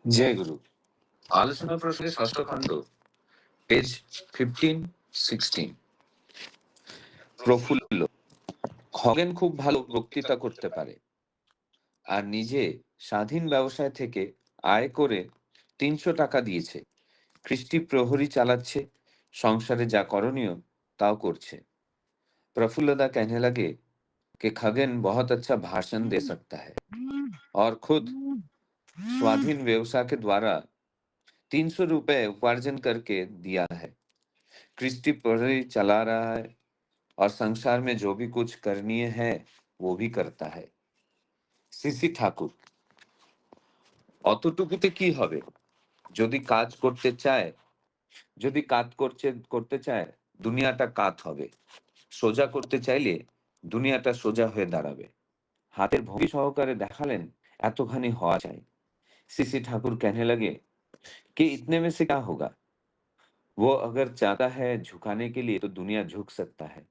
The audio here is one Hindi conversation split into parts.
জয় গুরু। আলোচনা প্রসঙ্গে ষষ্ঠ খণ্ড, পেজ 15-16। প্রফুল্ল। খগেন খুব ভালো বক্তৃতা করতে পারে আর নিজে স্বাধীন ব্যবসায় থেকে আয় করে 300 টাকা দিয়েছে। খ্রিস্টি প্রহরী চালাচ্ছে, সংসারে যা করণীয় তাও করছে। प्रफुल्लदा कहने लगे कि खगेन बहुत अच्छा भाषण दे सकता है और खुद स्वाधीन व्यवसाय के द्वारा 300 रुपए उपार्जन करके दिया है। क्रिस्टी प्रहरी चला रहा है और संसार में जो भी कुछ करनीय है वो भी करता है। সিসি ঠাকুর। অতটুকুতে কি হবে? যদি কাজ করতে চায় করতে চায় দুনিয়াটা কাত হবে। সোজা করতে চাইলে দুনিয়াটা সোজা হয়ে দাঁড়াবে। হাতের ভঙ্গি সহকারে দেখালেন এতখানি হওয়া চাই। सीसी ठाकुर कहने लगे कि इतने में से क्या होगा? वो अगर चाहता है झुकाने के लिए तो दुनिया झुक सकता है,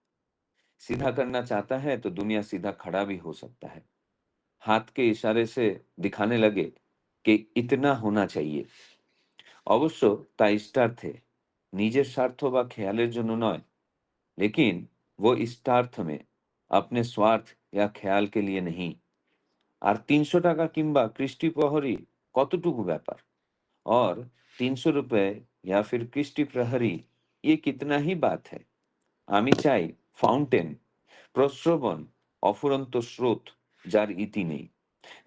सीधा करना चाहता है तो दुनिया सीधा खड़ा भी हो सकता है। हाथ के इशारे से दिखाने लगे कि इतना होना चाहिए। অবশ্য তা ইষ্টার্থে, নিজের স্বার্থ বা খেয়ালের জন্য নয়, लेकिन वो इष्टार्थ में, अपने स्वार्थ या ख्याल के लिए नहीं। আর 300 টাকা কিংবা কৃষ্টি প্রহরী কতটুকু ব্যাপার? और 300 रुपए या फिर कृष्टि प्रहरी, ये कितना ही बात है। আমি চাই फाउंटेन, প্রস্রবণ, অফুরন্ত স্রোত, যার ইতি নেই।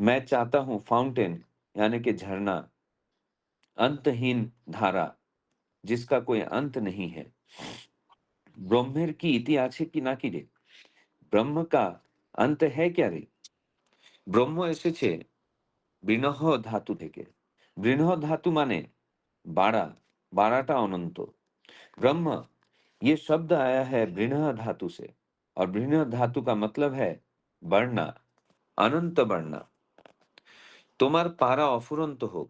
मैं चाहता हूं फाउंटेन, यानी कि झरना, अंतहीन धारा, जिसका कोई अंत नहीं है। ব্রহ্মের কি ইতি আছে কি নাকি রে? ব্রহ্ম का अंत है क्या रे? ব্রহ্ম এসেছে বৃণহ ধাতু থেকে। বৃণহ ধাতু মানে बाड़ा, बाड़ाटा अनंत। ब्रह्म, ये शब्द आया है बृहः धातु से, और बृहः धातु का मतलब है बढ़ना, अनंत बढ़ना। তোমার পারা অফুরন্ত হোক,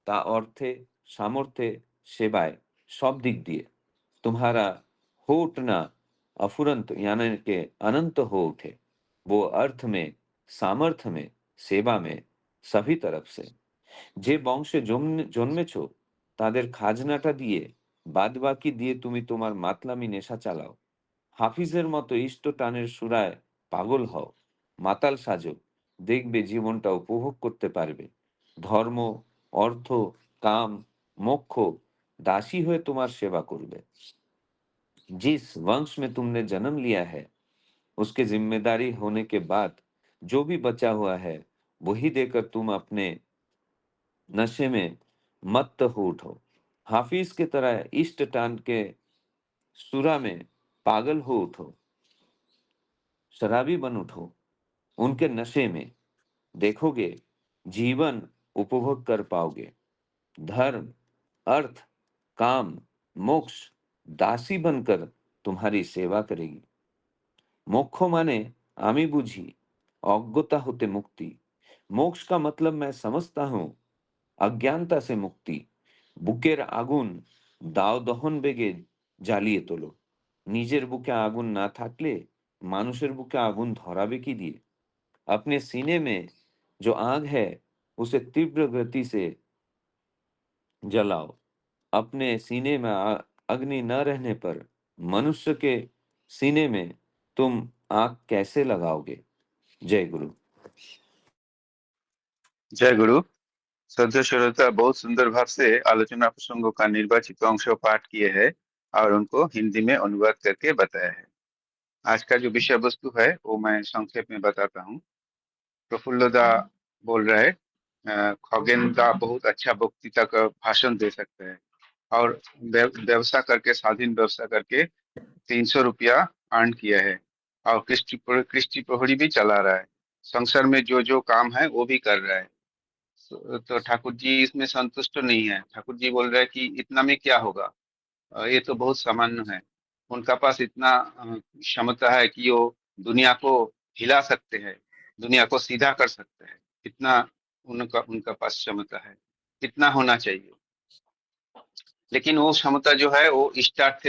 তা অর্থে, সামর্থ্যে, সেবায়, सब दिख दिए। तुम्हारा हो उठना अफुरंत यानी के अनंत हो उठे, वो अर्थ में, सामर्थ्य में, सेवा में, सभी तरफ से। যে বংশে জন্মেছ তাদের খাজনাটা দিয়ে বাদবাকি দিয়ে তুমি তোমার মাতলামি নেশা চালাও। হাফিজের মতো ইষ্ট টানের সুরায় পাগল হও, মাতাল সাজো, দেখবে জীবনটা উপভোগ করতে পারবে। ধর্ম, অর্থ, কাম, মোক্ষ দাসী হয়ে তোমার সেবা করবে। जिस वंश में तुमने जन्म लिया है, उसके जिम्मेदारी होने के बाद जो भी बचा हुआ है वही देकर तुम अपने नशे में मत्त हो उठो। हाफिज की तरह इष्ट टान के सुरा में पागल हो उठो, शराबी बन उठो। उनके नशे में देखोगे जीवन उपभोग कर पाओगे। धर्म, अर्थ, काम, मोक्ष दासी बनकर तुम्हारी सेवा करेगी। मोक्ष माने आमी बुझी अज्ञता होते मुक्ति। मोक्ष का मतलब मैं समझता हूं अज्ञानता से मुक्ति। বুকের আগুন দাও দহন বেগে জ্বালিয়ে তোলো। নিজের বুকে আগুন না থাকলে মানুষের বুকে আগুন ধরাবে কি দিয়ে? अपने सीने में जो आग है उसे तीव्र गति से जलाओ। अपने सीने में अग्नि न रहने पर मनुष्य के सीने में तुम आग कैसे लगाओगे? जय गुरु। जय गुरु। श्रद्धा श्रोता बहुत सुंदर भाव से आलोचना प्रसंगों का निर्वाचित अंश पाठ किए हैं और उनको हिंदी में अनुवाद करके बताया है। आज का जो विषय वस्तु है वो मैं संक्षेप में बताता हूँ। प्रफुल्लदा बोल रहे खगेन दा बहुत अच्छा वक्तृता का भाषण दे सकते हैं और व्यवसाय करके, स्वाधीन व्यवसाय करके 300 रुपया अर्न किया है और कृष्टि प्रहरी भी चला रहा है। संसार में जो जो काम है वो भी कर रहा है। तो ठाकुर जी इसमें संतुष्ट नहीं है। ठाकुर जी बोल रहे हैं कि इतना में क्या होगा, ये तो बहुत सामान्य है। उनका पास इतना क्षमता है कि वो दुनिया को हिला सकते हैं, दुनिया को सीधा कर सकते हैं। इतना उनका उनका पास क्षमता है, इतना होना चाहिए। लेकिन वो क्षमता जो है वो इष्टार्थ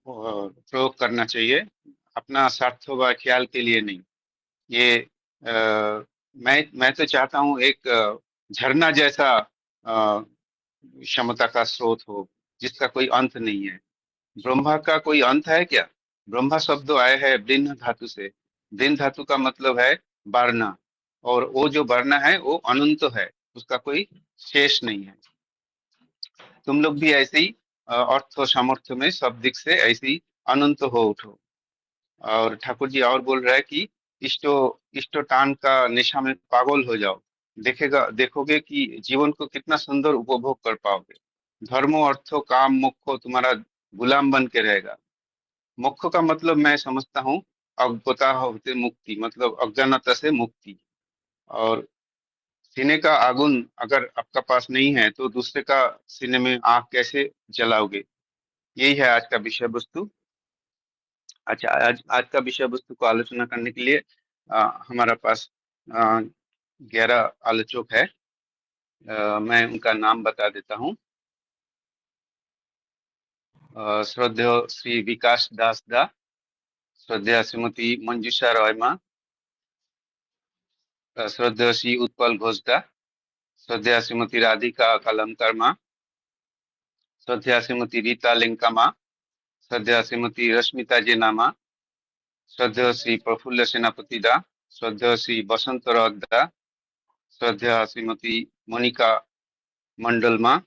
प्रयोग करना चाहिए, अपना स्वार्थ व ख्याल के लिए नहीं। ये मैं तो चाहता हूँ एक झरना जैसा क्षमता का स्रोत हो, जिसका कोई अंत नहीं है। ब्रह्मा का कोई अंत है क्या? ब्रह्मा शब्द आया है ब्रह्म धातु से। ब्रह्म धातु का मतलब है बारना, और वो जो बारना है वो अनंत है, उसका कोई शेष नहीं है। तुम लोग भी ऐसे ही अर्थ और सामर्थ्य में सब दिक से ऐसे ही अनंत हो उठो। और ठाकुर जी और बोल रहा है कि इष्टो इष्टोटान का निशा में पागल हो जाओ। देखोगे कि जीवन को कितना सुंदर उपभोग कर पाओगे। धर्मो अर्थो काम मोक्ष तुम्हारा गुलाम बन के रहेगा। मोक्ष का मतलब मैं समझता हूँ अज्ञता होते मुक्ति, मतलब अज्ञानता से मुक्ति। और सीने का आगुन अगर आपका पास नहीं है तो दूसरे का सीने में आग कैसे जलाओगे? यही है आज का विषय वस्तु। अच्छा, आज आज का विषय वस्तु को आलोचना करने के लिए हमारा पास 11 आलोचक है। मैं उनका नाम बता देता हूँ। श्रद्धेय श्री विकास दास दा, श्रद्धेय श्रीमती मंजूषा रॉय माँ, श्रद्धेय श्री उत्पल घोष दा, श्रद्धेय श्रीमती राधिका कलमकर माँ, श्रद्धेय श्रीमती रीता लिंका माँ, श्रद्धेय श्रीमती रश्मिता जेना माँ, श्रद्धेय श्री प्रफुल्ल सेनापति दा, श्रद्धेय श्री बसंत रथ दा, श्रद्धेय श्रीमती मोनिका मंडल माँ,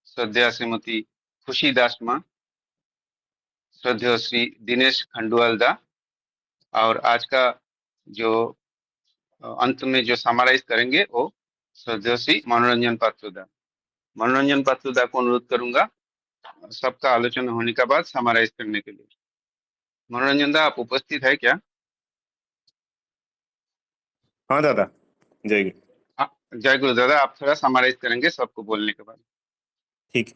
श्रद्धेय श्रीमती खुशी दास माँ, श्रद्धेय श्री दिनेश खंडुआल दा। और आज का जो अंत में जो समराइज करेंगे वो श्रद्धेय श्री मनोरंजन पात्रोदा। मनोरंजन पात्रोदा को अनुरोध करूंगा सबका आलोचना होने के बाद समराइज करने के लिए। मनोरंजन दा, आप उपस्थित है क्या? हाँ दादा, जय गुरु। जय गुरु दादा, आप थोड़ा समराइज करेंगे सबको बोलने के बाद। ठीक।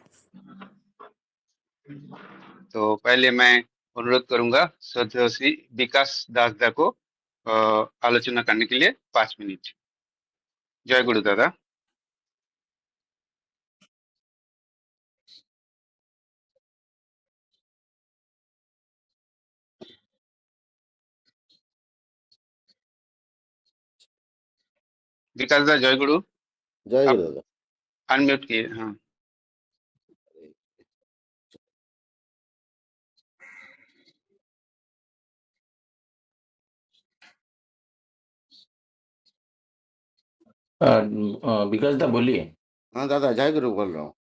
तो पहले मैं अनुरोध करूंगा श्रद्धेय श्री विकास दास दा को आलोचना करने के लिए 5 मिनट। जय गुरु दादा। विकास दा, जय गुरु। जय आप गुरु दादा। अनम्यूट किए। हाँ, विकास दा बोलिए। हाँ दादा, जय गुरु बोल रहा हूँ।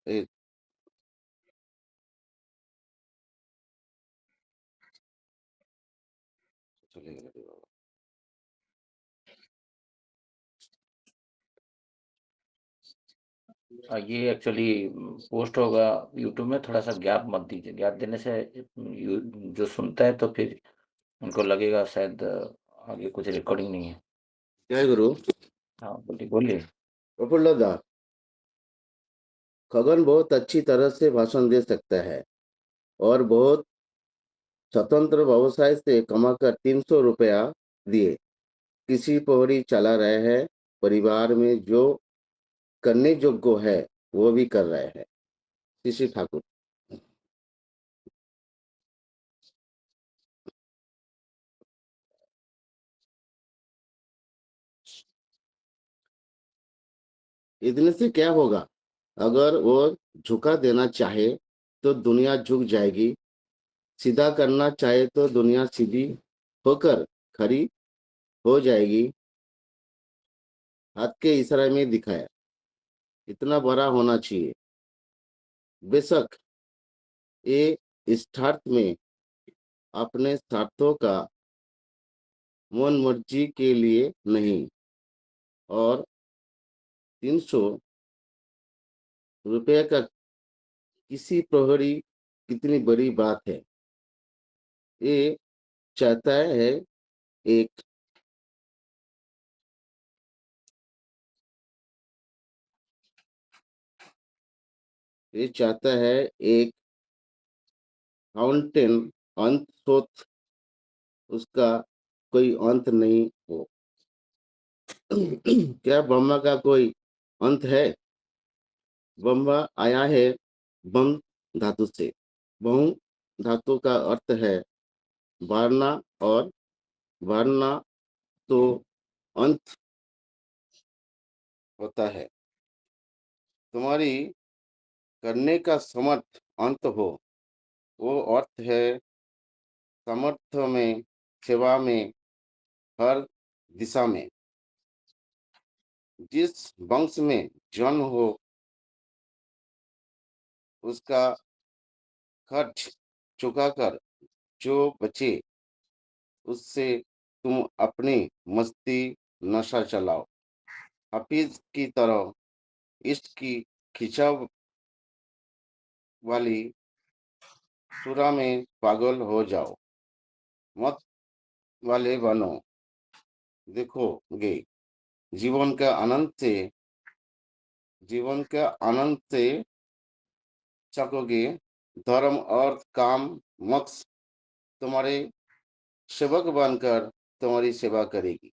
चलेगा बाबा। ये एक्चुअली पोस्ट होगा यूट्यूब में, थोड़ा सा गैप मत दीजिए। गैप देने से जो सुनता है तो फिर उनको लगेगा शायद आगे कुछ रिकॉर्डिंग नहीं है। जय गुरु। हाँ बोलिए बोलिए। प्रफुल्ल दास, खगन बहुत अच्छी तरह से भाषण दे सकता है और बहुत स्वतंत्र व्यवसाय से कमाकर 300 रुपया दिए। किसी पोहरी चला रहे हैं, परिवार में जो करने योग्य है वो भी कर रहे हैं। श्री ठाकुर। इतने से क्या होगा? अगर वो झुका देना चाहे तो दुनिया झुक जाएगी, सीधा करना चाहे तो दुनिया सीधी होकर खड़ी हो जाएगी। हाथ के इशारे में दिखाया, इतना बड़ा होना चाहिए। बेशक ये स्टार्ट में अपने स्वार्थों का मन मर्जी के लिए नहीं, और 300 रुपये का किसी प्रहरी कितनी बड़ी बात है। ये चाहता है एक ये चाहता है एक फाउंटेन अंत स्रोत, उसका कोई अंत नहीं हो। क्या ब्रह्मा का कोई अंत है? ब्रह्मा आया है बम धातु से। बहु धातु का अर्थ है वारना, और वारना तो अंत होता है। तुम्हारी करने का समर्थ अंत हो, वो अर्थ है सामर्थ्य में, सेवा में, हर दिशा में। जिस वंश में जन्म हो, उसका खर्च चुकाकर जो बचे, उससे तुम अपनी मस्ती नशा चलाओ। हाफिज की तरह इश्क की खिंचाव वाली सुरा में पागल हो जाओ। मत वाले बनो, देखोगे जीवन का आनंद से जीवन का आनंद से चकोगे। धर्म, अर्थ, काम, मोक्ष तुम्हारे सेवक बनकर तुम्हारी सेवा करेगी।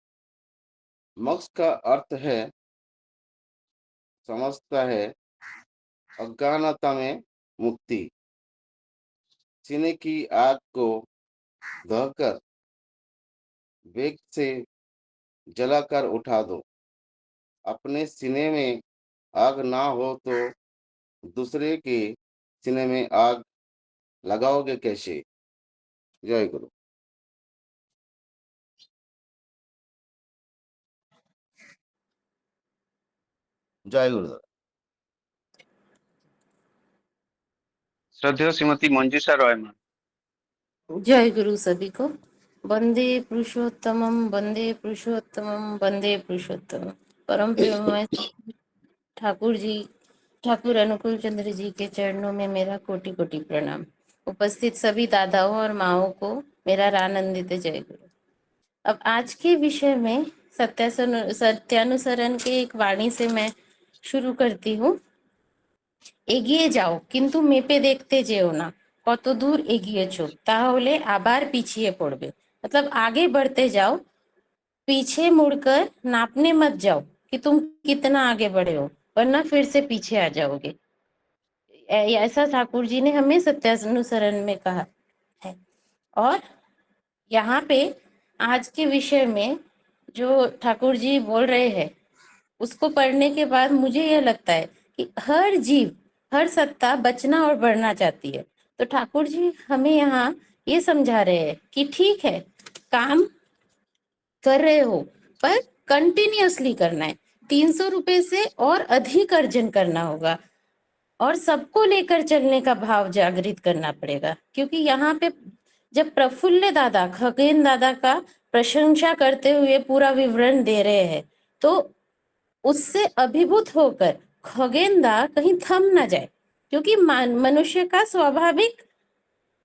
मोक्ष का अर्थ है, समझता है, अज्ञानता में मुक्ति। सीने की आग को दहकर वेग से जलाकर उठा दो। अपने सीने में आग ना हो तो दूसरे के सीने में आग लगाओगे कैसे? जय गुरु। जय गुरुदेव। श्रद्धेय श्रीमती मंजूषा रॉय मैम। जय गुरु सभी को। वंदे पुरुषोत्तमम, वंदे पुरुषोत्तमम, वंदे पुरुषोत्तमम। परम प्रेममय ठाकुर जी, ठाकुर अनुकूल चंद्र जी के चरणों में मेरा कोटि कोटि प्रणाम। उपस्थित सभी दादाओं और माओं को मेरा रानंदित जय गुरु। अब आज के विषय में सत्यानुसरण के एक वाणी से मैं शुरू करती हूँ। এগিয়ে যাও কিন্তু মেপে দেখতে যেও না কত দূর এগিয়েছো, তাহলে আবার পিছিয়ে পড়বে। मतलब आगे बढ़ते जाओ, पीछे मुड़कर नापने मत जाओ कि तुम कितना आगे बढ़े हो, वरना फिर से पीछे आ जाओगे। ऐसा ठाकुर जी ने हमें सत्यानुसरण में कहा है। और यहाँ पे आज के विषय में जो ठाकुर जी बोल रहे हैं, उसको पढ़ने के बाद मुझे यह लगता है कि हर जीव, हर सत्ता बचना और बढ़ना चाहती है। तो ठाकुर जी हमें यहाँ ये समझा रहे हैं कि ठीक है, काम कर रहे हो पर कंटिन्यूअसली करना है। 300 रुपए से और अधिक अर्जन करना होगा और सबको लेकर चलने का भाव जागृत करना पड़ेगा। क्योंकि यहाँ पे जब प्रफुल्ल दादा, खगेन दादा का प्रशंसा करते हुए पूरा विवरण दे रहे हैं, तो उससे अभिभूत होकर खगेंदा कहीं थम ना जाए। क्योंकि मनुष्य का स्वाभाविक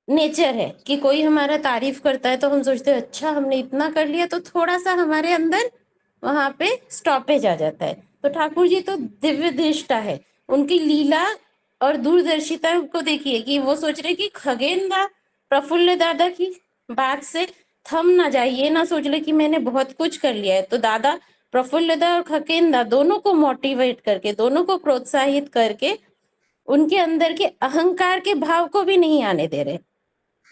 नेचर है कि कोई हमारा तारीफ करता है तो हम सोचते हैं अच्छा हमने इतना कर लिया, तो थोड़ा सा हमारे अंदर वहां पे स्टॉपेज आ जाता है। तो ठाकुर जी तो दिव्य दृष्टा है, उनकी लीला और दूरदर्शिता को देखिए कि वो सोच रहे कि खगेंदा प्रफुल्ल दादा की बात से थम ना जाए, ये ना सोच ले कि मैंने बहुत कुछ कर लिया है। तो दादा प्रफुल्लदा और खगेंदा दोनों को मोटिवेट करके, दोनों को प्रोत्साहित करके उनके अंदर के अहंकार के भाव को भी नहीं आने दे रहे।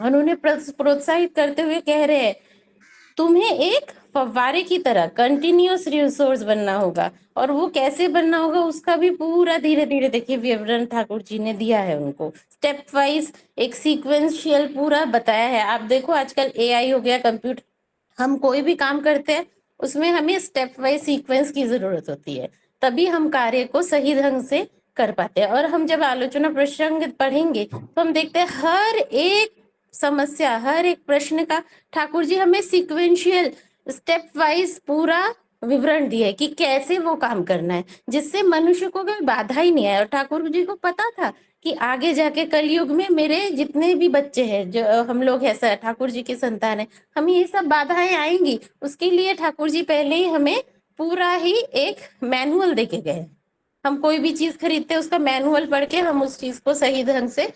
उन्होंने प्रोत्साहित करते हुए कह रहे हैं तुम्हें एक फव्वारे की तरह कंटिन्यूअस रिसोर्स बनना होगा। और वो कैसे बनना होगा उसका भी पूरा धीरे धीरे देखिए विवरण ठाकुर जी ने दिया है। उनको स्टेप वाइज एक सीक्वेंशियल पूरा बताया है। आप देखो आजकल एआई हो गया, कंप्यूटर, हम कोई भी काम करते हैं उसमें हमें स्टेप वाइज सीक्वेंस की जरूरत होती है, तभी हम कार्य को सही ढंग से कर पाते हैं। और हम जब आलोचना प्रसंग पढ़ेंगे तो हम देखते हैं हर एक समस्या, हर एक प्रश्न का ठाकुर जी हमें सीक्वेंशियल स्टेप वाइज पूरा विवरण दिया कि कैसे वो काम करना है, जिससे मनुष्य को कोई बाधा ही नहीं आए। और ठाकुर जी को पता था कि आगे जाके कलयुग में मेरे जितने भी बच्चे हैं, जो हम लोग ऐसा ठाकुर जी की संतान है, हमें ये सब बाधाएं आएंगी। उसके लिए ठाकुर जी पहले ही हमें पूरा ही एक मैनुअल देके गए। हम कोई भी चीज खरीदते हैं उसका मैनुअल पढ़ के हम उस चीज को सही ढंग से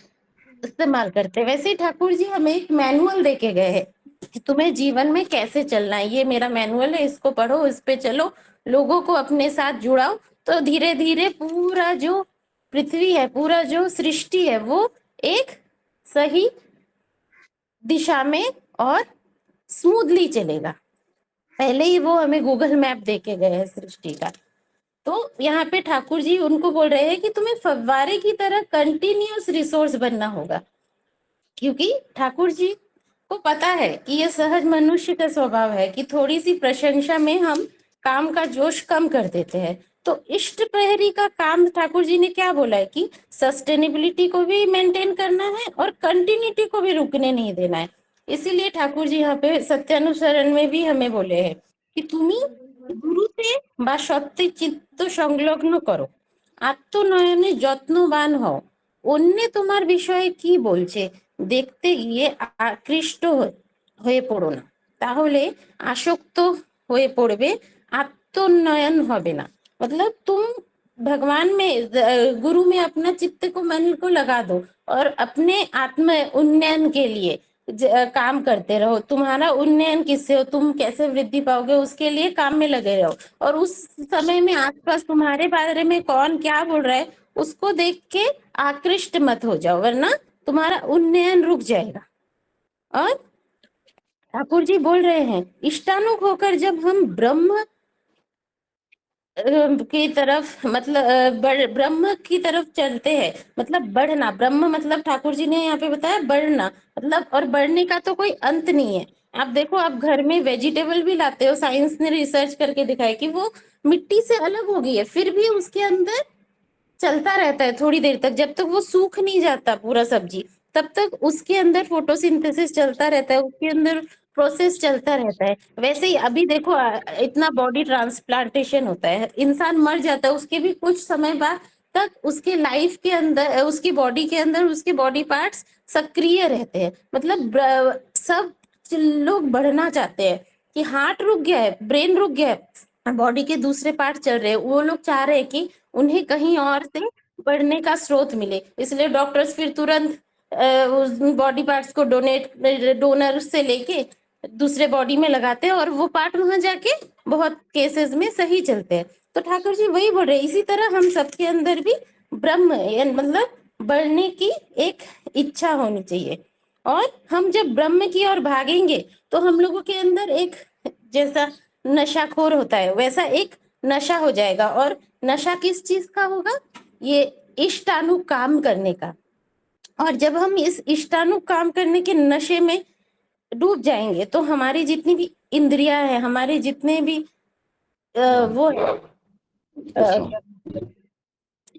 इस्तेमाल करते हैं। वैसे ही ठाकुर जी हमें एक मैनुअल देके गए हैं कि तुम्हें जीवन में कैसे चलना है। ये मेरा मैनुअल है, इसको पढ़ो, इस पे चलो, लोगों को अपने साथ जुड़ाओ, तो धीरे धीरे पूरा जो पृथ्वी है, पूरा जो सृष्टि है, वो एक सही दिशा में और स्मूथली चलेगा। पहले ही वो हमें गूगल मैप देके गए हैं सृष्टि का। तो यहाँ पे ठाकुर जी उनको बोल रहे हैं कि तुम्हें फव्वारे की तरह कंटिन्यूअस रिसोर्स बनना होगा, क्योंकि ठाकुर जी को पता है कि ये सहज मनुष्य का स्वभाव है कि थोड़ी सी प्रशंसा में हम काम का जोश कम कर देते हैं। तो इष्ट प्रहरी का काम ठाकुर जी ने क्या बोला है कि सस्टेनेबिलिटी को भी मेंटेन करना है और कंटिन्यूटी को भी रुकने नहीं देना है। इसीलिए ठाकुर जी यहाँ पे सत्यानुसरण में भी हमें बोले हैं कि তুমি গুরুতে বা সত্যে চিত্ত সংলগ্ন করো, আত্মনয়নে যত্নবান হও, অন্যে তোমার বিষয়ে কি বলছে দেখতে গিয়ে আকৃষ্ট হয়ে পড়ো না, তাহলে আসক্ত হয়ে पड़বে, आत्मोन्नयन হবে ना। मतलब तुम भगवान में गुरु में अपना चित्त को मन को लगा दो और अपने आत्म उन्नयन के लिए काम करते रहो। तुम्हारा उन्नयन किससे हो, तुम कैसे वृद्धि पाओगे, उसके लिए काम में लगे रहो। और उस समय में आसपास तुम्हारे बारे में कौन क्या बोल रहा है उसको देख के आकृष्ट मत हो जाओ, वरना तुम्हारा उन्नयन रुक जाएगा। और ठाकुर जी बोल रहे हैं इष्टानुक होकर जब हम ब्रह्म की तरफ मतलब ब्रह्म की तरफ चलते हैं, मतलब बढ़ना, ब्रह्म मतलब ठाकुर जी ने यहाँ पे बताया बढ़ना, मतलब और बढ़ने का तो कोई अंत नहीं है। आप देखो, आप घर में वेजिटेबल भी लाते हो, साइंस ने रिसर्च करके दिखाया कि वो मिट्टी से अलग हो गई है, फिर भी उसके अंदर चलता रहता है थोड़ी देर तक, जब तक वो सूख नहीं जाता पूरा सब्जी, तब तक उसके अंदर फोटोसिंथेसिस चलता रहता है, उसके अंदर प्रोसेस चलता रहता है। वैसे ही अभी देखो इतना बॉडी ट्रांसप्लांटेशन होता है, इंसान मर जाता है, उसके भी कुछ समय बाद तक उसके लाइफ के अंदर उसकी बॉडी के अंदर उसके बॉडी पार्ट्स सक्रिय रहते हैं। मतलब सब लोग बढ़ना चाहते हैं कि हार्ट रुक गया है, ब्रेन रुक गया है, बॉडी के दूसरे पार्ट चल रहे हैं, वो लोग चाह रहे हैं कि उन्हें कहीं और से बढ़ने का स्रोत मिले, इसलिए डॉक्टर्स फिर तुरंत बॉडी पार्ट्स को डोनर से लेके दूसरे बॉडी में लगाते हैं और वो पार्ट वहां जाके बहुत केसेस में सही चलते हैं। तो ठाकुर जी वही बोल रहे हैं, इसी तरह हम सबके अंदर भी ब्रह्म मतलब बढ़ने की एक इच्छा होनी चाहिए। और हम जब ब्रह्म की ओर भागेंगे तो हम लोगों के अंदर एक जैसा नशाखोर होता है वैसा एक नशा हो जाएगा। और नशा किस चीज का होगा, ये इष्टानु काम करने का। और जब हम इस इष्टानु काम करने के नशे में डूब जाएंगे तो हमारी जितनी भी इंद्रियां हैं, हमारे जितने भी वो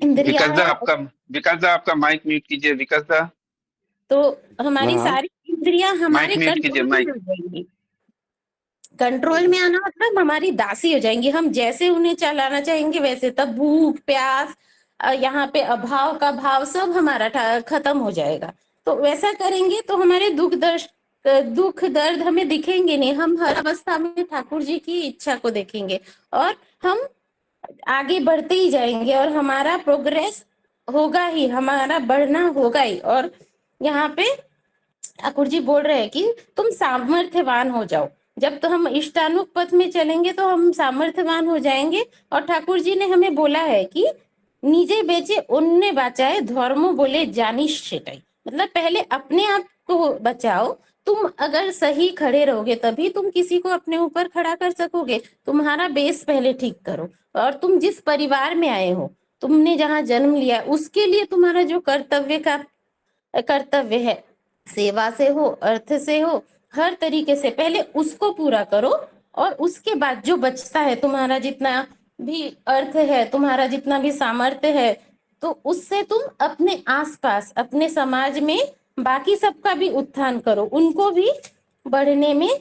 इंद्रियां विकास दा हैं, आपका माइक म्यूट कीजिए। विकास दा, तो हमारी हाँ सारी इंद्रियां माइक हमारे म्यूट कीजिए, कंट्रोल में माइक। हो जाएंगी। कंट्रोल में आना मतलब हमारी दासी हो जाएंगी, हम जैसे उन्हें चलाना चाहेंगे वैसे। तब भूख प्यास यहाँ पे अभाव का भाव सब हमारा खत्म हो जाएगा। तो वैसा करेंगे तो हमारे दुख दर्द हमें दिखेंगे नहीं, हम हर अवस्था में ठाकुर जी की इच्छा को देखेंगे और हम आगे बढ़ते ही जाएंगे और हमारा प्रोग्रेस होगा ही, हमारा बढ़ना होगा ही। और यहाँ पे ठाकुर जी बोल रहे हैं कि तुम सामर्थ्यवान हो जाओ। जब तो हम इष्टानुक पथ में चलेंगे तो हम सामर्थ्यवान हो जाएंगे। और ठाकुर जी ने हमें बोला है कि निजे बेचे उन्ने बचाए, धर्मो बोले जानिश सेटाई। मतलब पहले अपने आप को बचाओ, तुम अगर सही खड़े रहोगे तभी तुम किसी को अपने ऊपर खड़ा कर सकोगे। तुम्हारा बेस पहले ठीक करो और तुम जिस परिवार में आए हो, तुमने जहाँ जन्म लिया, उसके लिए तुम्हारा जो कर्तव्य है, सेवा से हो अर्थ से हो हर तरीके से, पहले उसको पूरा करो। और उसके बाद जो बचता है, तुम्हारा जितना भी अर्थ है, तुम्हारा जितना भी सामर्थ्य है, तो उससे तुम अपने आसपास अपने समाज में बाकी सबका भी उत्थान करो, उनको भी बढ़ने में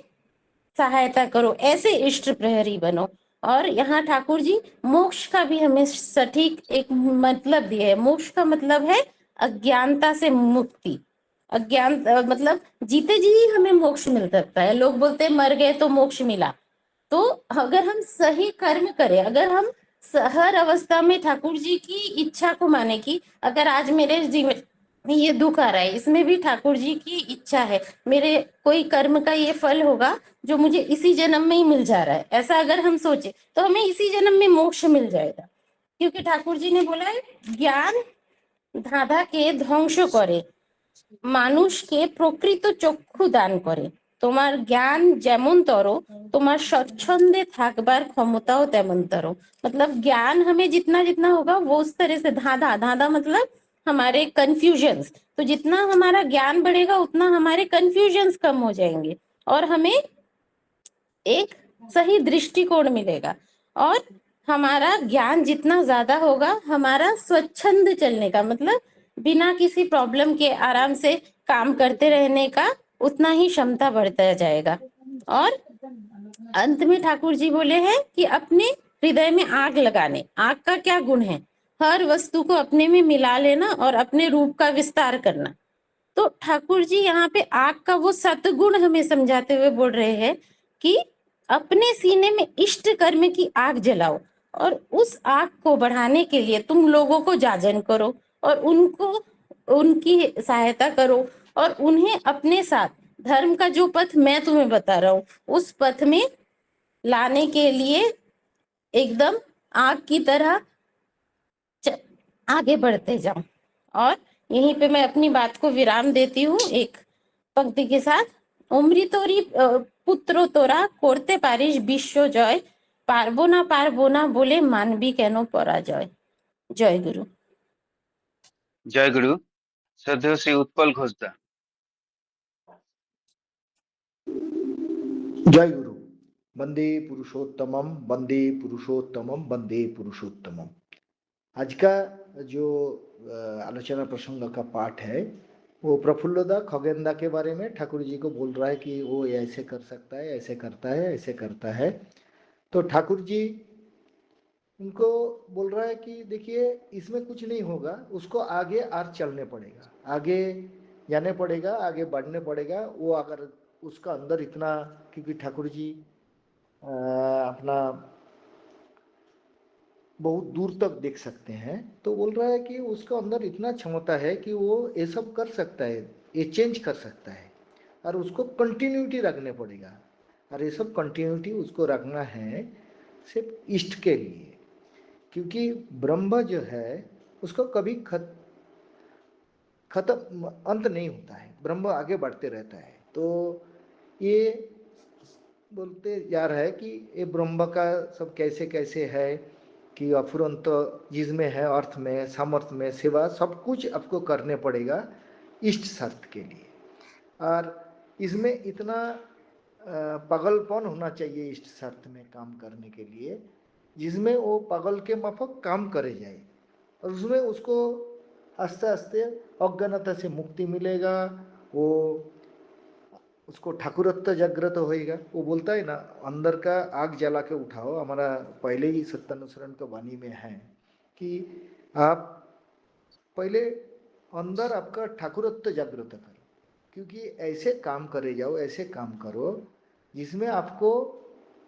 सहायता करो, ऐसे इष्ट प्रहरी बनो। और यहाँ ठाकुर जी मोक्ष का भी हमें सटीक एक मतलब दिया है। मोक्ष का मतलब है अज्ञानता से मुक्ति। अज्ञान मतलब जीते जी ही हमें मोक्ष मिल सकता है। लोग बोलते हैं मर गए तो मोक्ष मिला, तो अगर हम सही कर्म करें, अगर हम हर अवस्था में ठाकुर जी की इच्छा को माने कि अगर आज मेरे जीवन में ये दुख आ रहा है, इसमें भी ठाकुर जी की इच्छा है, मेरे कोई कर्म का ये फल होगा जो मुझे इसी जन्म में ही मिल जा रहा है, ऐसा अगर हम सोचे तो हमें इसी जन्म में मोक्ष मिल जाएगा। क्योंकि ठाकुर जी ने बोला है ज्ञान ধাঁধা কে ধ্বংস করে, মানুষকে প্রকৃত চক্ষু দান করে। তোমার জ্ঞান যেমন তরো তোমার স্বচ্ছন্দে থাকবার ক্ষমতাও তেমন तरो। मतलब ज्ञान हमें जितना जितना होगा वो उस तरह से धांधा धांधा मतलब हमारे कंफ्यूजन्स, तो जितना हमारा ज्ञान बढ़ेगा उतना हमारे कंफ्यूजन्स कम हो जाएंगे और हमें एक सही दृष्टिकोण मिलेगा। और हमारा ज्ञान जितना ज्यादा होगा हमारा स्वच्छंद चलने का मतलब बिना किसी प्रॉब्लम के आराम से काम करते रहने का उतना ही क्षमता बढ़ता जाएगा। और अंत में ठाकुर जी बोले हैं कि अपने हृदय में आग लगाने, आग का क्या गुण है, हर वस्तु को अपने में मिला लेना और अपने रूप का विस्तार करना। तो ठाकुर जी यहाँ पे आग का वो सतगुण हमें समझाते हुए बोल रहे हैं कि अपने सीने में इष्ट कर्म की आग जलाओ और उस आग को बढ़ाने के लिए तुम लोगों को जाजन करो और उनको उनकी सहायता करो और उन्हें अपने साथ धर्म का जो पथ मैं तुम्हें बता रहा हूँ उस पथ में लाने के लिए एकदम आग की तरह आगे बढ़ते जाओ। और यहीं पे मैं अपनी बात को विराम देती हूँ एक पंक्ति के साथ। অমৃত তোরি পুত্র তোরা করতে পারিস বিশ্ব জয়, পারবো না বলে মানবি কেন পরাজয়। জয় গুরু। जय गुरु। श्रद्धेय श्री उत्पल घोषदा। जय गुरु। वंदे पुरुषोत्तमम वंदे पुरुषोत्तमम वंदे पुरुषोत्तमम। आज का जो आलोचना प्रसंग का पाठ है वो प्रफुल्लदा खगेंदा के बारे में ठाकुर जी को बोल रहा है कि वो ऐसे कर सकता है, ऐसे करता है, ऐसे करता है। तो ठाकुर जी उनको बोल रहा है कि देखिए इसमें कुछ नहीं होगा, उसको आगे और चलने पड़ेगा, आगे जाने पड़ेगा, आगे बढ़ने पड़ेगा। वो अगर उसका अंदर इतना, क्योंकि ठाकुर जी अपना बहुत दूर तक देख सकते हैं, तो बोल रहा है कि उसका अंदर इतना क्षमता है कि वो ये सब कर सकता है, ये चेंज कर सकता है और उसको कंटिन्यूटी रखने पड़ेगा। और ये सब कंटिन्यूटी उसको रखना है सिर्फ इष्ट के लिए, क्योंकि ब्रह्म जो है उसको कभी खत्म अंत नहीं होता है, ब्रह्म आगे बढ़ते रहता है। तो ये बोलते जा रहा है कि ये ब्रह्म का सब कैसे कैसे है कि अफुरंत जिसमें है, अर्थ में, सामर्थ्य में, सेवा सब कुछ आपको करने पड़ेगा इष्ट शर्त के लिए। और इसमें इतना पागलपन होना चाहिए इष्ट शर्त में काम करने के लिए जिसमें वो पागल के माफक काम करे जाए और उसमें उसको आस्ते आस्ते अज्ञानता से मुक्ति मिलेगा, वो उसको ठाकुरत्व जागृत होएगा। वो बोलता है ना, अंदर का आग जला के उठाओ। हमारा पहले ही सत्यानुसरण का वाणी में है कि आप पहले अंदर आपका ठाकुरत्व जागृत करो, क्योंकि ऐसे काम करे जाओ, ऐसे काम करो जिसमें आपको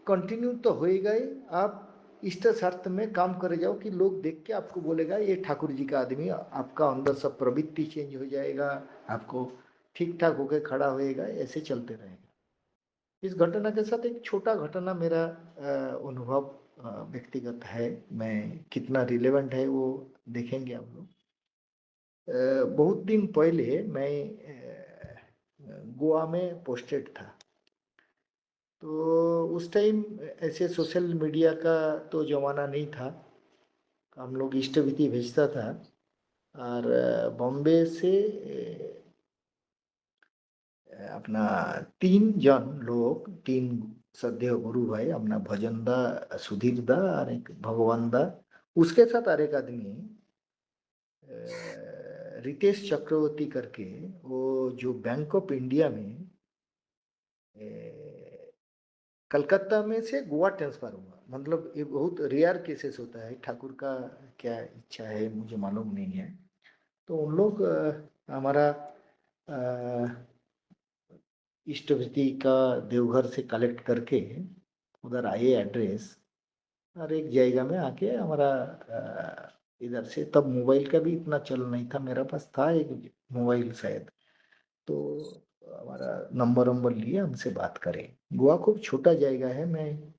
कंटिन्यू तो होएगा ही, आप इष्ट शर्त में काम करे जाओ कि लोग देख के आपको बोलेगा ये ठाकुर जी का आदमी। आपका अंदर सब प्रवृत्ति चेंज हो जाएगा, आपको ठीक ठाक होकर खड़ा होएगा, ऐसे चलते रहेगा। इस घटना के साथ एक छोटा घटना मेरा अनुभव व्यक्तिगत है, मैं कितना रिलेवेंट है वो देखेंगे आप लोग। बहुत दिन पहले मैं गोवा में पोस्टेड था, तो उस टाइम ऐसे सोशल मीडिया का तो जमाना नहीं था, हम लोग इष्टविधि भेजता था। और बॉम्बे से अपना 3 जन लोग, 3 श्रद्धेय गुरु भाई, अपना भजनदा, सुधीरदा और एक भगवानदा, उसके साथ और एक आदमी रितेश चक्रवर्ती करके, वो जो बैंक ऑफ इंडिया में कलकत्ता में से गोवा ट्रांसफर हुआ। मतलब ये बहुत रेयर केसेस होता है, ठाकुर का क्या इच्छा है मुझे मालूम नहीं है। तो उन लोग हमारा इष्टविधि का देवघर से कलेक्ट करके उधर आए एड्रेस, और एक जगह में आके हमारा इधर से, तब मोबाइल का भी इतना चल नहीं था, मेरा पास था एक मोबाइल शायद, तो हमारा नंबर लिए हमसे बात करे। गोवा खूब छोटा जगह है, मैं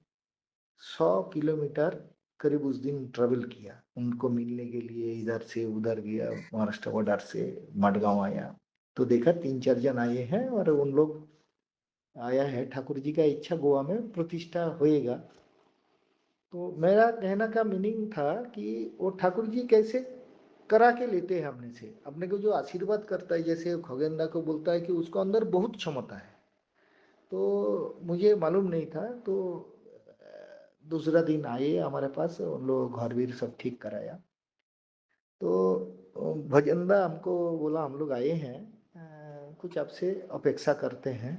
100 किलोमीटर करीब उस दिन ट्रेवल किया उनको मिलने के लिए। इधर से उधर गया, महाराष्ट्र बॉर्डर से मडगांव आया, तो देखा 3-4 जन आए हैं और उन लोग आया है, ठाकुर जी का इच्छा गोवा में प्रतिष्ठा होएगा। तो मेरा कहना का मीनिंग था कि वो ठाकुर जी कैसे करा के लेते हैं अपने से, अपने को जो आशीर्वाद करता है, जैसे खगेंदा को बोलता है कि उसको अंदर बहुत क्षमता है। तो मुझे मालूम नहीं था। तो दूसरा दिन आए हमारे पास, उन लोग घर भी सब ठीक कराया। तो भजनदा हमको बोला हम लोग आए हैं, कुछ आपसे अपेक्षा करते हैं।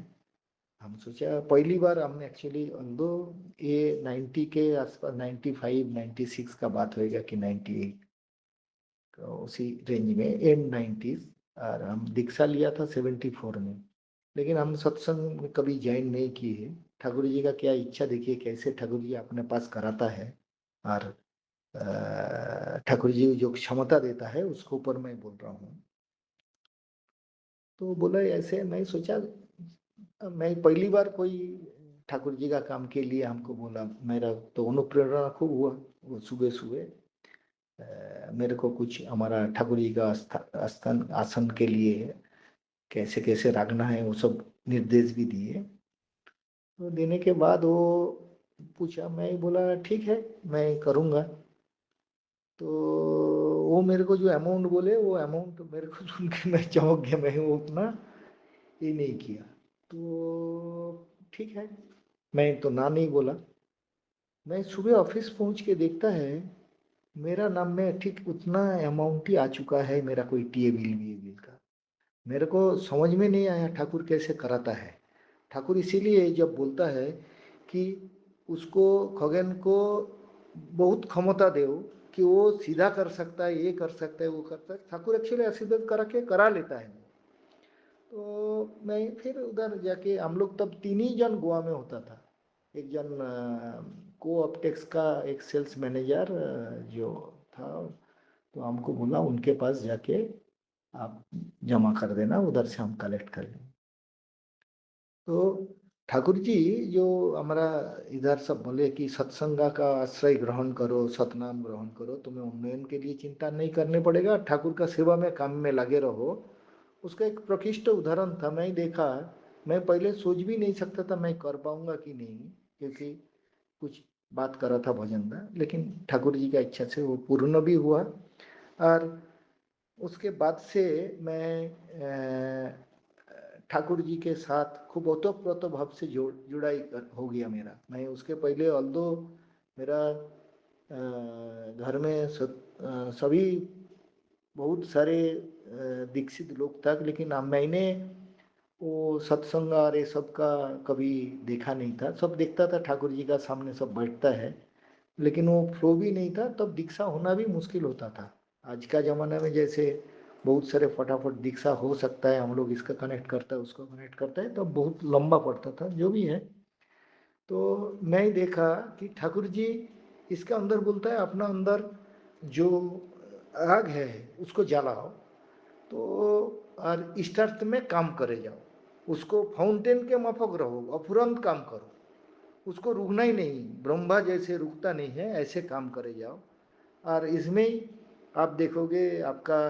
हम सोचा पहली बार हमने एक्चुअली दो ये 90 के आसपास, 95 96 का बात होएगा कि 98, उसी रेंज में, एंड 90s। और हम दीक्षा लिया था 74 में, लेकिन हम सत्संग में कभी ज्वाइन नहीं किए। ठाकुर जी का क्या इच्छा, देखिए कैसे ठाकुर जी अपने पास कराता है। और ठाकुर जी जो क्षमता देता है उसके ऊपर मैं बोल रहा हूँ। तो बोला ऐसे, मैं सोचा मैं पहली बार कोई ठाकुर जी का काम के लिए हमको बोला, मेरा तो अनुप्रेरणा खूब हुआ। वो सुबह सुबह मेरे को कुछ हमारा ठाकुर जी का स्थान आसन के लिए कैसे कैसे रखना है वो सब निर्देश भी दिए। तो देने के बाद वो पूछा, मैं बोला ठीक है मैं करूँगा। तो वो मेरे को जो अमाउंट बोले, वो अमाउंट मेरे को सुन के मैं चौंक गया, मैं वो उतना ये नहीं किया। तो ठीक है, मैं तो ना नहीं बोला। मैं सुबह ऑफिस पहुंच के देखता है मेरा नाम में ठीक उतना अमाउंट ही आ चुका है, मेरा कोई टीए बिल का। मेरे को समझ में नहीं आया ठाकुर कैसे कराता है। ठाकुर इसीलिए जब बोलता है कि उसको, खगेन को बहुत क्षमता दो कि वो सीधा कर सकता है, ये कर सकता है, वो करता है, ठाकुर एक्चुअली आशीर्वाद करा के करा लेता है। तो मैं फिर उधर जाके, हम लोग तब 3 ही जन गोवा में होता था। एक जन को ऑप्टेक्स का एक सेल्स मैनेजर जो था, तो हमको बोला उनके पास जाके आप जमा कर देना, उधर से हम कलेक्ट कर लेंगे। तो ठाकुर जी जो हमारा इधर सब बोले कि सत्संग का आश्रय ग्रहण करो, सतनाम ग्रहण करो, तुम्हें उन्नयन के लिए चिंता नहीं करने पड़ेगा, ठाकुर का सेवा में काम में लगे रहो। उसका एक प्रकृष्ट उदाहरण था, मैं देखा। मैं पहले सोच भी नहीं सकता था मैं कर पाऊंगा कि नहीं, क्योंकि कुछ बात करा था भजनदा, लेकिन ठाकुर जी का इच्छा से वो पूर्ण भी हुआ। और उसके बाद से मैं ठाकुर जी के साथ खूब ओतप्रोत भाव से जुड़ाई हो गया मेरा। मैं उसके पहले ऑल्दो मेरा घर में सभी बहुत सारे दीक्षित लोग था, लेकिन मैंने वो सत्संग और ये सब का कभी देखा नहीं था। सब देखता था ठाकुर जी का सामने सब बैठता है, लेकिन वो फ्लो भी नहीं था। तब दीक्षा होना भी मुश्किल होता था। आज का ज़माना में जैसे बहुत सारे फटाफट दीक्षा हो सकता है, हम लोग इसका कनेक्ट करता है उसको कनेक्ट करता है, तो बहुत लंबा पड़ता था जो भी है। तो मैं देखा कि ठाकुर जी इसके अंदर बोलता है, अपना अंदर जो आग है उसको जलाओ, तो और इष्टार्थ में काम करे जाओ, उसको फाउंटेन के माफक रहो, अफुरंत काम करो, उसको रुकना ही नहीं, ब्रह्मा जैसे रुकता नहीं है, ऐसे काम करे जाओ। और इसमें ही आप देखोगे आपका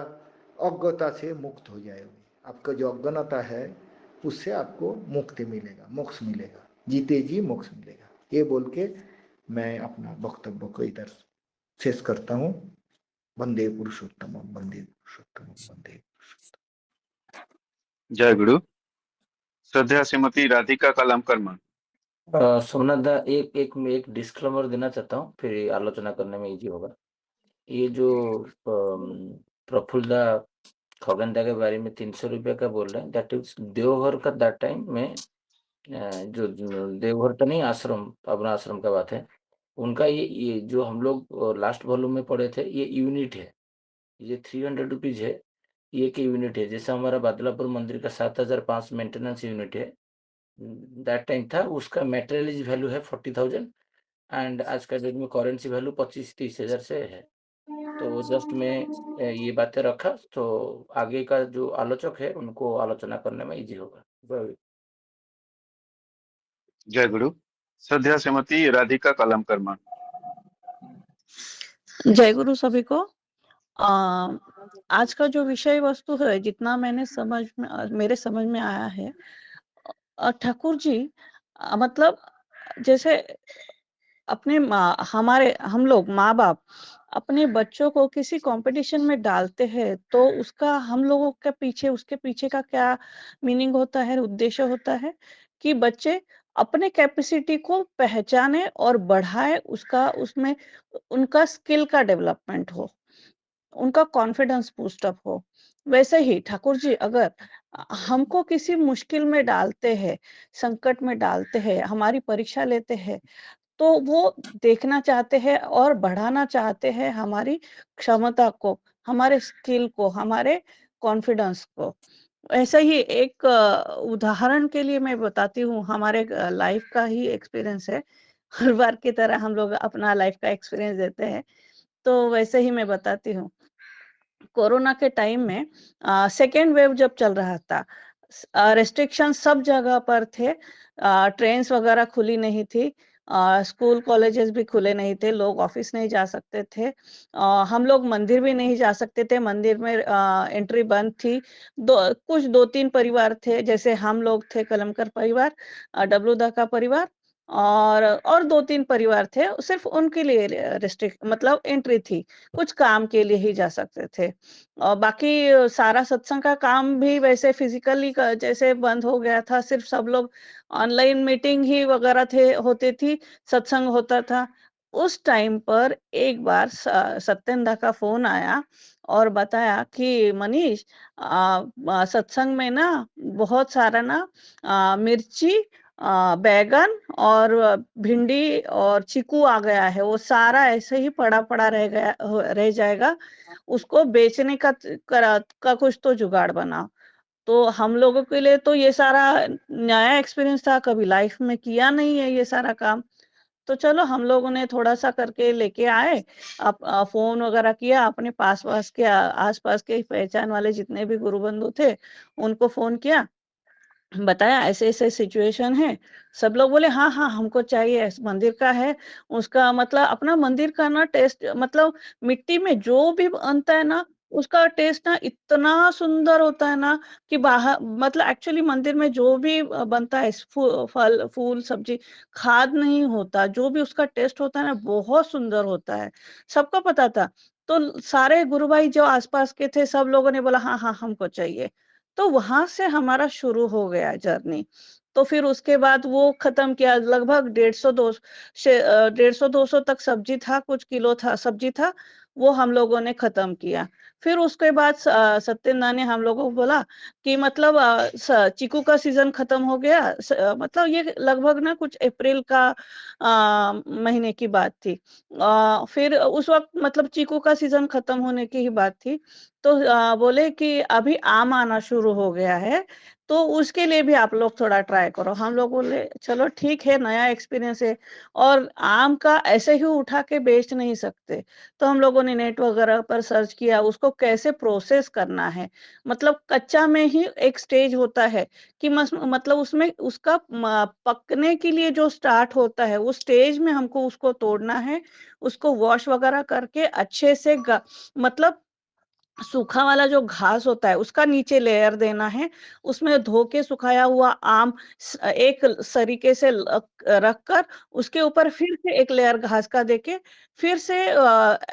अज्ञता से मुक्त हो जाएगा। आपका जो अज्ञानता है उससे आपको मुक्ति मिलेगा, मोक्ष मिलेगा, जीते जी मोक्ष मिलेगा। ये बोल के मैं अपना वक्तव्य को इधर शेष करता हूँ। वंदे पुरुषोत्तम, वंदे पुरुषोत्तम, वंदे पुरुषोत्तम। जय गुरु। श्रद्धा श्रीमती राधिका कलामकर्मा। सोमनाथ दा, एक डिस्क्लेमर देना चाहता हूँ, फिर आलोचना करने में इजी होगा। ये जो प्रफुल्ल दा खगन दा के बारे में 300 रुपया का बोल रहे हैं, दैट इज देवघर का। दैट टाइम में जो देवघर का नहीं, आश्रम, अपना आश्रम का बात है उनका। ये जो हम लोग लास्ट वॉल्यूम में पढ़े थे, ये यूनिट है। ये 300 रुपीज है, ये की यूनिट है। जैसे हमारा बादलापुर मंदिर का 7,500 मेंटेनेंस यूनिट है, दैट टाइम था। उसका मेटेरियलिज वैल्यू है 40,000 एंड आज का डेट में करेंसी वैल्यू 25-30 हजार से है। तो जस्ट मैं ये बातें रखा, तो आगे का जो आलोचक है उनको आलोचना करने में इजी होगा। जय गुरु। श्रद्धा श्रीमती राधिका कलामकर्मा। जय गुरु सभी को। आज का जो विषय वस्तु है, जितना मैंने मेरे समझ में आया है, ठाकुर जी, मतलब जैसे अपने हम लोग माँ बाप अपने बच्चों को किसी कंपटीशन में डालते हैं, तो उसका हम लोगों के पीछे उसके पीछे का क्या मीनिंग होता है, उद्देश्य होता है कि बच्चे अपने कैपेसिटी को पहचाने और बढ़ाए, उसका उसमें उनका स्किल का डेवलपमेंट हो, उनका कॉन्फिडेंस बूस्ट अप हो। वैसे ही ठाकुर जी, अगर हमको किसी मुश्किल में डालते हैं, संकट में डालते हैं, हमारी परीक्षा लेते हैं, तो वो देखना चाहते हैं और बढ़ाना चाहते हैं हमारी क्षमता को, हमारे स्किल को, हमारे कॉन्फिडेंस को। ऐसा ही एक उदाहरण के लिए मैं बताती हूँ, हमारे लाइफ का ही एक्सपीरियंस है। हर बार की तरह हम लोग अपना लाइफ का एक्सपीरियंस देते हैं, तो वैसे ही मैं बताती हूँ। कोरोना के टाइम में सेकेंड वेव जब चल रहा था, रेस्ट्रिक्शन सब जगह पर थे, ट्रेन्स वगैरह खुली नहीं थी, स्कूल कॉलेजेस भी खुले नहीं थे, लोग ऑफिस नहीं जा सकते थे, हम लोग मंदिर भी नहीं जा सकते थे, मंदिर में एंट्री बंद थी। कुछ 2-3 परिवार थे, जैसे हम लोग थे, कलमकर परिवार, डब्लूदा का परिवार, और 2-3 परिवार थे, सिर्फ उनके लिए रिस्ट्रिक्ट मतलब एंट्री थी, कुछ काम के लिए ही जा सकते थे। और बाकी सारा सत्संग का काम भी वैसे फिजिकली जैसे बंद हो गया था, सिर्फ सब लोग ऑनलाइन मीटिंग ही वगैरह थे होती थी, सत्संग होता था। उस टाइम पर एक बार सत्येंद्र का फोन आया और बताया कि मनीष, सत्संग में ना बहुत सारा ना मिर्ची, बैगन और भिंडी और चीकू आ गया है, वो सारा ऐसे ही पड़ा पड़ा रह जाएगा, उसको बेचने का कुछ तो जुगाड़ बनाओ। तो हम लोगों के लिए तो ये सारा नया एक्सपीरियंस था, कभी लाइफ में किया नहीं है ये सारा काम। तो चलो हम लोगों ने थोड़ा-सा करके लेके आए, फ़ोन वगैरह किया, अपने पास-पास के आस-पास के पहचान वाले जितने भी गुरु बंधु थे, उनको फ़ोन किया, बताया ऐसे-ऐसे सिचुएशन है। सब लोग बोले हाँ, हाँ, हमको चाहिए, मंदिर का है, उसका मतलब अपना मंदिर का ना टेस्ट, मतलब मिट्टी में जो भी बनता है ना, उसका टेस्ट ना इतना सुंदर होता है ना कि बाहर मतलब एक्चुअली मंदिर में जो भी बनता है, फल, फूल, सब्जी, खाद नहीं होता, जो भी उसका टेस्ट होता है ना, बहुत सुंदर होता है। सबको पता था। तो सारे गुरु भाई जो आस-पास के थे, सब लोगों ने बोला हाँ, हाँ, हमको चाहिए। तो वहां से हमारा शुरू हो गया जर्नी। तो फिर उसके बाद वो खत्म किया, लगभग 150-200 तक सब्जी था, कुछ किलो था सब्जी था, वो हम लोगों ने खत्म किया। फिर उसके बाद सत्येंद्र ने हम लोगों को बोला कि मतलब चीकू का सीजन खत्म हो गया, मतलब ये लगभग ना कुछ अप्रैल का महीने की बात थी। फिर उस वक्त मतलब चीकू का सीजन खत्म होने की ही बात थी। तो बोले कि अभी आम आना शुरू हो गया है, तो उसके लिए भी आप लोग थोड़ा ट्राई करो। हम लोग बोले चलो ठीक है, नया एक्सपीरियंस है और आम का ऐसे ही उठा के बेच नहीं सकते। तो हम लोगों ने नेट वगैरह पर सर्च किया, उसको कैसे प्रोसेस करना है। मतलब कच्चा में ही एक स्टेज होता है कि मतलब उसमें उसका पकने के लिए जो स्टार्ट होता है, उस स्टेज में हमको उसको तोड़ना है, उसको वॉश वगैरह करके अच्छे से मतलब सूखा वाला जो घास होता है उसका नीचे लेयर देना है, उसमें धो के सुखाया हुआ आम एक सरीके से रख कर उसके ऊपर फिर से एक लेयर घास का देके फिर से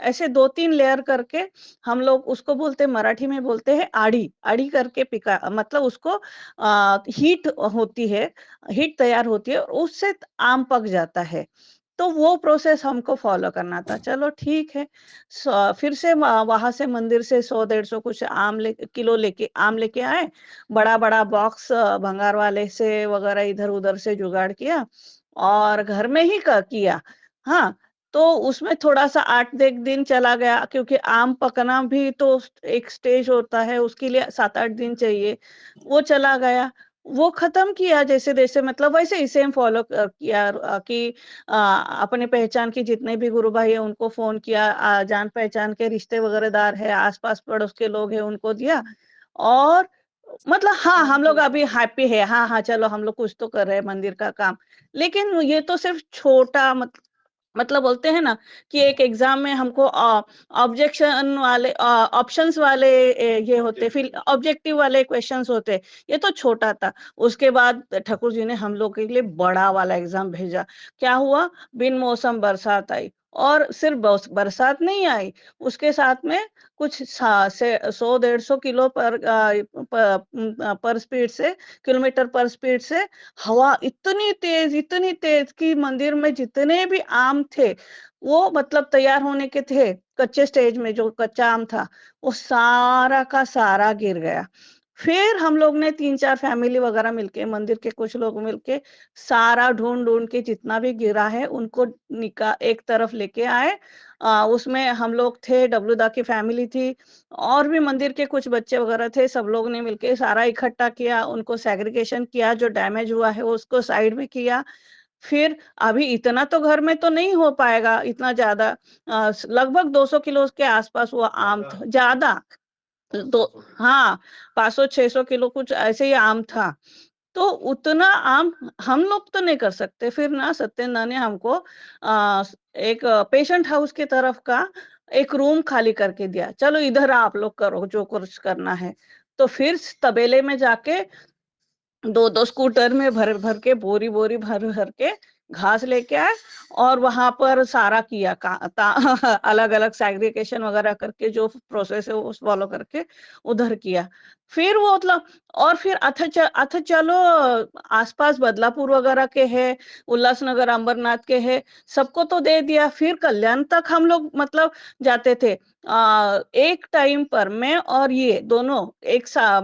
ऐसे 2-3 लेयर करके हम लोग उसको बोलते, मराठी में बोलते हैं आड़ी, आड़ी करके पिका मतलब उसको हीट होती है, हीट तैयार होती है और उससे आम पक जाता है। तो वो प्रोसेस हमको फॉलो करना था। चलो ठीक है। फिर से वहां से मंदिर से 100-150 कुछ किलो लेके आम लेके आए, बड़ा-बड़ा बॉक्स भंगार वाले से वगैरह इधर-उधर से जुगाड़ किया और घर में ही किया। हाँ, तो उसमें थोड़ा-सा 8-1 दिन चला गया क्योंकि आम पकना भी तो एक स्टेज होता है, उसके लिए 7-8 दिन चाहिए। वो चला गया, वो खत्म किया जैसे-जैसे मतलब वैसे ही सेम फॉलो किया कि अपने पहचान के जितने भी गुरु भाई हैं उनको फ़ोन किया, जान पहचान के रिश्ते वगैरहदार है, आस-पास पड़ोस के लोग हैं उनको दिया और मतलब हाँ, हम लोग अभी हैप्पी है, हाँ, हाँ, चलो हम लोग कुछ तो कर रहे हैं मंदिर का काम। लेकिन ये तो सिर्फ छोटा मतलब बोलते हैं ना कि एक एग्जाम में हमको ऑब्जेक्शन वाले ऑप्शंस वाले ये होते, फिर ऑब्जेक्टिव वाले क्वेश्चंस होते। ये तो छोटा था। उसके बाद ठाकुर जी ने हम लोग के लिए बड़ा वाला एग्जाम भेजा। क्या हुआ, बिन मौसम बरसात आई, और सिर्फ बरसात नहीं आई, उसके साथ में कुछ 100-150 किलो पर स्पीड से, किलोमीटर पर स्पीड से हवा इतनी तेज कि मंदिर में जितने भी आम थे, वो मतलब तैयार होने के थे, कच्चे स्टेज में जो कच्चा आम था, वो सारा का सारा गिर गया। फिर हम लोग ने 3-4 फैमिली वगैरह मिलके, मंदिर के कुछ लोग मिलके सारा ढूंढ के जितना भी गिरा है उनको एक तरफ लेके आए। उसमें हम लोग थे, डब्लूदा की फैमिली थी, और भी मंदिर के कुछ बच्चे वगैरह थे। सब लोग ने मिलके सारा इकट्ठा किया, उनको सेग्रीगेशन किया, जो डैमेज हुआ है उसको साइड में किया। फिर अभी इतना तो घर में तो नहीं हो पाएगा, इतना ज्यादा, लगभग 200 किलो के आसपास वो आम था, ज्यादा तो, हाँ, 500-600 किलो कुछ ऐसे ही आम था। तो उतना आम हम लोग तो नहीं कर सकते। फिर ना सत्येंद्र ने हमको एक पेशेंट हाउस की तरफ का एक रूम खाली करके दिया, चलो इधर आप लोग करो जो कुछ करना है। तो फिर तबेले में जाके 2-2 स्कूटर में भर के, बोरी भर भर के घास लेके आए, और वहां पर सारा किया अलग अलग सेग्रीगेशन वगैरह करके, जो प्रोसेस है वो फॉलो करके उधर किया। फिर वो मतलब, और फिर अथ चलो आसपास बदलापुर वगैरह के है, उल्लासनगर अंबरनाथ के है, सबको तो दे दिया। फिर कल्याण तक हम लोग मतलब जाते थे। एक टाइम पर मैं और ये दोनों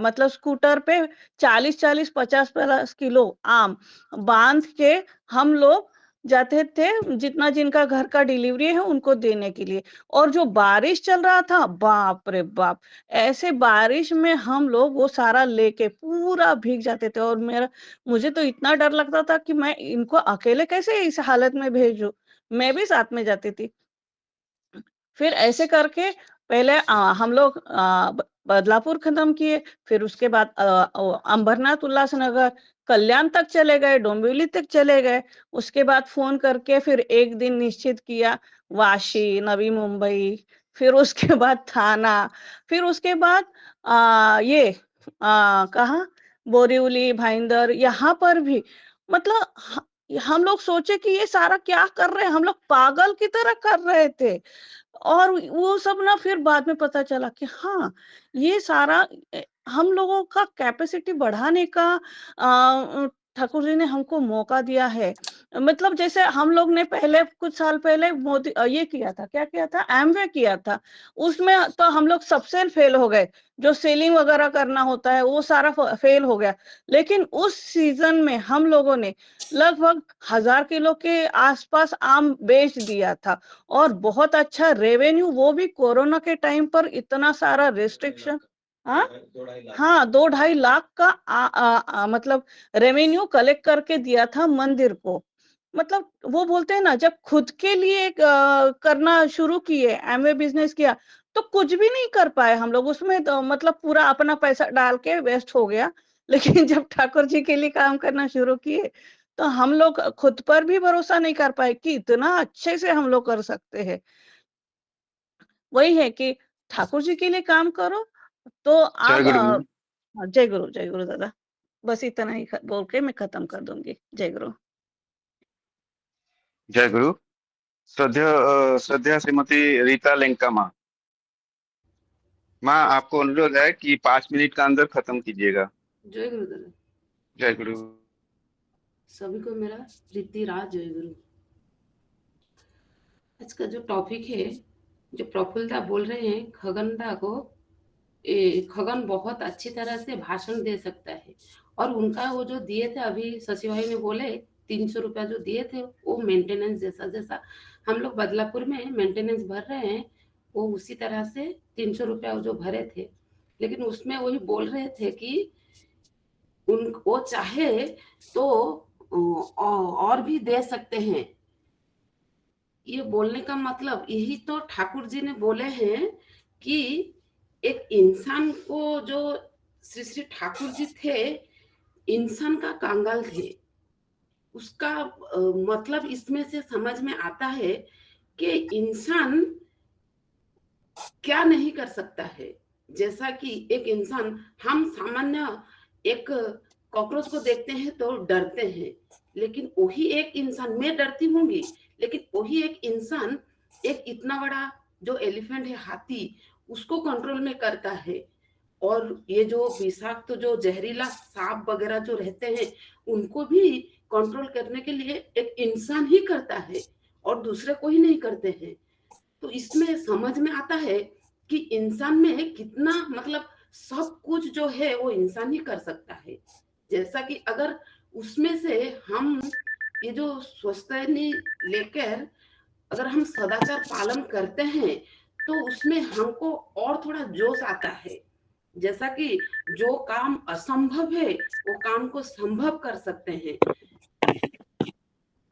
मतलब स्कूटर पे 40-40, 50 किलो आम बांध के हम लोग जाते थे, जितना जिनका घर का डिलीवरी है उनको देने के लिए। और जो बारिश चल रहा था, बाप रे बाप, ऐसे बारिश में हम लोग वो सारा लेके पूरा भीग जाते थे। और मुझे तो इतना डर लगता था कि मैं इनको अकेले कैसे इस हालत में भेजूं, मैं भी साथ में जाती थी। फिर ऐसे करके पहले हम लोग बदलापुर खत्म किए, फिर उसके बाद अंबरनाथ, उल्लासनगर, कल्याण तक चले गए, डोंबिवली तक चले गए। उसके बाद फोन करके फिर एक दिन निश्चित किया, वाशी, नवी मुंबई, फिर उसके बाद थाना, फिर उसके बाद ये कहाँ, बोरीवली, भाईंदर, यहाँ पर भी मतलब हम लोग सोचे कि ये सारा क्या कर रहे हैं, हम लोग पागल की तरह कर रहे थे। और वो सब ना फिर बाद में पता चला कि हाँ, ये सारा हम लोगों का कैपेसिटी बढ़ाने का ठाकुर जी ने हमको मौका दिया है। मतलब जैसे हम लोग ने पहले कुछ साल पहले मोदी ये किया था, क्या किया था, एमवे किया था। उसमें तो हम लोग सबसे फेल हो गए, जो सेलिंग वगैरह करना होता है वो सारा फेल हो गया। लेकिन उस सीजन में हम लोगों ने लगभग 1000 किलो के आसपास आम बेच दिया था, और बहुत अच्छा रेवेन्यू, वो भी कोरोना के टाइम पर, इतना सारा रेस्ट्रिक्शन। हाँ, हाँ, 2-2.5 लाख का मतलब रेवेन्यू कलेक्ट करके दिया था मंदिर को। मतलब वो बोलते हैं ना, जब खुद के लिए करना शुरू किए, एमवे बिजनेस किया, तो कुछ भी नहीं कर पाए हम लोग उसमें, तो मतलब पूरा अपना पैसा डाल के वेस्ट हो गया। लेकिन जब ठाकुर जी के लिए काम करना शुरू किए, तो हम लोग खुद पर भी भरोसा नहीं कर पाए कि इतना अच्छे से हम लोग कर सकते हैं। वही है कि ठाकुर जी के लिए काम करो, तो जय आप गुरु। जय गुरु दादा। बस इतना ही बोल के मैं खत्म कर दूंगी। जय गुरु। जय गुरु। श्रद्धा श्रीमती रीता लेंका माँ। माँ, आपको अनुरोध है कि 5 मिनट का अंदर खत्म कीजिएगा। जय गुरु दादा। जय गुरु। सभी को मेरा प्रीति राज जय गुरु। आज का जो टॉपिक है, जो प्रफुल्लदा बोल रहे हैं खगनदा को, खगन बहुत अच्छी तरह से भाषण दे सकता है। और उनका वो जो दिए थे, अभी शशि भाई ने बोले 300 रुपया जो दिए थे, वो मेंटेनेंस जैसा जैसा हम लोग बदलापुर में मेंटेनेंस भर रहे हैं, वो उसी तरह से 300 रुपया जो भरे थे। लेकिन उसमें वही बोल रहे थे कि वो चाहे तो और भी दे सकते हैं। ये बोलने का मतलब यही तो ठाकुर जी ने बोले हैं कि एक इंसान को, जो श्री श्री ठाकुर जी थे, इंसान का कंगाल थे। उसका मतलब इसमें से समझ में आता है कि इंसान क्या नहीं कर सकता है। जैसा कि एक इंसान, हम सामान्य एक कॉकरोच को देखते हैं तो डरते हैं, लेकिन वही एक इंसान, मैं डरती होंगी, लेकिन वही एक इंसान एक इतना बड़ा जो एलिफेंट है, हाथी, उसको कंट्रोल में करता है। और ये जो विषाक्त तो जो जहरीला सांप वगैरह जो रहते हैं, उनको भी कंट्रोल करने के लिए एक इंसान ही करता है और दूसरे कोई नहीं करते हैं। तो इसमें समझ में आता है कि इंसान में कितना, मतलब सब कुछ जो है वो इंसान ही कर सकता है। जैसा कि अगर उसमें से हम ये जो स्वस्थानी लेकर अगर हम सदाचार पालन करते हैं, तो उसमें हमको और थोड़ा जोश आता है। जैसा कि जो काम असंभव है वो काम को संभव कर सकते हैं।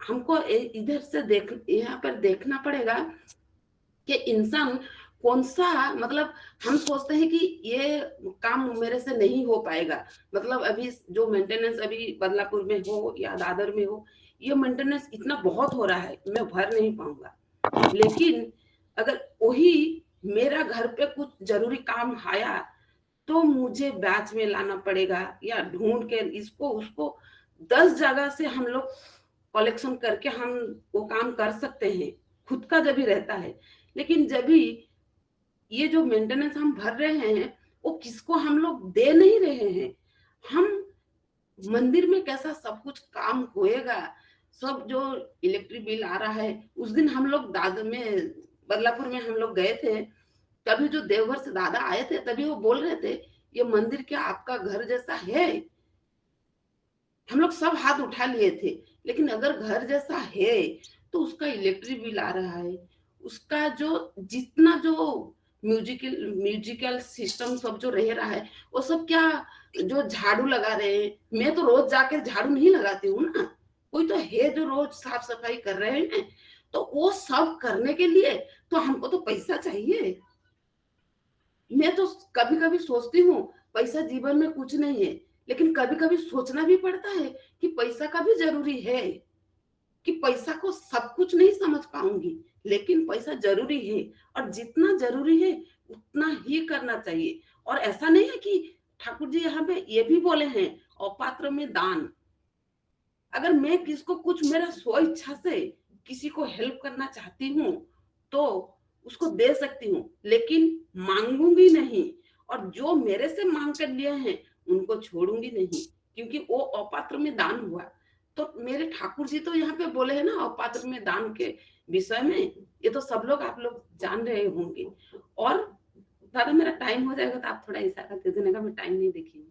हमको इधर से यहाँ पर देखना पड़ेगा कि इंसान कौन सा, मतलब हम सोचते हैं कि ये काम मेरे से नहीं हो पाएगा, मतलब अभी जो मेंटेनेंस अभी बदलापुर में हो या दादर में हो, ये मेंटेनेंस इतना बहुत हो रहा है, मैं भर नहीं पाऊंगा। लेकिन अगर वही मेरा घर पे कुछ जरूरी काम आया, तो मुझे बैच में लाना पड़ेगा या ढूंढ के इसको उसको 10 जगह से हम लोग कलेक्शन करके हम वो काम कर सकते हैं, खुद का जब भी रहता है। लेकिन जब भी ये जो मेंटेनेंस हम भर रहे हैं, वो किसको हम लोग दे नहीं रहे हैं। हम मंदिर में कैसा सब कुछ काम होएगा, सब जो इलेक्ट्रिक बिल आ रहा है, उस दिन हम लोग दादा में बदलापुर में हम लोग गए थे, तभी जो देवघर से दादा आए थे, तभी वो बोल रहे थे ये मंदिर क्या आपका घर जैसा है। हम लोग सब हाथ उठा लिए थे, लेकिन अगर घर जैसा है तो उसका इलेक्ट्रिक बिल आ रहा है, उसका जो जितना जो म्यूजिकल सिस्टम सब जो रह रहा है, वो सब क्या जो झाड़ू लगा रहे हैं, मैं तो रोज जाके झाड़ू नहीं लगाती हूँ ना, कोई तो है जो रोज साफ सफाई कर रहे हैं। तो वो सब करने के लिए तो हमको तो पैसा चाहिए। मैं तो कभी कभी सोचती हूँ पैसा जीवन में कुछ नहीं है, लेकिन कभी कभी सोचना भी पड़ता है कि पैसा का भी जरूरी है, कि पैसा को सब कुछ नहीं समझ पाऊंगी, लेकिन पैसा जरूरी है और जितना जरूरी है उतना ही करना चाहिए। और ऐसा नहीं है कि ठाकुर जी यहाँ पे ये भी बोले हैं अपात्र में दान। अगर मैं किसको कुछ मेरा स्व इच्छा से किसी को हेल्प करना चाहती हूँ तो उसको दे सकती हूँ, लेकिन मांगूंगी नहीं। और जो मेरे से मांग कर लिए हैं उनको छोड़ूंगी नहीं, क्योंकि वो अपात्र में दान हुआ। तो मेरे ठाकुर जी तो यहाँ पे बोले हैं ना अपात्र में दान के विषय में, ये तो सब लोग आप लोग जान रहे होंगे। और दादा मेरा टाइम हो जाएगा तो आप थोड़ा इशारा दे देने का, मैं टाइम नहीं देखी।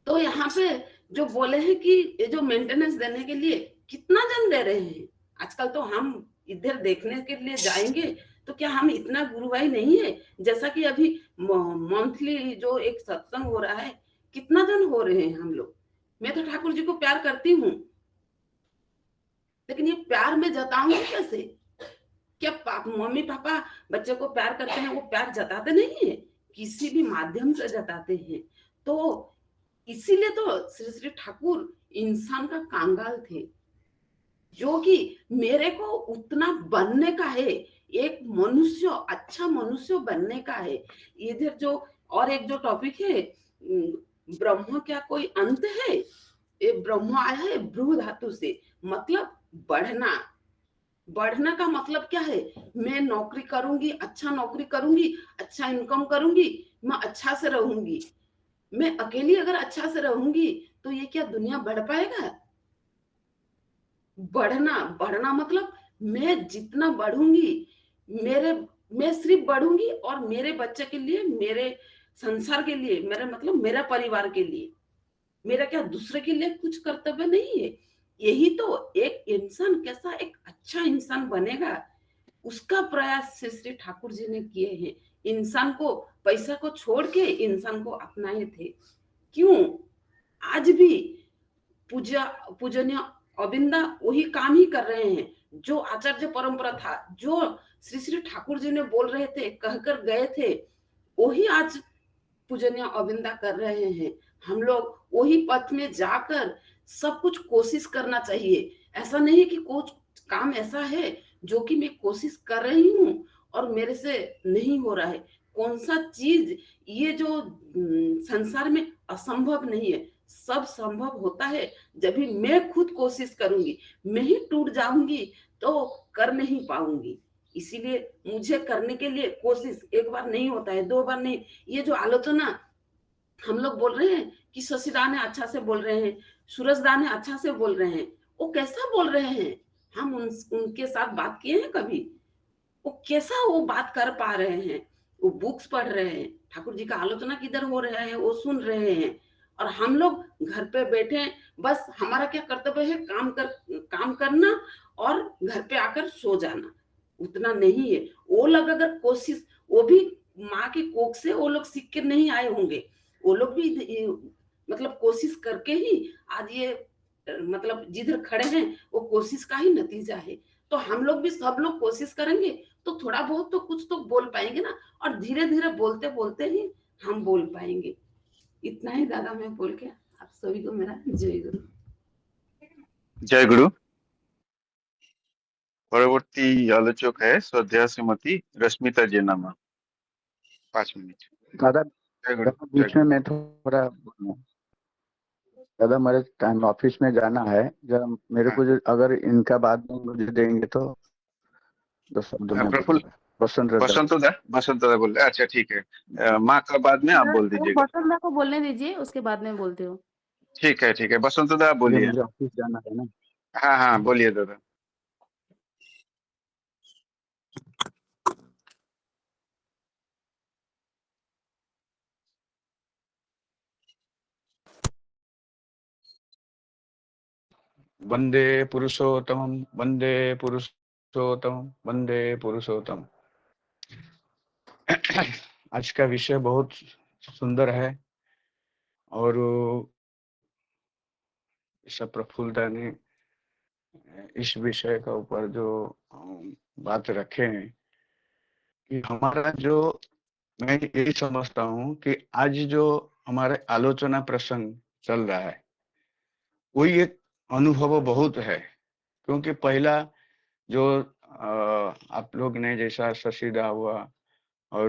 तो यहाँ पे जो बोले हैं कि ये जो मेंटेनेंस देने के लिए कितना जन दे रहे हैं, आजकल तो हम इधर देखने के लिए जाएंगे तो क्या हम इतना गुरु भाई नहीं है। जैसा कि अभी मंथली जो एक सत्संग हो रहा है, कितना जन हो रहे हैं हम लोग। मैं तो ठाकुर जी को प्यार करती हूँ, लेकिन ये प्यार में जताऊंगी कैसे? क्या मम्मी पापा बच्चे को प्यार करते हैं, वो प्यार जताते नहीं है, किसी भी माध्यम से जताते हैं। तो इसीलिए तो श्री श्री ठाकुर इंसान का कांगाल थे, जो कि मेरे को उतना बनने का है, एक मनुष्य, अच्छा मनुष्य बनने का है। इधर जो और एक जो टॉपिक है, ब्रह्म क्या कोई अंत है? ये ब्रह्म आया है भ्रू धातु से, मतलब बढ़ना। बढ़ना का मतलब क्या है? मैं नौकरी करूंगी, अच्छा नौकरी करूंगी, अच्छा इनकम करूंगी, मैं अच्छा से रहूंगी। मैं अकेली अगर अच्छा से रहूंगी तो ये क्या दुनिया बढ़ पाएगा? बढ़ना, बढ़ना मतलब मैं जितना बढ़ूंगी, मैं सिर्फ बढ़ूंगी और मेरे बच्चे के लिए, मेरे संसार के लिए, मेरा मतलब मेरा परिवार के लिए, मेरा क्या दूसरे के लिए कुछ कर्तव्य नहीं है। यही तो एक इंसान कैसा एक अच्छा इंसान बनेगा, उसका प्रयास श्री श्री ठाकुर जी ने किए हैं। इंसान को, पैसा को छोड़ के इंसान को अपनाए थे। क्यों? आज भी पूजनीय अविंदा वही काम ही कर रहे हैं जो आचार्य परंपरा था, जो श्री श्री ठाकुर जी ने बोल रहे थे, कहकर गए थे, वही आज पूजनीय अविंदा कर रहे हैं। हम लोग वही पथ में जाकर सब कुछ कोशिश करना चाहिए। ऐसा नहीं है कि कुछ काम ऐसा है जो कि मैं कोशिश कर रही हूँ और मेरे से नहीं हो रहा है। कौन-सा चीज़ ये जो संसार में असंभव नहीं है, सब संभव होता है जब भी मैं खुद कोशिश करूँगी। मैं ही टूट जाऊँगी तो कर नहीं पाऊँगी। इसीलिए मुझे करने के लिए कोशिश एक बार नहीं होता है, 2 बार नहीं। ये जो आलोचना हम लोग बोल रहे हैं कि शशिदा ने अच्छा से बोल रहे हैं, सूरजदा ने अच्छा से बोल रहे हैं। वो कैसा बोल रहे हैं? हम उनके साथ बात किए हैं कभी? वो कैसा वो बात कर पा रहे हैं? वो बुक्स पढ़ रहे हैं, ठाकुर जी का आलोचना किधर हो रहा है वो सुन रहे हैं और हम लोग घर पे बैठे हैं, बस हमारा क्या कर्तव्य है काम करना और घर पे आकर सो जाना, उतना नहीं है। वो लोग अगर कोशिश वो भी माँ की कोख से वो लोग सीख के नहीं आए होंगे। वो लोग भी मतलब कोशिश करके ही आज ये मतलब जिधर खड़े हैं वो कोशिश का ही नतीजा है। तो हम लोग भी सब लोग कोशिश करेंगे तो थोड़ा बहुत तो कुछ तो बोल पाएंगे ना और धीरे-धीरे बोलते-बोलते ही हम बोल पाएंगे। इतना ही दादा मैं बोल के आप सभी को मेरा जय गुरु। जय गुरु। পরবর্তী আলোচক है श्रद्धेय श्रीमती रश्मिता जेनामा। 5 मिनट। दादा जय गुरु। दादा बीच में मैं थोड़ा बोलूं। दादा मेरे टाइम ऑफिस में जाना है, जरा मेरे को अगर इनका बाद में मुझे देंगे तो 10 शब्द में प्रफुल्ल बोलूंगा। बसंत दादा बोल रहे हैं। अच्छा ठीक है, माँ का बाद में आप बोल दीजिएगा। बसंत को बोलने दीजिए, उसके बाद में बोलते हो। ठीक है, बसंत दादा आप ये बोलिए। मुझे ऑफिस जाना है ना। हाँ बोलिए दादा। वंदे पुरुषोत्तम वंदे पुरुषोत्तम वंदे पुरुषोत्तम। आज का विषय बहुत सुंदर है और सब प्रफुल्लता ने इस विषय का ऊपर जो बात रखे हैं कि हमारा जो मैं यही समझता हूँ कि आज जो हमारे आलोचना प्रसंग चल रहा है वही एक अनुभव बहुत है, क्योंकि पहला जो आप लोग ने जैसा शशिदा हुआ और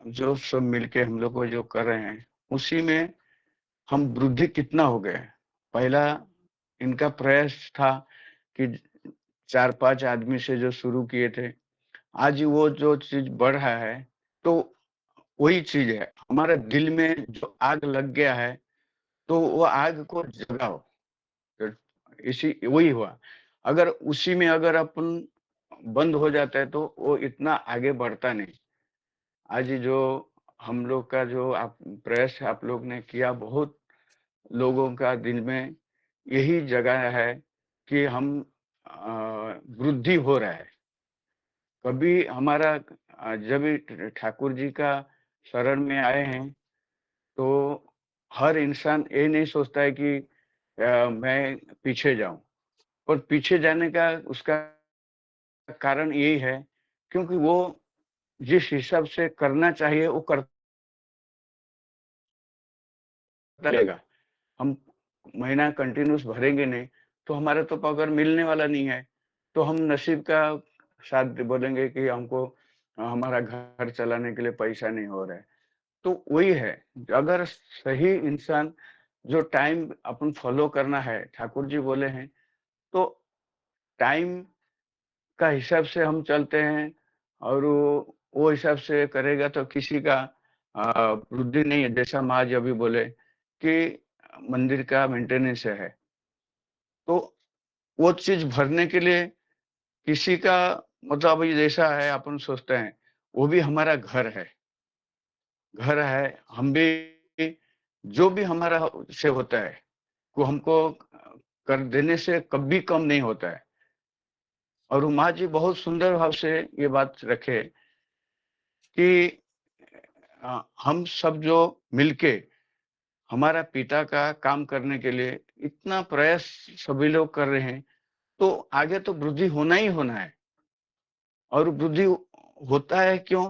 जो सब मिलके हम लोग को जो कर रहे हैं उसी में हम वृद्धि कितना हो गए। पहला इनका प्रयास था कि 4-5 आदमी से जो शुरू किए थे, आज वो जो चीज बढ़ रहा है तो वही चीज है। हमारे दिल में जो आग लग गया है तो वो आग को जगाओ, तो इसी वही हुआ। अगर उसी में अगर अपन बंद हो जाता है तो वो इतना आगे बढ़ता नहीं। आज जो हम लोग का जो आप प्रयास आप लोग ने किया, बहुत लोगों का दिल में यही जगह है कि हम वृद्धि हो रहा है। कभी हमारा जब भी ठाकुर जी का शरण में आए हैं तो हर इंसान ये नहीं सोचता है कि मैं पीछे जाऊं, और पीछे जाने का उसका कारण यही है क्योंकि वो जिस हिसाब से करना चाहिए वो करता रहेगा। हम महीना कंटिन्यूस भरेंगे नहीं तो हमारा तो पगार मिलने वाला नहीं है, तो हम नसीब का साथ बोलेंगे कि हमको हमारा घर चलाने के लिए पैसा नहीं हो रहा है। तो वही है, अगर सही इंसान जो टाइम अपन फॉलो करना है, ठाकुर जी बोले हैं, तो टाइम का हिसाब से हम चलते हैं और वो हिसाब से करेगा तो किसी का वृद्धि नहीं है। जैसा माँ जी अभी बोले कि मंदिर का मेंटेनेंस है, तो वो चीज भरने के लिए किसी का मतलब अभी जैसा है अपन सोचते हैं वो भी हमारा घर है। हम भी जो भी हमारा से होता है वो हमको कर देने से कभी कम नहीं होता है। और माँ जी बहुत सुंदर भाव से ये बात रखे कि हम सब जो मिलके हमारा पिता का काम करने के लिए इतना प्रयास सभी लोग कर रहे हैं, तो आगे तो वृद्धि होना ही होना है। और वृद्धि होता है क्यों?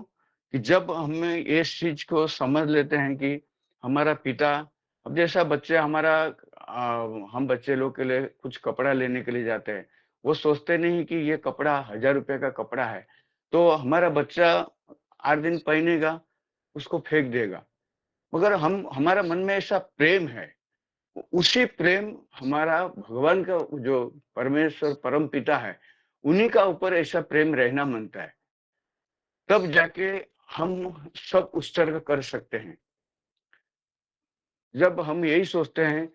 कि जब हमें इस चीज को समझ लेते हैं कि हमारा पिता अब जैसा बच्चे हमारा हम बच्चे लोग के लिए कुछ कपड़ा लेने के लिए जाते हैं, वो सोचते नहीं कि ये कपड़ा 1000 रुपए का कपड़ा है, तो हमारा बच्चा 8 दिन पहनेगा, उसको फेंक देगा। मगर हमारा मन में ऐसा प्रेम है, उसी प्रेम हमारा भगवान का जो परमेश्वर परम पिता है, उन्हीं का ऊपर ऐसा प्रेम रहना मानता है। तब जाके हम सब उत्सर्ग कर सकते हैं। जब हम यही सोचते हैं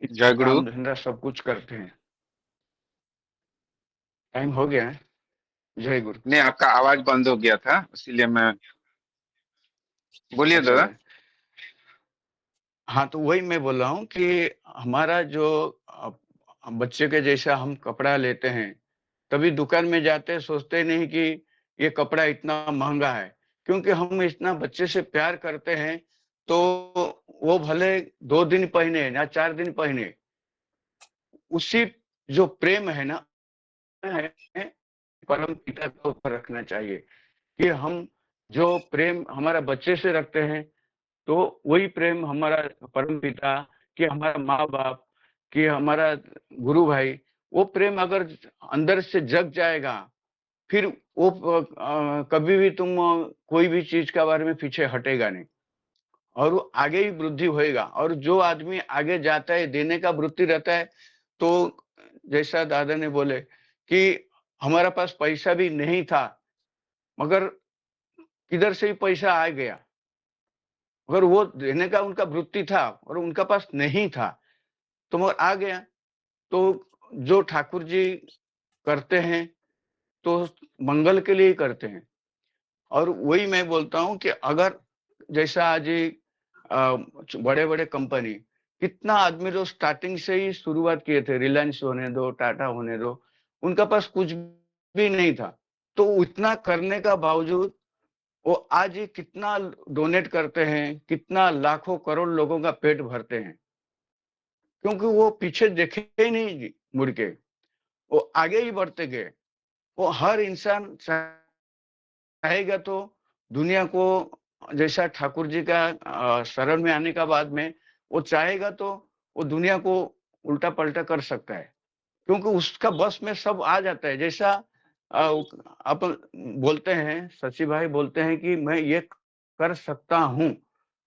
जय गुरु। काम धंधा सब कुछ करते हैं। टाइम हो गया है। जय गुरु। नहीं, आपका आवाज बंद हो गया था, इसीलिए मैं बोलिए दादा। अच्छा, हाँ, तो वही मैं बोल रहा हूँ कि हमारा जो बच्चे के जैसा हम कपड़ा लेते हैं, तभी दुकान में जाते हैं, सोचते नहीं कि ये कपड़ा इतना महँगा है, क्योंकि हम इतना बच्चे से प्यार करते हैं, तो वो भले 2 दिन पहने या 4 दिन पहने, उसी जो प्रेम है ना, है परम पिता के ऊपर रखना चाहिए कि हम जो प्रेम हमारा बच्चे से रखते हैं, तो वही प्रेम हमारा परम पिता, कि हमारा माँ-बाप, कि हमारा गुरु भाई, वो प्रेम अगर अंदर से जग जाएगा, फिर वो कभी भी तुम कोई भी चीज़ के बारे में पीछे हटेगा नहीं और वो आगे ही वृद्धि होएगा। और जो आदमी आगे जाता है, देने का वृत्ति रहता है, तो जैसा दादा ने बोले कि हमारा पास पैसा भी नहीं था, मगर किधर से ही पैसा आ गया। मगर वो देने का उनका वृत्ति था और उनका पास नहीं था, तो मगर आ गया। तो जो ठाकुर जी करते हैं, तो मंगल के लिए ही करते हैं। और वही मैं बोलता हूँ कि अगर जैसा आज बड़े-बड़े कंपनी, कितना आदमी लोग स्टार्टिंग से ही शुरुआत किए थे, रिलायंस होने दो, टाटा होने दो, उनका पास कुछ भी नहीं था। तो उतना करने का बावजूद वो आज ही कितना डोनेट करते हैं, कितना लाखों करोड़ लोगों का पेट भरते हैं, क्योंकि वो पीछे देखे ही नहीं जी मुड़ के, वो आगे ही बढ़ते गए। वो हर इंसान चाहेगा तो दुनिया को, जैसा ठाकुर जी का शरण में आने का बाद में, वो चाहेगा तो वो दुनिया को उल्टा-पल्टा कर सकता है, क्योंकि उसका बस में सब आ जाता है। जैसा अपन बोलते हैं, शशि भाई बोलते हैं कि मैं ये कर सकता हूँ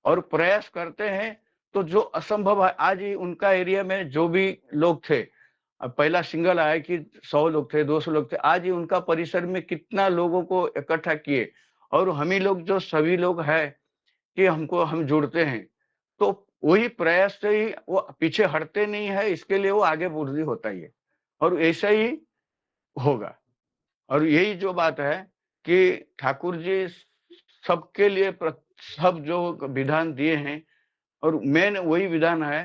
और प्रयास करते हैं, तो जो असंभव है, आज ही उनका एरिया में जो भी लोग थे, पहला सिंगल आया कि 100 लोग थे, 200 लोग थे, आज ही उनका परिसर में कितना लोगों को इकट्ठा किए और हम ही लोग जो सभी लोग हैं कि हम जुड़ते हैं, तो वही प्रयास से ही वो पीछे हटते नहीं है, इसके लिए वो आगे वृद्धि होता ही है और ऐसा ही होगा। और यही जो बात है कि ठाकुर जी सबके लिए सब जो विधान दिए हैं, और मेन वही विधान है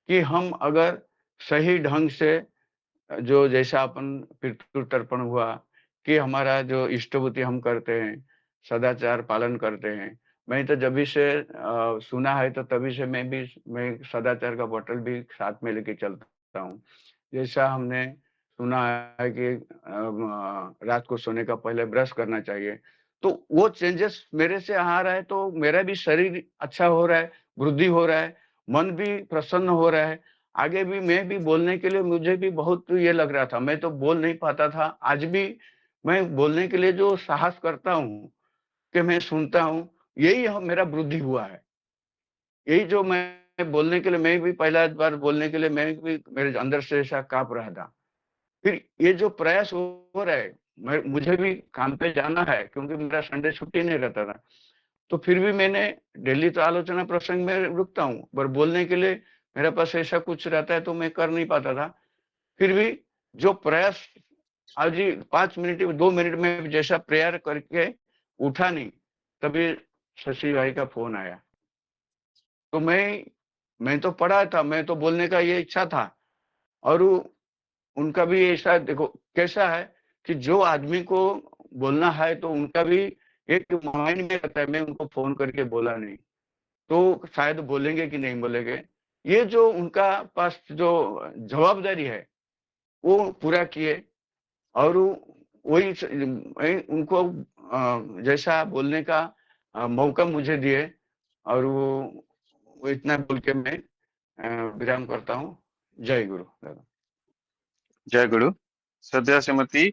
कि हम अगर सही ढंग से जो जैसा अपन पितृ तर्पण हुआ, कि हमारा जो इष्टभूति हम करते हैं, सदाचार पालन करते हैं। मैं तो जभी से सुना है, तो तभी से मैं सदाचार का बॉटल भी साथ में लेके चलता हूँ। जैसा हमने सुना है कि रात को सोने का पहले ब्रश करना चाहिए, तो वो चेंजेस मेरे से आ रहा है, तो मेरा भी शरीर अच्छा हो रहा है, वृद्धि हो रहा है, मन भी प्रसन्न हो रहा है। आगे भी मैं भी बोलने के लिए मुझे भी बहुत ये लग रहा था, मैं तो बोल नहीं पाता था। आज भी मैं बोलने के लिए जो साहस करता हूँ कि मैं सुनता हूँ, यही मेरा वृद्धि हुआ है। यही जो मैं बोलने के लिए, मैं भी पहला बार बोलने के लिए मैं भी मेरे अंदर से ऐसा काँप रहा था। फिर ये जो प्रयास हो रहा है, मुझे भी काम पे जाना है, क्योंकि मेरा संडे छुट्टी नहीं रहता था। तो फिर भी मैंने डेली तो आलोचना प्रसंग में रुकता हूँ, पर बोलने के लिए मेरे पास ऐसा कुछ रहता है तो मैं कर नहीं पाता था। फिर भी जो प्रयास, आज ही 5 मिनट 2 मिनट में जैसा प्रेयर करके उठा नहीं, तभी शशि भाई का फ़ोन आया। तो मैं तो पढ़ा था, मैं तो बोलने का ये इच्छा था, और उनका भी ऐसा, देखो कैसा है कि जो आदमी को बोलना है, तो उनका भी एक माइंड में रहता है, मैं उनको फ़ोन करके बोला नहीं, तो शायद बोलेंगे कि नहीं बोलेंगे। ये जो उनका पास जो जवाबदारी है, वो पूरा किए और वही उनको जैसा बोलने का मौका मुझे दिए, और वो इतना बोल के मैं विराम करता हूँ। जय गुरु दादा। जय गुरु। श्रद्धा श्रीमती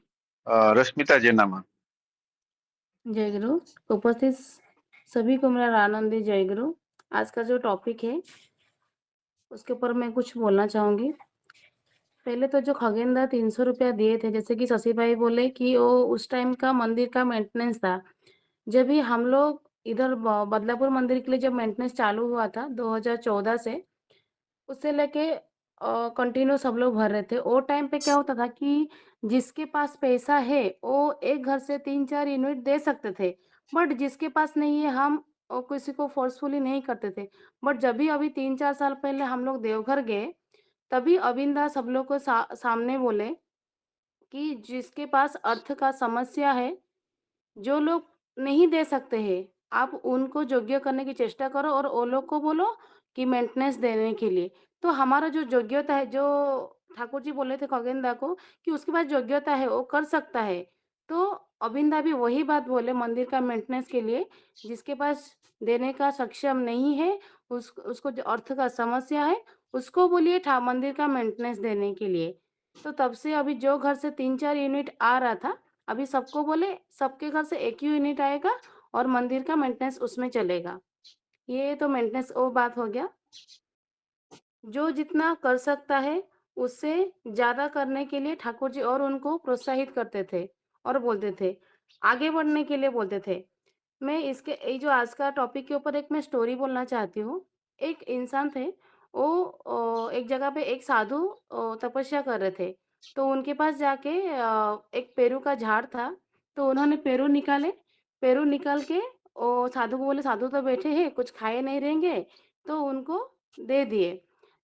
रश्मिता जैनामा। जय गुरु। उपस्थित सभी को मेरा आनंदी जय गुरु। आज का जो टॉपिक है उसके ऊपर मैं कुछ बोलना चाहूंगी। पहले तो जो खगेंद्र 300 रुपया दिए थे, जैसे कि शशि भाई बोले कि वो उस टाइम का मंदिर का मेंटेनेंस था। जब भी हम लोग इधर बदलापुर मंदिर के लिए जब मेंटेनेंस चालू हुआ था 2014 से, उससे लेके कंटिन्यू सब लोग भर रहे थे। वो टाइम पे क्या होता था कि जिसके पास पैसा है वो एक घर से 3-4 यूनिट दे सकते थे, बट जिसके पास नहीं है हम किसी को फोर्सफुली नहीं करते थे। बट जब भी अभी 3-4 साल पहले हम लोग देवघर गए, तभी अविंदा सब लोग को सामने बोले कि जिसके पास अर्थ का समस्या है, जो लोग नहीं दे सकते हैं, आप उनको योग्य करने की चेष्टा करो और वो लोग को बोलो कि मेंटेनेंस देने के लिए। तो हमारा जो योग्यता है, जो ठाकुर जी बोले थे खगेंदा को कि उसके पास योग्यता है, वो कर सकता है। तो अविंदा भी वही बात बोले मंदिर का मेंटेनेंस के लिए, जिसके पास देने का सक्षम नहीं है, उसको जो अर्थ का समस्या है, उसको बोलिए मंदिर का मेंटेनेंस देने के लिए। तो तब से अभी जो घर से 3-4 यूनिट आ रहा था, अभी सबको बोले सबके घर से एक ही यूनिट आएगा और मंदिर का मेंटेनेंस उसमें चलेगा। ये तो मेंटेनेंस वो बात हो गया। जो जितना कर सकता है उससे ज़्यादा करने के लिए ठाकुर जी और उनको प्रोत्साहित करते थे और बोलते थे, आगे बढ़ने के लिए बोलते थे। मैं इसके ये जो आज का टॉपिक के ऊपर एक मैं स्टोरी बोलना चाहती हूँ। एक इंसान थे, वो एक जगह पे एक साधु तपस्या कर रहे थे। तो उनके पास जाके एक पेरू का झाड़ था, तो उन्होंने पेरू निकाले। पेरू निकाल के वो साधु को बोले, साधु तो बैठे हैं, कुछ खाए नहीं रहेंगे, तो उनको दे दिए।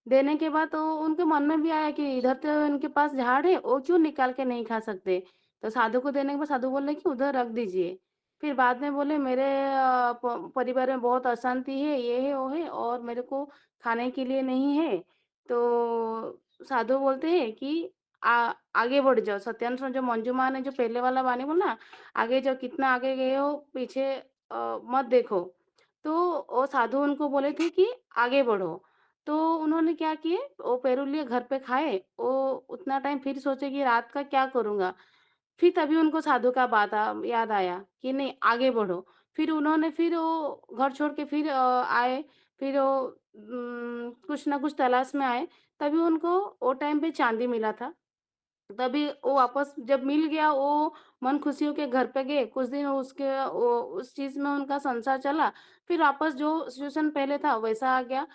देने के बाद तो उनके मन में भी आया कि इधर तो इनके पास झाड़ है, वो क्यों निकाल के नहीं खा सकते? तो साधु को देने के बाद साधु बोले कि उधर रख दीजिए। फिर बाद में बोले मेरे परिवार में बहुत अशांति है, ये है वो है और मेरे को खाने के लिए नहीं है। तो साधु बोलते हैं कि आगे बढ़ जाओ। सत्यानुश जो मंजू माँ ने जो पहले वाला वाणी बोला, आगे जाओ, कितना आगे गए हो पीछे मत देखो। तो वो साधु उनको बोले थे कि आगे बढ़ो। तो उन्होंने क्या किए, वो पेरू लिए घर पे खाए। वो उतना टाइम फिर सोचे कि रात का क्या करूँगा? फिर तभी उनको साधु का बात याद आया कि नहीं आगे बढ़ो। फिर उन्होंने फिर वो घर छोड़ के फिर आए। फिर वो कुछ ना कुछ तलाश में आए। तभी उनको वो टाइम पे चांदी मिला था। तभी वो वापस जब मिल गया, वो मन खुशी होके घर पे गए। कुछ दिन उसके वो उस चीज़ में उनका संसार चला। फिर वापस जो सिचुएशन पहले था वैसा आ गया।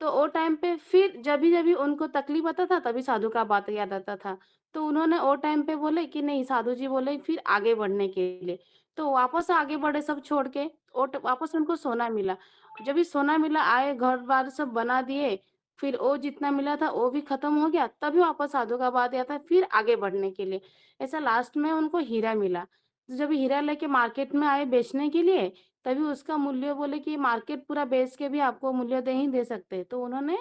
तो वो टाइम पे फिर जभी-जभी उनको तकलीफ आता था, तभी साधु का बात याद आता था। तो उन्होंने वो टाइम पे बोले कि नहीं, साधु जी बोले फिर आगे बढ़ने के लिए। तो वापस आगे बढ़े सब छोड़ के, वापस उनको सोना मिला। जब भी सोना मिला, आए घर-बार सब बना दिए, फिर वो जितना मिला था वो भी खत्म हो गया, तभी वापस साधु का बात याद आया फिर आगे बढ़ने के लिए। ऐसा लास्ट में उनको हीरा मिला। तो जब हीरा लेके मार्केट में आए बेचने के लिए, तभी उसका मूल्य बोले कि मार्केट पूरा बेच के भी आपको मूल्य नहीं दे सकते। तो उन्होंने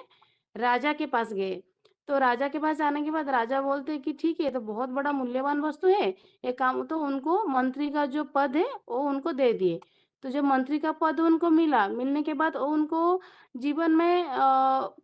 राजा के पास गए। तो राजा के पास जाने के बाद राजा बोलते हैं कि ठीक है, ये तो बहुत बड़ा मूल्यवान वस्तु है, एक काम। तो उनको मंत्री का जो पद है वो उनको दे दिए। तो जब मंत्री का पद उनको मिला, मिलने के बाद वो उनको जीवन में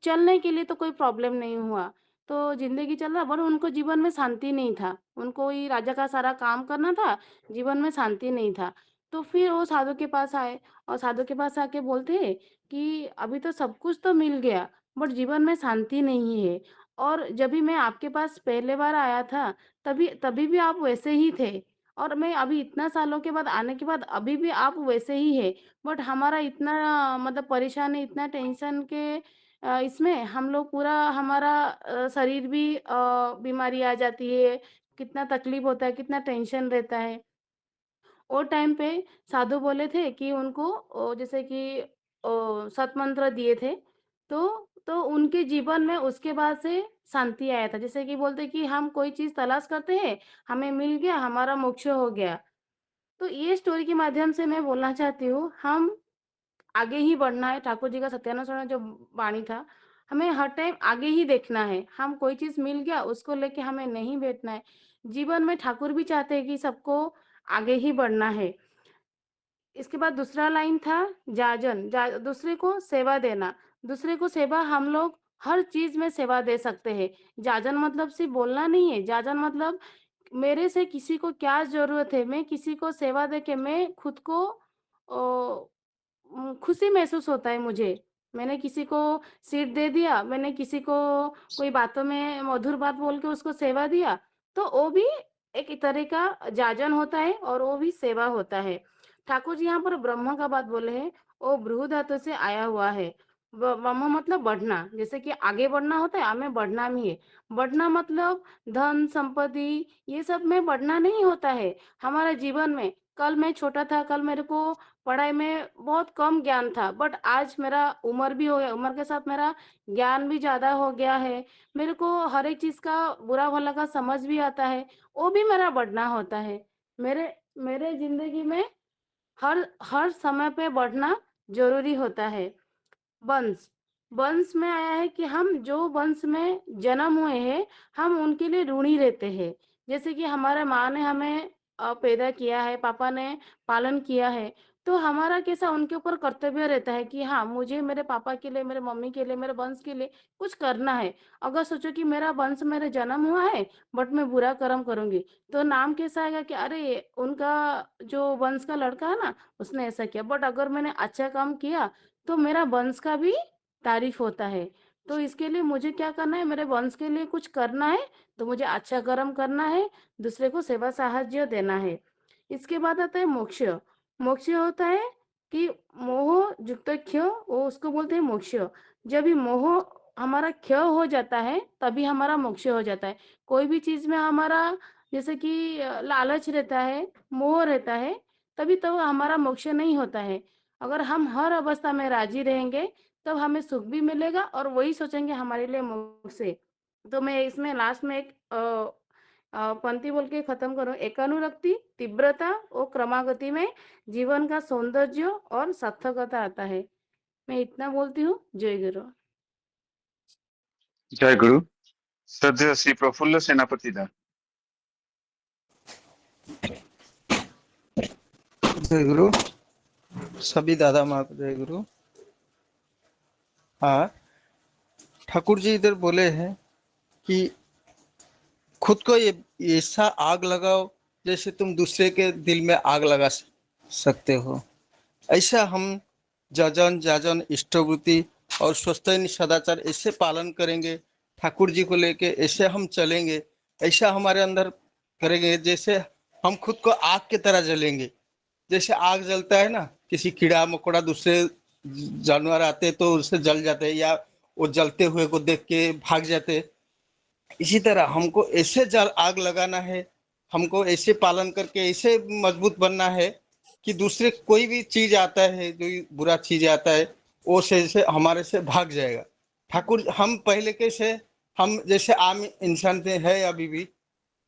चलने के लिए तो कोई प्रॉब्लम नहीं हुआ। तो ज़िंदगी चल रहा, पर उनको जीवन में शांति नहीं था। उनको ही राजा का सारा काम करना था, जीवन में शांति नहीं था। तो फिर वो साधु के पास आए और साधु के पास आके बोलते हैं कि अभी तो सब कुछ तो मिल गया, बट जीवन में शांति नहीं है। और जब भी मैं आपके पास पहले बार आया था, तभी तभी भी आप वैसे ही थे, और मैं अभी इतना सालों के बाद आने के बाद अभी भी आप वैसे ही है। बट हमारा इतना मतलब परेशानी, इतना टेंशन के इसमें हम लोग पूरा हमारा शरीर भी बीमारी आ जाती है, कितना तकलीफ होता है, कितना टेंशन रहता है। वो टाइम पे साधु बोले थे कि उनको जैसे कि सतमंत्र दिए थे। तो उनके जीवन में उसके बाद से शांति आया था। जैसे कि बोलते कि हम कोई चीज़ तलाश करते हैं, हमें मिल गया, हमारा मोक्ष हो गया। तो ये स्टोरी के माध्यम से मैं बोलना चाहती हूँ, हम आगे ही बढ़ना है। ठाकुर जी का सत्यानुसरण जो वाणी था, हमें हर टाइम आगे ही देखना है। हम कोई चीज़ मिल गया उसको लेके हमें नहीं बैठना है। जीवन में ठाकुर भी चाहते हैं कि सबको आगे ही बढ़ना है। इसके बाद दूसरा लाइन था जाजन, दूसरे को सेवा देना। दूसरे को सेवा हम लोग हर चीज में सेवा दे सकते हैं। जाजन मतलब सिर्फ बोलना नहीं है, जाजन मतलब मेरे से किसी को क्या जरूरत है, मैं किसी को सेवा दे के मैं खुद को खुशी महसूस होता है मुझे। मैंने किसी को सीट दे दिया, मैंने किसी को कोई बातों में मधुर बात बोल के उसको सेवा दिया, तो वो भी एक तरह का जाजन होता है और वो भी सेवा होता है। ठाकुर जी यहाँ पर ब्रह्म का बात बोले हैं, वो बृहु धातु से आया हुआ है। ब्रह्म मतलब बढ़ना, जैसे कि आगे बढ़ना होता है, हमें बढ़ना भी है। बढ़ना मतलब धन संपत्ति ये सब में बढ़ना नहीं होता है। हमारे जीवन में कल मैं छोटा था, कल मेरे को पढ़ाई में बहुत कम ज्ञान था, बट आज मेरा उम्र भी हो गया, उम्र के साथ मेरा ज्ञान भी ज्यादा हो गया है। मेरे को हर एक चीज का बुरा भला का समझ भी आता है, वो भी मेरा बढ़ना होता है। मेरे मेरे जिंदगी में हर हर समय पे बढ़ना जरूरी होता है। वंश वंश में आया है कि हम जो वंश में जन्म हुए हैं, हम उनके लिए ऋणी रहते हैं। जैसे कि हमारे माँ ने हमें पैदा किया है, पापा ने पालन किया है, तो हमारा कैसा उनके ऊपर कर्तव्य रहता है कि हाँ, मुझे मेरे पापा के लिए, मेरे मम्मी के लिए, मेरे वंश के लिए कुछ करना है। अगर सोचो कि मेरा वंश मेरे जन्म हुआ है बट मैं बुरा कर्म करूंगी, तो नाम कैसा आएगा कि अरे उनका जो वंश का लड़का है ना, उसने ऐसा किया। बट अगर मैंने अच्छा काम किया तो मेरा वंश का भी तारीफ होता है। तो इसके लिए मुझे क्या करना है, मेरे वंश के लिए कुछ करना है, तो मुझे अच्छा कर्म करना है, दूसरे को सेवा साहाय्य देना है। इसके बाद आता है मोक्ष। मोक्ष होता है कि मोह युक्त क्षय, वो उसको बोलते हैं मोक्ष। जब भी मोह हमारा क्षय हो जाता है तभी हमारा मोक्ष हो जाता है। कोई भी चीज में हमारा जैसे कि लालच रहता है, मोह रहता है, तभी तो हमारा मोक्ष नहीं होता है। अगर हम हर अवस्था में राजी रहेंगे तब हमें सुख भी मिलेगा और वही सोचेंगे हमारे लिए मोक्ष है। तो मैं इसमें लास्ट में एक पंक्ति बोल के खत्म करूं। एकानुरक्ति, तीव्रता और क्रमागति में जीवन का सौंदर्य और सार्थकता आता है। मैं इतना बोलती हूँ। जय गुरु। जय गुरु। श्रद्धेय श्री प्रफुल्ल सेनापति दा। जय गुरु। सभी दादा माँ को जय गुरु। हाँ, ठाकुर जी इधर बोले हैं कि खुद को ये ऐसा आग लगाओ जैसे तुम दूसरे के दिल में आग लगा सकते हो। ऐसा हम जाजन जाजन इष्टवृत्ति और स्वस्थ सदाचार ऐसे पालन करेंगे, ठाकुर जी को लेके ऐसे हम चलेंगे, ऐसा हमारे अंदर करेंगे जैसे हम खुद को आग की तरह जलेंगे। जैसे आग जलता है ना, किसी कीड़ा मकोड़ा दूसरे जानवर आते तो उससे जल जाते हैं या वो जलते हुए को देख के भाग जाते। इसी तरह हमको ऐसे जल आग लगाना है, हमको ऐसे पालन करके ऐसे मजबूत बनना है कि दूसरे कोई भी चीज आता है, जो बुरा चीज आता है, वो से हमारे से भाग जाएगा। ठाकुर हम पहले कैसे, हम जैसे आम इंसान थे है अभी भी,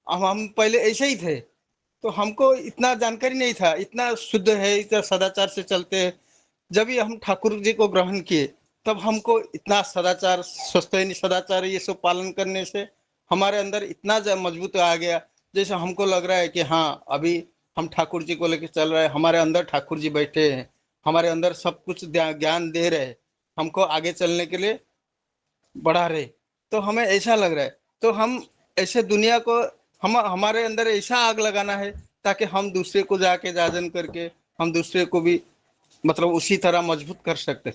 हम पहले ऐसे ही थे, तो हमको इतना जानकारी नहीं था, इतना शुद्ध है, इतना सदाचार से चलते हैं। जब भी हम ठाकुर जी को ग्रहण किए तब हमको इतना सदाचार, स्वस्थ सदाचार ये सब पालन करने से हमारे अंदर इतना मजबूत आ गया, जैसे हमको लग रहा है कि हाँ अभी हम ठाकुर जी को लेकर चल रहे हैं, हमारे अंदर ठाकुर जी बैठे हैं, हमारे अंदर सब कुछ ज्ञान दे रहे हैं, हमको आगे चलने के लिए बढ़ा रहे। तो हमें ऐसा लग रहा है, तो हम ऐसे दुनिया को हमारे अंदर ऐसा आग लगाना है ताकि हम दूसरे को जाके जाजन करके हम दूसरे को भी मतलब उसी तरह मजबूत कर सकते।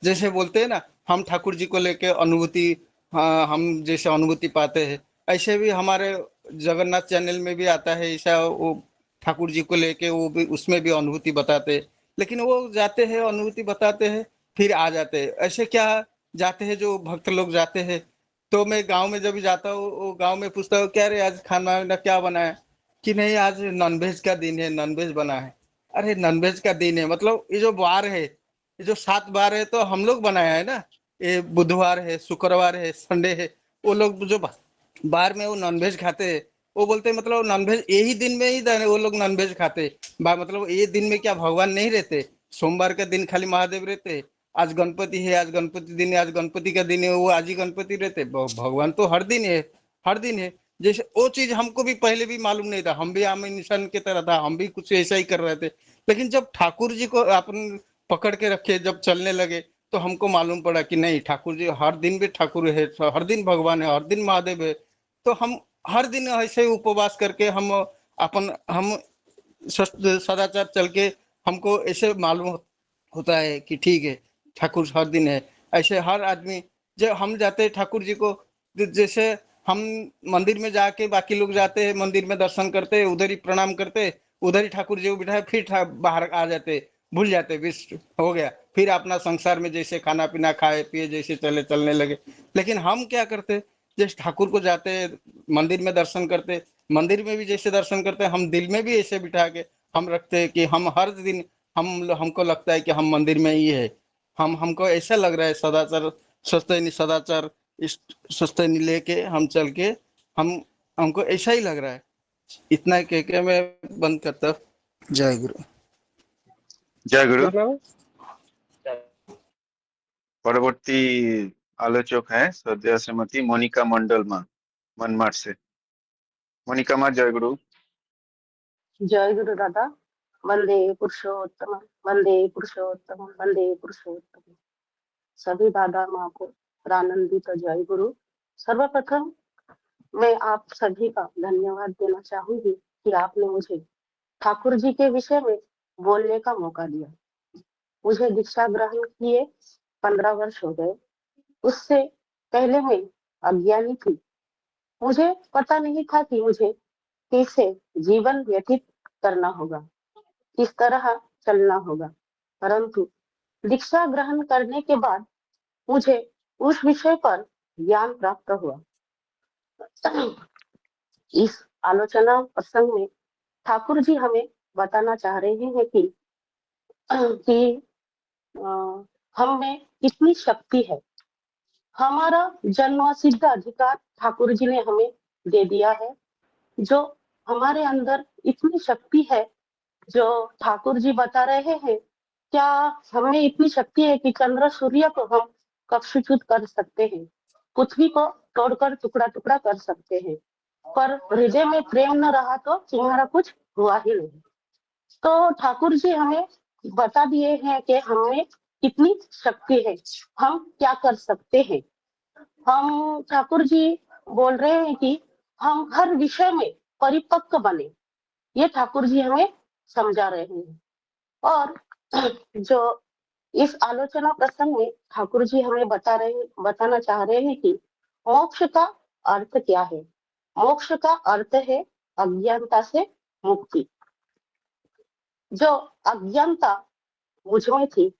जैसे बोलते हैं ना, हम ठाकुर जी को लेके अनुभूति, हाँ हम जैसे अनुभूति पाते हैं, ऐसे भी हमारे जगन्नाथ चैनल में भी आता है ऐसा, वो ठाकुर जी को लेके वो भी उसमें भी अनुभूति बताते हैं। लेकिन वो जाते हैं अनुभूति बताते हैं फिर आ जाते हैं। ऐसे क्या जाते हैं जो भक्त लोग जाते हैं, तो मैं गांव में जब जाता हूँ वो गांव में पूछता हूँ क्या रे आज खाना वाना क्या बना है, कि नहीं आज नॉनवेज का दिन है, नॉनवेज बना है। अरे नॉनवेज का दिन है मतलब ये जो वार है, ये जो 7 बार है तो हम लोग बनाया है ना, ये बुधवार है, शुक्रवार है, संडे है, वो लोग जो बार में वो नॉनवेज खाते हैं, वो बोलते हैं मतलब नॉनवेज यही दिन में ही वो लोग नॉनवेज खाते हैं। मतलब ये दिन में क्या भगवान नहीं रहते? सोमवार का दिन खाली महादेव रहते, आज गणपति है, आज गणपति दिन है, आज गणपति का दिन है, वो आज ही गणपति रहते। भगवान तो हर दिन है, हर दिन है। जैसे वो चीज हमको भी पहले भी मालूम नहीं था, हम भी आम इंसान की तरह था, हम भी कुछ ऐसा ही कर रहे थे। लेकिन जब ठाकुर जी को अपन पकड़ के रखे, जब चलने लगे, तो हमको मालूम पड़ा कि नहीं, ठाकुर जी हर दिन भी ठाकुर है, हर दिन भगवान है, हर दिन महादेव है। तो हम हर दिन ऐसे ही उपवास करके हम सदाचार चल के हमको ऐसे मालूम होता है कि ठीक है, ठाकुर हर दिन है। ऐसे हर आदमी, जब हम जाते ठाकुर जी को, जैसे हम मंदिर में जाके, बाकी लोग जाते हैं मंदिर में दर्शन करते, उधर ही प्रणाम करते, उधर ही ठाकुर जी को बिठाए, फिर बाहर आ जाते, भूल जाते, विश हो गया, फिर अपना संसार में जैसे खाना पीना खाए पिए जैसे चलने लगे। लेकिन हम क्या करते, जैसे ठाकुर को जाते, मंदिर में दर्शन करते, मंदिर में भी जैसे दर्शन करते, हम दिल में भी ऐसे बिठा के हम रखते हैं कि हम हर दिन, हमको लगता है कि हम मंदिर में ही है। हमको ऐसा लग रहा है, सदाचार सदाचार इस सस्ते लेके हम चल के, हमको ऐसा ही लग रहा है। इतना कह के मैं बंद करता हूँ। जय गुरु। जय गुरु। পরবর্তী আলোচক হ্যাঁ শ্রদ্ধেয় শ্রীমতী মনিকা মন্ডল মা मनमाड से। मोनिका माँ, जय गुरु। जय गुरु दादा। वंदे पुरुषोत्तम, वंदे पुरुषोत्तम, वंदे पुरुषोत्तम। सभी दादा माँ को प्रानंदित जय गुरु। सर्वप्रथम मैं आप सभी का धन्यवाद देना चाहूंगी कि आपने मुझे ठाकुर जी के विषय में बोलने का मौका दिया। मुझे दीक्षा ग्रहण किए 15 वर्ष हो गए। उससे पहले मैं अज्ञानी थी। मुझे पता नहीं था कि मुझे कैसे जीवन व्यतीत करना होगा, किस तरह चलना होगा। परंतु दीक्षा ग्रहण करने के बाद मुझे उस विषय पर ज्ञान प्राप्त हुआ। इस आलोचना प्रसंग में ठाकुर जी हमें बताना चाह रहे हैं कि हम में कितनी शक्ति है। हमारा जन्म सिद्ध अधिकार ठाकुर जी ने हमें दे दिया है। जो हमारे अंदर इतनी शक्ति है, जो ठाकुर जी बता रहे हैं, क्या हमें इतनी शक्ति है कि चंद्र सूर्य को हम कक्षुच्युत कर सकते हैं, पृथ्वी को तोड़कर टुकड़ा टुकड़ा कर सकते हैं, पर हृदय में प्रेम न रहा तो तुम्हारा कुछ हुआ ही नहीं। तो ठाकुर जी हमें बता दिए हैं कि हमें कितनी शक्ति है, हम क्या कर सकते हैं। हम ठाकुर जी बोल रहे हैं कि हम हर विषय में परिपक्व बने, ये ठाकुर जी हमें समझा रहे हैं। और जो इस आलोचना प्रसंग में ठाकुर जी हमें बताना चाह रहे हैं कि मोक्ष का अर्थ क्या है। मोक्ष का अर्थ है अज्ञानता से मुक्ति। जो अज्ञानता मुझ में थी,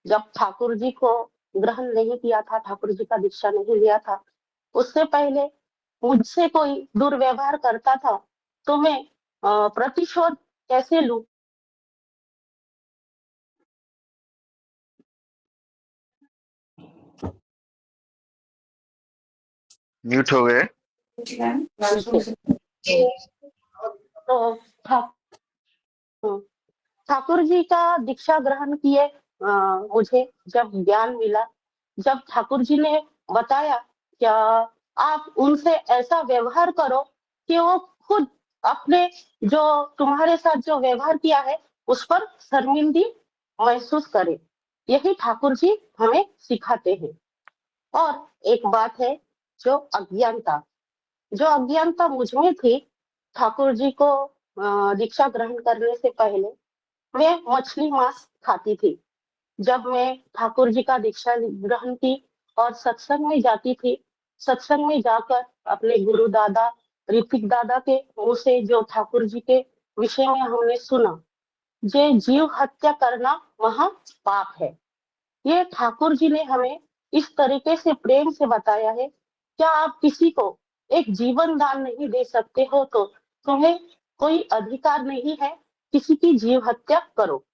जब ठाकुर जी को ग्रहण नहीं किया था, ठाकुर जी का दीक्षा नहीं लिया था, उससे पहले मुझसे कोई दुर्व्यवहार करता था तो मैं प्रतिशोध कैसे लूं। म्यूट हो गए। तो ठाकुर जी का दीक्षा ग्रहण किए मुझे जब ज्ञान मिला, जब ठाकुर जी ने बताया क्या आप उनसे ऐसा व्यवहार करो कि वो खुद अपने जो तुम्हारे साथ जो व्यवहार किया है उस पर शर्मिंदगी महसूस करे। यही ठाकुर जी हमें सिखाते हैं। और एक बात है, जो अज्ञानता मुझ में थी, ठाकुर जी को दीक्षा ग्रहण करने से पहले मैं मछली मांस खाती थी। जब मैं ठाकुर जी का दीक्षा ग्रहण की और सत्संग में जाती थी, सत्संग में जाकर अपने गुरु दादा ऋतिक दादा के मुंह से जो ठाकुर जी के विषय में हमने सुना, जे जीव हत्या करना वहाँ पाप है। ये ठाकुर जी ने हमें इस तरीके से प्रेम से बताया है। क्या आप किसी को एक जीवन दान नहीं दे सकते हो तो तुम्हें कोई अधिकार नहीं है किसी की जीव हत्या करो।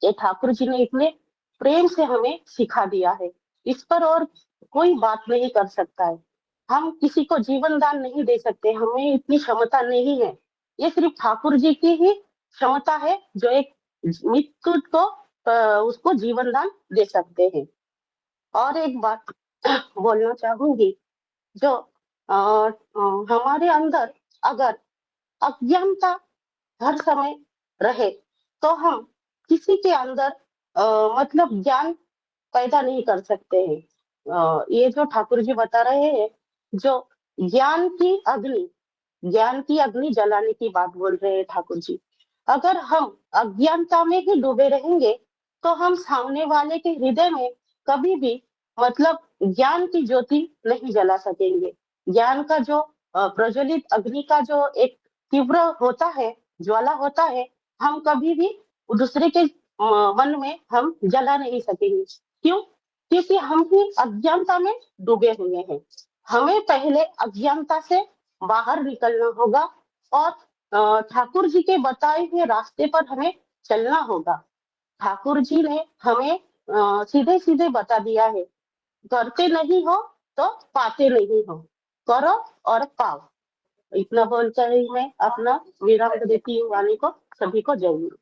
ये ठाकुर जी ने इतने प्रेम से हमें सिखा दिया है, इस पर और कोई बात नहीं कर सकता है। हम किसी को जीवन दान नहीं दे सकते, हमें इतनी क्षमता नहीं है। ये सिर्फ ठाकुर जी की ही क्षमता है जो एक मृत्यु को उसको जीवन दान दे सकते हैं। और एक बात बोलना चाहूंगी, जो हमारे अंदर अगर अज्ञानता हर समय रहे तो हम किसी के अंदर मतलब ज्ञान पैदा नहीं कर सकते हैं। ये जो ठाकुर जी बता रहे हैं, जो ज्ञान की अग्नि जलाने की बात बोल रहे हैं ठाकुर जी। अगर हम अज्ञानता में ही डूबे रहेंगे तो हम सामने वाले के हृदय में कभी भी मतलब ज्ञान की ज्योति नहीं जला सकेंगे। ज्ञान का जो प्रज्वलित अग्नि का जो एक तीव्र होता है, ज्वाला होता है, हम कभी भी दूसरे के मन में हम जला नहीं सकेंगे। क्यों? क्योंकि हम ही अज्ञानता में डूबे हुए हैं। हमें पहले अज्ञानता से बाहर निकलना होगा और ठाकुर जी के बताए हुए रास्ते पर हमें चलना होगा। ठाकुर जी ने हमें सीधे सीधे बता दिया है, करते नहीं हो तो पाते नहीं हो, करो और पाओ। इतना बोलकर ही मैं अपना विराम देती हूँ वाणी को। सभी को जय गुरु।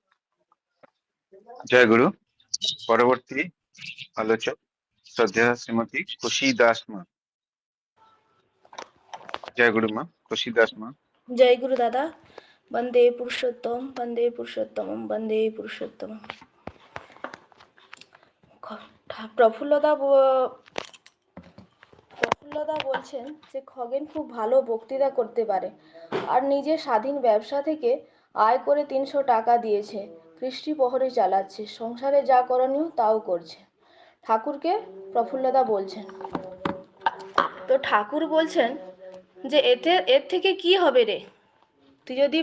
जय गुरु। পরবর্তী আলোচক শ্রদ্ধেয় শ্রীমতী খুশি দাস মা। জয় গুরু মা। খুশি দাস মা। जय गुरु दादा। वंदे पुरुषोत्तम वंदे पुरुषोत्तम वंदे पुरुषोत्तम। প্রফুল্লদা বলছেন যে খগেন খুব ভালো বক্তৃতা করতে পারে আর নিজে স্বাধীন ব্যবসা থেকে আয় করে 300 টাকা দিয়েছে, কৃষ্টি প্রহরী চালাচ্ছে, সংসারে যা করণীয় তাও করছে। ঠাকুরকে প্রফুল্লদা বলছেন। তো ঠাকুর বলছেন যে এর থেকে কি হবে রে, তুই যদি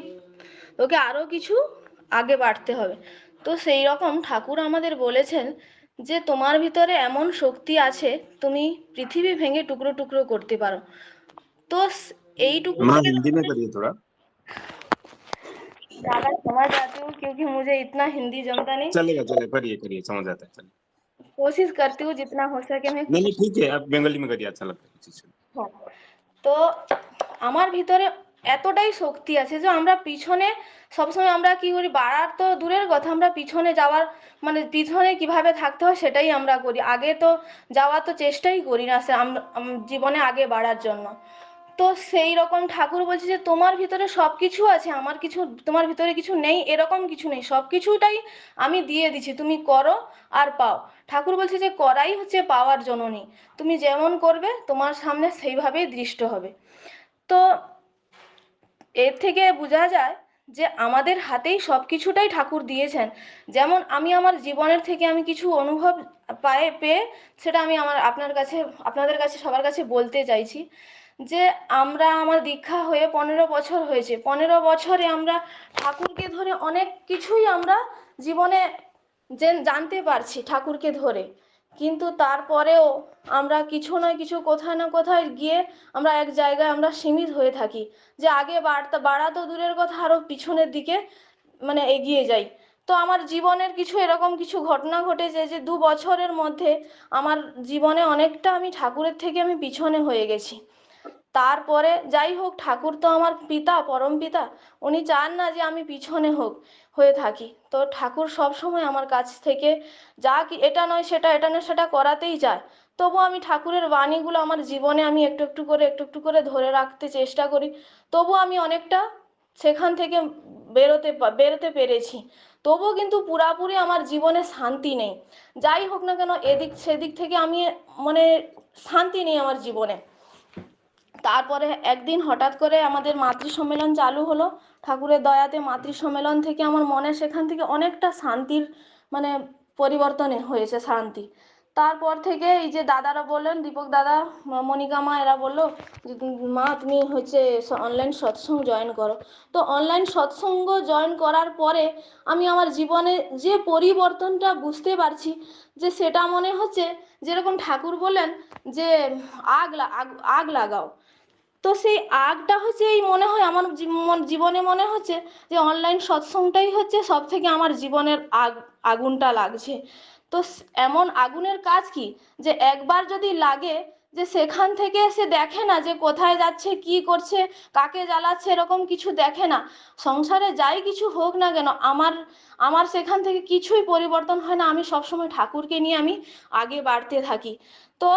তোকে আরো কিছু আগে বাড়তে হবে। তো সেই রকম ঠাকুর আমাদের বলেছেন যে তোমার ভিতরে এমন শক্তি আছে, তুমি পৃথিবী ভেঙে টুকরো টুকরো করতে পারো। তো এইটুকু माँ हिंदी में करिए थोड़ा। दादा समझ जाती हूँ क्योंकि मुझे इतना हिंदी जमता नहीं, चलेगा चलेगा, करिए करिए, समझ आता है, चलिए। कोशिश करती हूँ जितना हो सके मैं। नहीं ठीक है, आप बंगाली में करिए, अच्छा लगता है किसी से। হ্যাঁ, তো আমার ভিতরে এতটাই শক্তি আছে যে আমরা পিছনে সবসময় আমরা কি করি, বাড়ার তো দূরের কথা, আমরা পিছনে যাওয়ার মানে পিছনে কিভাবে থাকতে হয় সেটাই আমরা করি, আগে তো যাওয়ার তো চেষ্টাই করি না জীবনে আগে বাড়ার জন্য। তো সেই রকম ঠাকুর বলছে যে তোমার ভিতরে সব কিছু আছে, আমার কিছু তোমার ভিতরে কিছু নেই এরকম কিছু নেই, সব কিছুটাই আমি দিয়ে দিচ্ছি, তুমি করো আর পাও। ঠাকুর বলছে যে করাই হচ্ছে পাওয়ার জননী, তুমি যেমন করবে তোমার সামনে সেইভাবেই দৃষ্ট হবে। তো এর থেকে বোঝা যায় যে আমাদের হাতেই সব কিছুটাই ঠাকুর দিয়েছেন। যেমন আমি আমার জীবনের থেকে আমি কিছু অনুভব পেয়ে সেটা আমি আপনাদের কাছে সবার কাছে বলতে চাইছি যে আমার দীক্ষা হয়ে 15 বছর হয়েছে। 15 বছরে আমরা ঠাকুরকে ধরে অনেক কিছুই আমরা জীবনে জানতে পারছি ঠাকুরকে ধরে, কিন্তু তারপরেও আমরা কিছু না কিছু কোথায় না কোথায় গিয়ে আমরা এক জায়গায় আমরা সীমিত হয়ে থাকি, যে আগে বাড়া তো দূরের কথা, আরো পিছনের দিকে মানে এগিয়ে যাই। তো আমার জীবনের কিছু এরকম কিছু ঘটনা ঘটেছে যে 2 বছরের মধ্যে আমার জীবনে অনেকটা আমি ঠাকুরের থেকে আমি পিছনে হয়ে গেছি। তারপরে যাই হোক, ঠাকুর তো আমার পিতা, পরম পিতা, উনি চান না যে আমি পিছনে হয়ে থাকি। তো ঠাকুর সব সময় আমার কাছ থেকে যা কি এটা নয় সেটা, এটা নয় সেটা করাতেই চায়। তবু আমি ঠাকুরের বাণীগুলো আমার জীবনে আমি একটু একটু করে ধরে রাখতে চেষ্টা করি। তবু আমি অনেকটা সেখান থেকে বেরোতে পেরেছি। তবুও কিন্তু পুরাপুরি আমার জীবনে শান্তি নেই। যাই হোক না কেন, এদিক সেদিক থেকে আমি মানে শান্তি নেই আমার জীবনে। তারপরে একদিন হঠাৎ করে আমাদের মাতৃ সম্মেলন চালু হলো। ঠাকুরের দয়াতে মাতৃ সম্মেলন থেকে আমার মনে সেখান থেকে অনেকটা শান্তির মানে পরিবর্তন হয়েছে, শান্তি। তারপর থেকে এই যে দাদারা বললেন, দীপক দাদা, মনিকা মা, এরা বললো যে মা তুমি হচ্ছে অনলাইন সৎসঙ্গ জয়েন করো। তো অনলাইন সৎসঙ্গ জয়েন করার পরে আমি আমার জীবনে যে পরিবর্তনটা বুঝতে পারছি, যে সেটা মনে হচ্ছে যেরকম ঠাকুর বললেন যে আগ লাগাও। তো সেই আগটা হচ্ছে এই মনে হয় আমার জীবনে মনে হচ্ছে যে অনলাইন সৎসঙ্গটাই হচ্ছে সব থেকে আমার জীবনের আগুনটা লাগছে। তো এমন আগুনের কাজ কি, যে একবার যদি লাগে যে সেখান থেকে সে দেখে না যে কোথায় যাচ্ছে, কি করছে, কাকে জ্বালাচ্ছে, এরকম কিছু দেখে না। সংসারে যাই কিছু হোক না কেন, আমার সেখান থেকে কিছুই পরিবর্তন হয় না। আমি সবসময় ঠাকুরকে নিয়ে আমি আগে বাড়তে থাকি। তো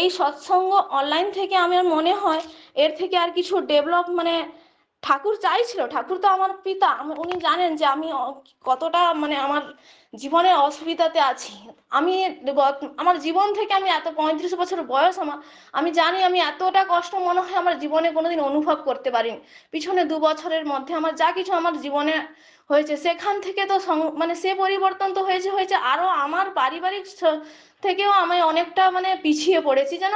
এই সৎসঙ্গ অনলাইন থেকে আমার মনে হয় এর থেকে আর কিছু ডেভেলপ মানে ঠাকুর চাইছিল, ঠাকুর তো আমার পিতা, উনি জানেন যে আমি কতটা মানে আমার জীবনের অসুবিধাতে আছি। আমি আমার জীবন থেকে আমি এত 35 বছর বয়স আমার, আমি জানি আমি এতটা কষ্ট মনে হয় আমার জীবনে কোনোদিন অনুভব করতে পারিনি। পিছনে 2 বছরের মধ্যে আমার যা কিছু আমার জীবনে হয়েছে সেখান থেকে তো মানে সে পরিবর্তন তো হয়েছে আরো আমার পারিবারিক থেকেও আমি অনেকটা মানে পিছিয়ে পড়েছি, যেন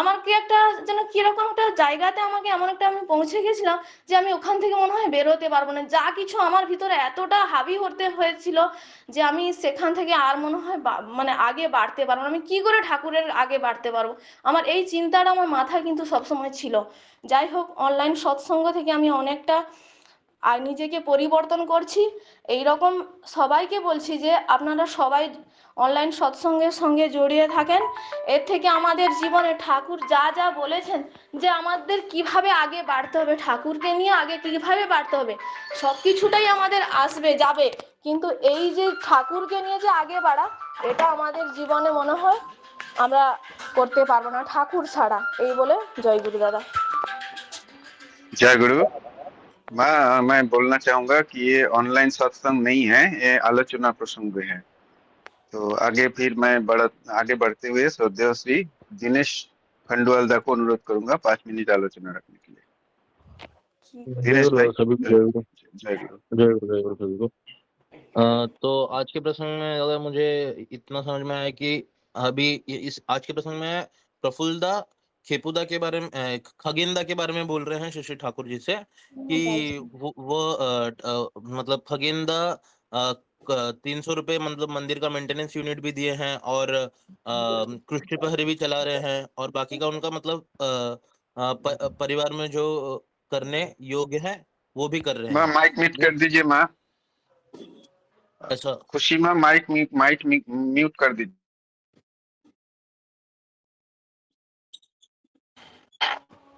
আমার কি একটা যেন কিরকম একটা জায়গাতে আমাকে এমন একটা আমি পৌঁছে গেছিলাম যে আমি ওখান থেকে মনে হয় বেরোতে পারবো না। যা কিছু আমার ভিতরে এতটা হাবি হতে হয়েছিল যে আমি সেখান থেকে আর মনে হয় মানে আগে বাড়তে পারবো না। আমি কি করে ঠাকুরের আগে বাড়তে পারবো, আমার এই চিন্তাটা আমার মাথায় কিন্তু সবসময় ছিল। যাই হোক, অনলাইন সৎসঙ্গ থেকে আমি অনেকটা আর নিজেকে পরিবর্তন করছি। এই রকম সবাইকে বলছি যে আপনারা সবাই অনলাইন সৎসঙ্গের সঙ্গে জড়িয়ে থাকেন। এর থেকে আমাদের জীবনে ঠাকুর যা যা বলেছেন যে আমাদের কিভাবে আগে বাড়তে হবে, ঠাকুরকে নিয়ে আগে কিভাবে বাড়তে হবে, সব কিছুটাই আমাদের আসবে যাবে, কিন্তু এই যে ঠাকুরকে নিয়ে যে আগে বাড়া, এটা আমাদের জীবনে মনে হয় আমরা করতে পারবো না ঠাকুর ছাড়া। এই বলে জয় গুরু দাদা। जय गुरु। मैं बोलना चाहूंगा कि ये ऑनलाइन सत्संग नहीं है, ये आलोचना प्रसंग है। तो आगे बढ़ते हुए श्रद्धेय श्री दिनेश खंडवाल दा को अनुरोध करूंगा 5 मिनट आलोचना रखने के लिए। दिनेश भाई। सभी को जय गुरु। जय गुरु। जय गुरु, जय गुरु सभी को। तो आज के प्रसंग में अगर मुझे इतना समझ में आया कि अभी इस आज के प्रसंग में प्रफुल्लदा खेपुदा के बारे में खगेंदा के बारे में बोल रहे हैं श्री ठाकुर जी से कि वो मतलब खगेंदा 300 रुपए मतलब मंदिर का मेंटेनेंस यूनिट भी दिए हैं और कृष्ण प्रहरी भी चला रहे हैं और बाकी का उनका मतलब परिवार में जो करने योग्य है वो भी कर रहे हैं। माइक म्यूट कर दीजिए माँ। ऐसा खुशी माँ माइक म्यूट कर दीजिए।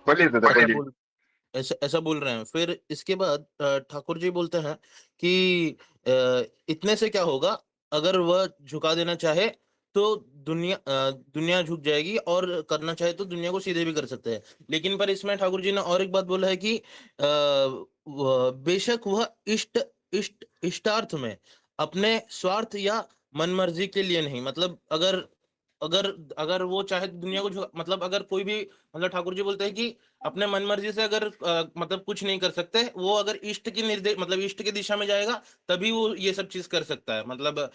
बोलिए दादा, बोलिए। ऐसा बोल रहे हैं। फिर इसके बाद ठाकुर जी बोलते हैं कि इतने से क्या होगा, अगर वह झुका देना चाहे तो दुनिया झुक जाएगी और करना चाहे तो दुनिया को सीधे भी कर सकते हैं। लेकिन पर इसमें ठाकुर जी ने और एक बात बोला है कि बेशक वह इष्टार्थ में अपने स्वार्थ या मन मर्जी के लिए नहीं, मतलब अगर वो चाहे दुनिया को मतलब अगर कोई भी मतलब ठाकुर जी बोलते हैं कि अपने मन मर्जी से अगर मतलब कुछ नहीं कर सकते, वो अगर इष्ट की निर्देश मतलब इष्ट की दिशा में जाएगा तभी वो ये सब चीज कर सकता है, मतलब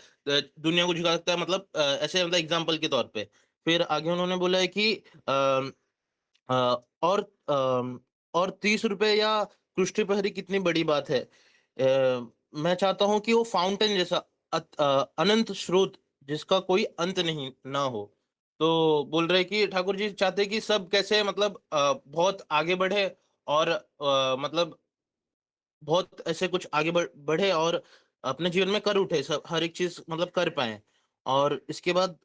दुनिया को झुका सकता है, मतलब ऐसे मतलब एग्जाम्पल के तौर पे। फिर आगे उन्होंने बोला है कि और 30 रुपए या कृष्ण प्रहरी कितनी बड़ी बात है। मैं चाहता हूं कि वो फाउंटेन जैसा अनंत स्रोत जिसका कोई अंत नहीं ना हो। तो बोल रहे कि ठाकुर जी चाहते हैं कि सब कैसे मतलब बहुत आगे बढ़े और मतलब बहुत ऐसे कुछ आगे बढ़े और अपने जीवन में कर उठे, सब हर एक चीज मतलब कर पाए। और इसके बाद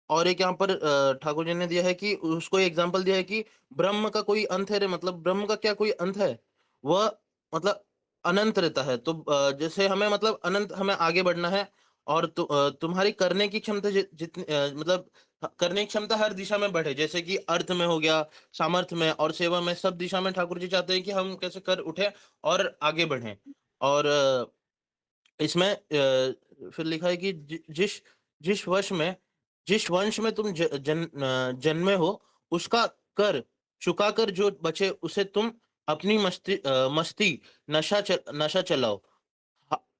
और एक यहाँ पर ठाकुर जी ने दिया है कि उसको एग्जाम्पल दिया है कि ब्रह्म का कोई अंत है रे, मतलब ब्रह्म का क्या कोई अंत है, वह मतलब अनंत रहता है। तो जैसे हमें मतलब अनंत हमें आगे बढ़ना है और तुम्हारी करने की क्षमता जितनी मतलब करने की क्षमता हर दिशा में बढ़े, जैसे कि अर्थ में हो गया, सामर्थ्य में और सेवा में, सब दिशा में ठाकुर जी चाहते हैं कि हम कैसे कर उठे और आगे बढ़ें। और इसमें फिर लिखा है कि जिस वंश में तुम जन्मे हो उसका कर चुकाकर जो बचे उसे तुम अपनी मस्ती नशा चलाओ,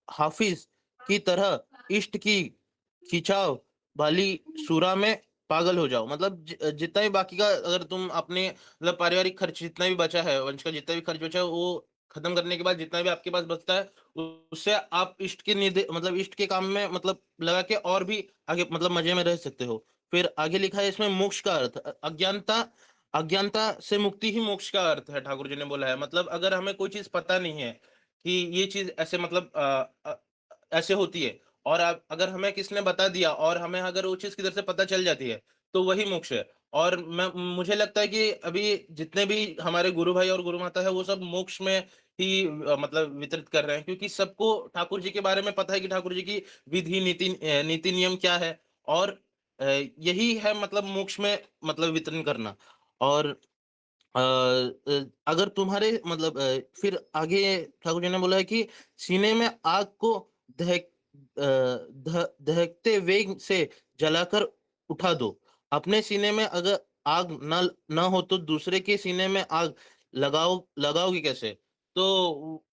हाफिज की तरह इष्ट की खिंचाव वाली सूरा में पागल हो जाओ। मतलब जितना भी बाकी का अगर तुम अपने मतलब पारिवारिक खर्च जितना भी बचा है, वंश का जितना भी खर्च बचा है, वो खत्म करने के बाद जितना भी आपके पास बचता है उससे आप इष्ट के मतलब इष्ट के काम में मतलब लगा के और भी आगे मतलब मजे में रह सकते हो। फिर आगे लिखा है इसमें मोक्ष का अर्थ अज्ञानता से मुक्ति ही मोक्ष का अर्थ है, ठाकुर जी ने बोला है। मतलब अगर हमें कोई चीज पता नहीं है कि ये चीज ऐसे मतलब ऐसे होती है और अगर हमें किसने बता दिया और हमें अगर वो चीज किधर से पता चल जाती है तो वही मोक्ष है। और मुझे लगता है कि अभी जितने भी हमारे गुरु भाई और गुरु माता है वो सब मोक्ष में ही मतलब वितरित कर रहे हैं, क्योंकि सबको ठाकुर जी के बारे में पता है कि ठाकुर जी की विधि नीति नियम क्या है और यही है मतलब मोक्ष में मतलब वितरण करना। और अगर तुम्हारे मतलब फिर आगे ठाकुर जी ने बोला है कि सीने में आग को दहकते वेग से जलाकर उठा दो। अपने सीने में अगर आग ना हो तो दूसरे के सीने में आग लगाओगे कैसे? तो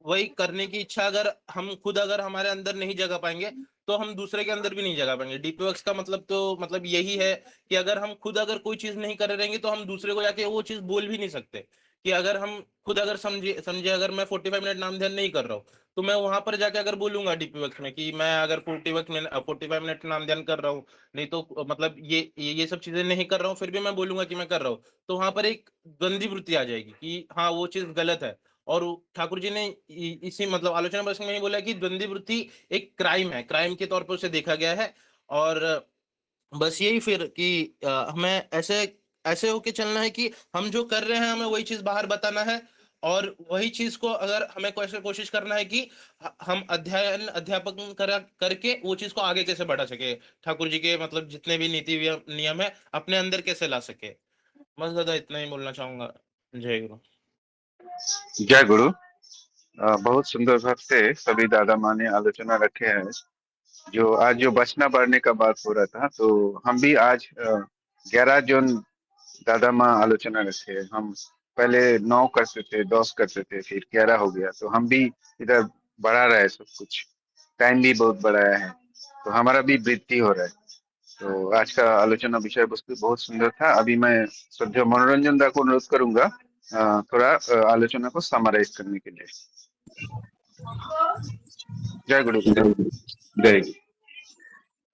वही करने की इच्छा अगर हम खुद अगर हमारे अंदर नहीं जगा पाएंगे तो हम दूसरे के अंदर भी नहीं जगा पाएंगे। डीपी वर्क्स का मतलब तो मतलब यही है कि अगर हम खुद अगर कोई चीज नहीं कर रहेंगे तो हम दूसरे को जाके वो चीज बोल भी नहीं सकते। कि अगर हम खुद अगर समझे अगर मैं 45 मिनट नाम ध्यान नहीं कर रहा हूँ तो मैं वहां पर जाके अगर बोलूंगा डीपी वर्क्स में कि मैं अगर 45 मिनट नाम ध्यान कर रहा हूँ, नहीं तो मतलब ये सब चीजें नहीं कर रहा हूँ, फिर भी मैं बोलूंगा कि मैं कर रहा हूँ, तो वहां पर एक गंदी वृत्ति आ जाएगी कि हाँ वो चीज गलत है। और ठाकुर जी ने इसी मतलब आलोचना प्रसंग में ही बोला कि द्वंद्वी वृत्ति एक क्राइम है, क्राइम के तौर पर उसे देखा गया है। और बस यही फिर कि हमें ऐसे ऐसे होके चलना है कि हम जो कर रहे हैं हमें वही चीज बाहर बताना है। और वही चीज को अगर हमें कोशिश करना है कि हम अध्यापन करके वो चीज को आगे कैसे बढ़ा सके, ठाकुर जी के मतलब जितने भी नीति नियम है अपने अंदर कैसे ला सके। बस दादा इतना ही बोलना चाहूंगा। जय गुरु। जय गुरु। बहुत सुंदर भाव से सभी दादा माँ ने आलोचना रखे हैं। जो आज जो बचना बढ़ने का बात हो रहा था, तो हम भी आज 11 जून दादा माँ आलोचना रखे हैं। हम पहले 9 करते थे, 10 करते थे, फिर 11 हो गया, तो हम भी इधर बढ़ा रहे हैं सब कुछ। टाइम भी बहुत बढ़ाया है, तो हमारा भी वृद्धि हो रहा है। तो आज का आलोचना विषय वस्तु बहुत सुंदर था। अभी मैं श्रद्धेय मनोरंजन दा को अनुरोध करूंगा थोड़ा आलोचना को समराइज करने के लिए। जय गुरु। जय गुरु।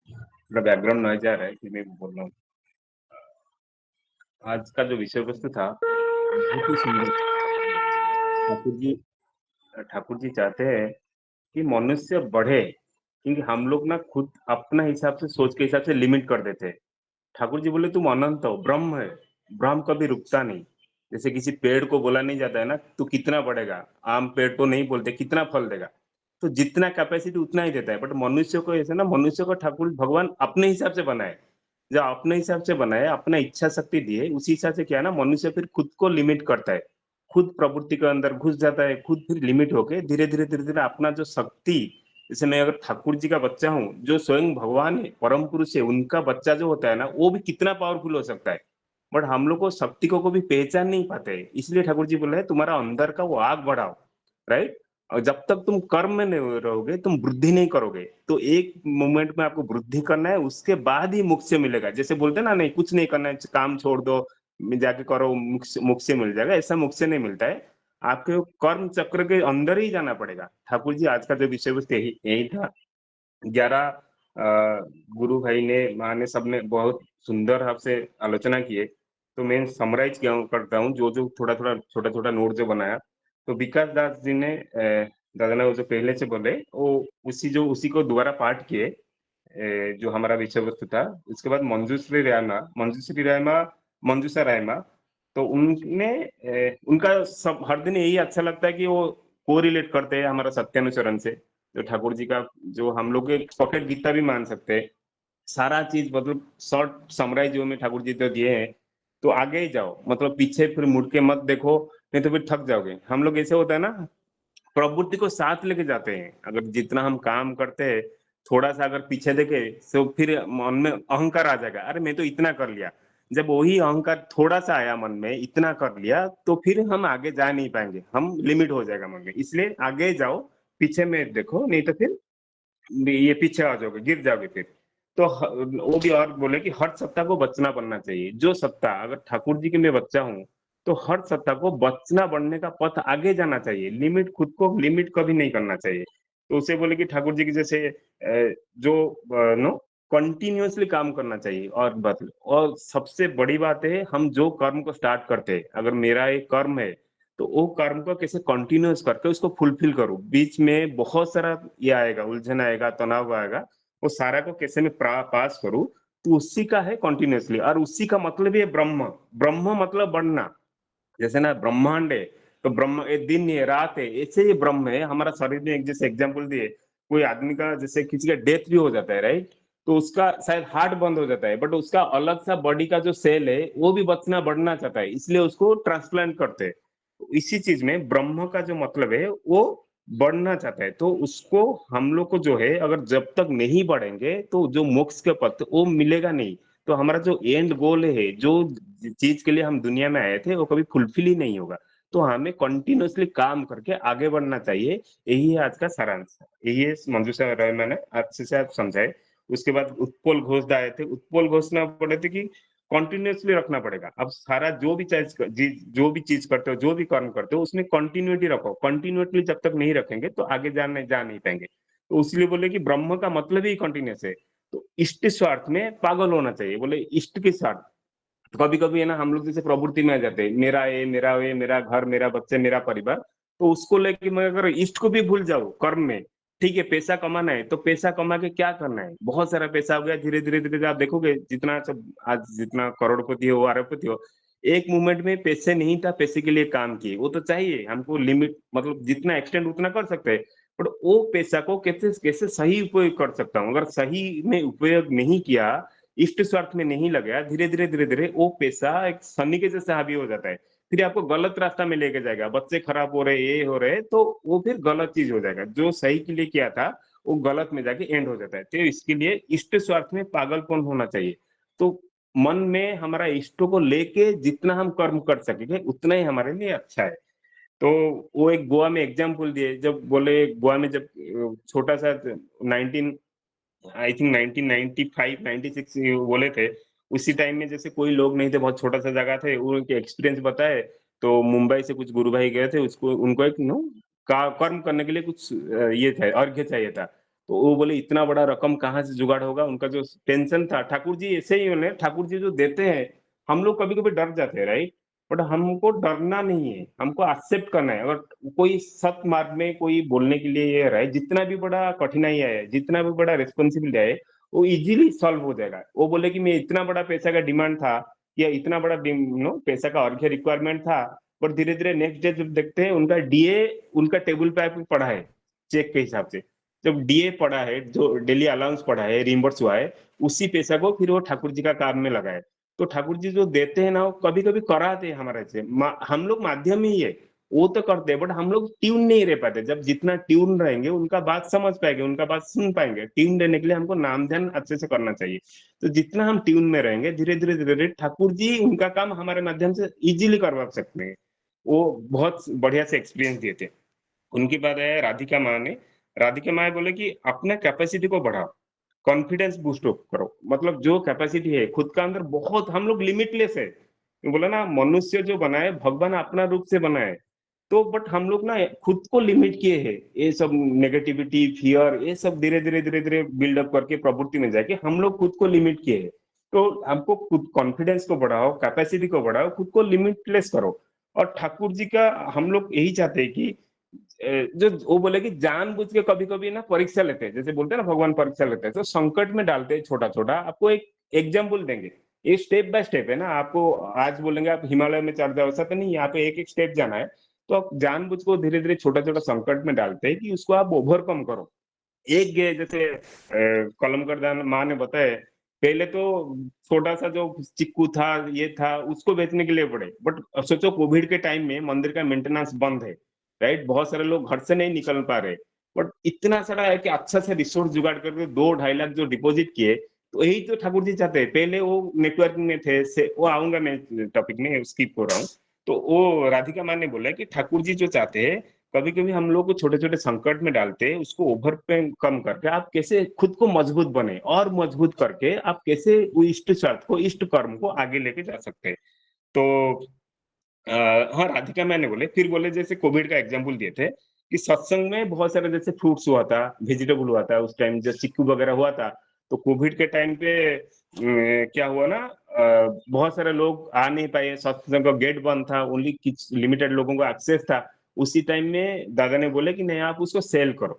थोड़ा बैकग्राउंड नॉइज आ रहा है कि मैं बोल रहा हूँ। आज का जो विषय वस्तु था बहुत ही सुंदर। ठाकुर जी चाहते हैं कि मनुष्य बढ़े, क्योंकि हम लोग ना खुद अपना हिसाब से सोच के हिसाब से लिमिट कर देते हैं। ठाकुर जी बोले तुम अनंत हो, ब्रह्म है, ब्रह्म कभी रुकता नहीं। जैसे किसी पेड़ को बोला नहीं जाता है ना तू कितना बढ़ेगा, आम पेड़ को नहीं बोलते कितना फल देगा, तो जितना कैपेसिटी उतना ही देता है। बट मनुष्य को ऐसे ना, मनुष्य को ठाकुर भगवान अपने हिसाब से बनाए। जब अपने हिसाब से बनाए, अपना इच्छा शक्ति दिए, उसी हिसाब से क्या है ना, मनुष्य फिर खुद को लिमिट करता है, खुद प्रवृत्ति के अंदर घुस जाता है, खुद फिर लिमिट होके धीरे धीरे अपना जो शक्ति, जैसे मैं अगर ठाकुर जी का बच्चा हूँ, जो स्वयं भगवान है, परम पुरुष है, उनका बच्चा जो होता है ना, वो भी कितना पावरफुल हो सकता है। बट हम लोग को शक्ति को भी पहचान नहीं पाते, इसलिए ठाकुर जी बोल रहे हैं तुम्हारा अंदर का वो आग बढ़ाओ, राइट। और जब तक तुम कर्म में नहीं रहोगे, तुम वृद्धि नहीं करोगे। तो एक मोमेंट में आपको वृद्धि करना है, उसके बाद ही मोक्ष मिलेगा। जैसे बोलते हैं ना, नहीं कुछ नहीं करना है, काम छोड़ दो, जाके करो, मोक्ष मिल जाएगा, ऐसा मोक्ष नहीं मिलता है। आपके कर्म चक्र के अंदर ही जाना पड़ेगा। ठाकुर जी आज का जो विषय वस्तु यही था। 11 गुरु भाई ने, माँ ने, सबने बहुत सुंदर भाव से आलोचना किए। तो मैं समराइज करता हूँ जो जो थोड़ा थोड़ा छोटा छोटा नोट जो बनाया। तो विकास दास जी ने दादा ने वो जो पहले से बोले वो उसी को दोबारा पाठ किए, जो हमारा विषय वस्तु था। उसके बाद मंजूषा रायमा, तो उनने उनका सब हर दिन यही अच्छा लगता है कि वो कोरिलेट करते हैं हमारा सत्यानुचरण से। जो ठाकुर जी का, जो हम लोग एक पॉकेट गीता भी मान सकते हैं, सारा चीज मतलब शॉर्ट समराइज जो में ठाकुर जी तो दिए हैं। तो आगे ही जाओ, मतलब पीछे फिर मुड़ के मत देखो, नहीं तो फिर थक जाओगे। हम लोग ऐसे होता है ना, प्रवृत्ति को साथ लेके जाते हैं। अगर जितना हम काम करते हैं, थोड़ा सा अगर पीछे देखे तो फिर मन में अहंकार आ जाएगा, अरे मैं तो इतना कर लिया। जब वही अहंकार थोड़ा सा आया मन में, इतना कर लिया, तो फिर हम आगे जा नहीं पाएंगे, हम लिमिट हो जाएगा मन में। इसलिए आगे जाओ, पीछे में देखो, नहीं तो फिर ये पीछे आ जाओगे, गिर जाओगे फिर। तो वो भी और बोले कि हर सत्ता को बचना बनना चाहिए। जो सत्ता, अगर ठाकुर जी के मैं बच्चा हूँ, तो हर सत्ता को बचना बढ़ने का पथ आगे जाना चाहिए, लिमिट, खुद को लिमिट कभी नहीं करना चाहिए। तो उसे बोले कि ठाकुर जी की जैसे जो नो कंटिन्यूअसली काम करना चाहिए। और सबसे बड़ी बात है, हम जो कर्म को स्टार्ट करते हैं, अगर मेरा एक कर्म है तो वो कर्म को कैसे कंटिन्यूअस करके उसको फुलफिल करूं। बीच में बहुत सारा ये आएगा, उलझन आएगा, तनाव आएगा, वो सारा को कैसे मैं पास करूं। तो उसी का है कंटिन्यूअसली, और उसी का मतलब है ब्रह्म। ब्रह्म मतलब बढ़ना। जैसे ना ब्रह्मांड है, तो ब्रह्म एक दिन है, रात है, ऐसे ही ब्रह्म है हमारा शरीर में। एक जैसे एग्जाम्पल दिए, कोई आदमी का जैसे किसी का डेथ भी हो जाता है, राइट, तो उसका शायद हार्ट बंद हो जाता है, बट उसका अलग सा बॉडी का जो सेल है वो भी बचना बढ़ना चाहता है, इसलिए उसको ट्रांसप्लांट करते हैं। तो इसी चीज में ब्रह्म का जो मतलब है वो बढ़ना चाहता है, तो उसको हम लोग को जो है अगर जब तक नहीं बढ़ेंगे तो जो मोक्ष के पथ वो मिलेगा नहीं। तो हमारा जो एंड गोल है, जो चीज के लिए हम दुनिया में आए थे, वो कभी फुलफिल ही नहीं होगा। तो हमें कंटिन्यूअसली काम करके आगे बढ़ना चाहिए। यही है आज का सारांश, यही है मंजूषा राय मैंने अच्छे से आप समझाए। उसके बाद उत्पल घोष आए थे, उत्पल घोष ना बोले थे कि कंटिन्यूअसली रखना पड़ेगा। अब सारा जो भी चीज करते हो, जो भी कर्म करते हो, उसमें कंटिन्यूटी रखो। कंटिन्यूटी जब तक नहीं रखेंगे तो आगे जा नहीं पाएंगे। तो इसलिए बोले कि ब्रह्म का मतलब ही कंटिन्यूस है। तो इष्ट स्वार्थ में पागल होना चाहिए, बोले इष्ट के स्वार्थ। तो कभी कभी है ना हम लोग जैसे प्रवृत्ति में आ जाते हैं, मेरा ये मेरा घर, मेरा बच्चे, मेरा परिवार, तो उसको लेके मैं अगर इष्ट को भी भूल जाऊं कर्म में, ठीक है पैसा कमाना है तो पैसा कमा के क्या करना है, बहुत सारा पैसा हो गया, धीरे धीरे धीरे आप देखोगे जितना सब आज जितना करोड़पति हो, अरबपति हो, एक मूवमेंट में पैसे नहीं था, पैसे के लिए काम किए। वो तो चाहिए हमको लिमिट, मतलब जितना एक्सटेंड उतना कर सकते हैं, पर वो पैसा को कैसे कैसे सही उपयोग कर सकता हूँ। अगर सही में उपयोग नहीं किया, इष्ट स्वार्थ में नहीं लगा, धीरे धीरे वो पैसा एक शनि के जैसे हावी हो जाता है, फिर आपको गलत रास्ता में लेके जाएगा। बच्चे खराब हो रहे, ये हो रहे, तो वो फिर गलत चीज हो जाएगा। जो सही के लिए किया था वो गलत में जाके एंड हो जाता है। तो इसके लिए इष्ट स्वार्थ में पागलपन होना चाहिए। तो मन में हमारा इष्टों को लेके जितना हम कर्म कर सकेंगे उतना ही हमारे लिए अच्छा है। तो वो एक गोवा में एग्जाम्पल दिए, जब बोले गोवा में जब छोटा सा 19 आई थिंक 1995 96 ये बोले थे, उसी टाइम में जैसे कोई लोग नहीं थे, बहुत छोटा सा जगह थे, उनके एक्सपीरियंस बताए। तो मुंबई से कुछ गुरु भाई गए थे, उसको उनको एक कर्म करने के लिए कुछ ये था, अर्घ्य चाहिए था। तो वो बोले इतना बड़ा रकम कहाँ से जुगाड़ होगा, उनका जो टेंशन था। ठाकुर जी ऐसे ही उन्हें, ठाकुर जी जो देते हैं, हम लोग कभी कभी डर जाते हैं, राइट, बट हमको डरना नहीं है, हमको एक्सेप्ट करना है। अगर कोई सत मार्ग में कोई बोलने के लिए ये रहा है, जितना भी बड़ा कठिनाई आए, जितना भी बड़ा रिस्पॉन्सिबिलिटी आए, वो इजीली सॉल्व हो जाएगा। वो बोले कि मैं इतना बड़ा पैसा का डिमांड था या इतना बड़ा पैसा का अर्घ्य रिक्वायरमेंट था, पर धीरे धीरे नेक्स्ट डे जब देखते हैं उनका डीए उनका टेबल पे आके पड़ा है चेक के हिसाब से। जब डीए पड़ा है, जो डेली अलाउंस पड़ा है, रिम्बर्स हुआ है, उसी पैसा को फिर वो ठाकुर जी का काम में लगाए। तो ठाकुर जी जो देते हैं ना, वो कभी कभी कराते हैं हमारे से। हम लोग माध्यम ही है, वो तो करते हैं, बट हम लोग ट्यून नहीं रह पाते। जब जितना ट्यून रहेंगे उनका बात समझ पाएंगे, उनका बात सुन पाएंगे। ट्यून रहने के लिए हमको नाम ध्यान अच्छे से करना चाहिए। तो जितना हम ट्यून में रहेंगे, धीरे धीरे धीरे धीरे ठाकुर जी उनका काम हमारे माध्यम से इजीली करवा सकते हैं। वो बहुत बढ़िया से एक्सपीरियंस दिए थे। उनकी बात है राधिका माँ ने, राधिका माँ बोले कि अपना कैपेसिटी को बढ़ाओ, कॉन्फिडेंस बूस्ट करो। मतलब जो कैपेसिटी है खुद का अंदर, बहुत हम लोग लिमिटलेस है। बोला ना, मनुष्य जो बनाए भगवान अपना रूप से बनाए, तो बट हम लोग ना खुद को लिमिट किए हैं। ये सब नेगेटिविटी, फियर, ये सब धीरे धीरे धीरे धीरे बिल्डअप करके प्रवृत्ति में जाके हम लोग खुद को लिमिट किए हैं। तो हमको खुद कॉन्फिडेंस को बढ़ाओ, कैपेसिटी को बढ़ाओ, खुद को लिमिटलेस करो। और ठाकुर जी का हम लोग यही चाहते हैं कि जो वो बोले कि जानबूझ के कभी कभी ना परीक्षा लेते हैं, जैसे बोलते हैं ना भगवान परीक्षा लेते हैं, तो संकट में डालते हैं छोटा छोटा। आपको एक एग्जाम्पल देंगे, ये स्टेप बाय स्टेप है ना। आपको आज बोलेंगे आप हिमालय में चढ़ जाओ, ऐसा तो नहीं, यहाँ पे एक एक स्टेप जाना है। तो आप जानबूझ को धीरे धीरे छोटा छोटा संकट में डालते हैं कि उसको आप ओवरकम करो। एक गे जैसे कलमकर माँ ने बताया, पहले तो छोटा सा जो चिक्कू था, ये था, उसको बेचने के लिए पड़े। बट सोचो कोविड के टाइम में मंदिर का मेंटेनेंस बंद है, राइट, बहुत सारे लोग घर से नहीं निकल पा रहे, बट इतना सारा है कि अच्छा से रिसोर्स जुगाड़ करके 2-2.5 लाख जो डिपॉजिट किए। तो यही तो ठाकुर जी चाहते हैं। पहले वो नेटवर्किंग में थे, वो आऊंगा मैं टॉपिक में, स्किप हो रहा हूँ। तो वो राधिका माँ ने बोला कि ठाकुर जी जो चाहते हैं, कभी कभी हम लोग को छोटे छोटे संकट में डालते हैं, उसको ओवरकम करके आप कैसे खुद को मजबूत बने, और मजबूत करके आप कैसे वो इष्ट स्वार्थ को, इष्ट कर्म को आगे लेके जा सकते हैं। तो हाँ, राधिका मैंने बोले, फिर बोले जैसे कोविड का एग्जाम्पल दिए थे कि सत्संग में बहुत सारे जैसे फ्रूट्स हुआ था, वेजिटेबल हुआ था, उस टाइम जो चिक्कू वगैरह हुआ था। तो कोविड के टाइम पे क्या हुआ ना, बहुत सारे लोग आ नहीं पाए, सत्संग का गेट बंद था, ओनली कुछ लिमिटेड लोगों को एक्सेस था। उसी टाइम में दादा ने बोले कि नहीं, आप उसको सेल करो।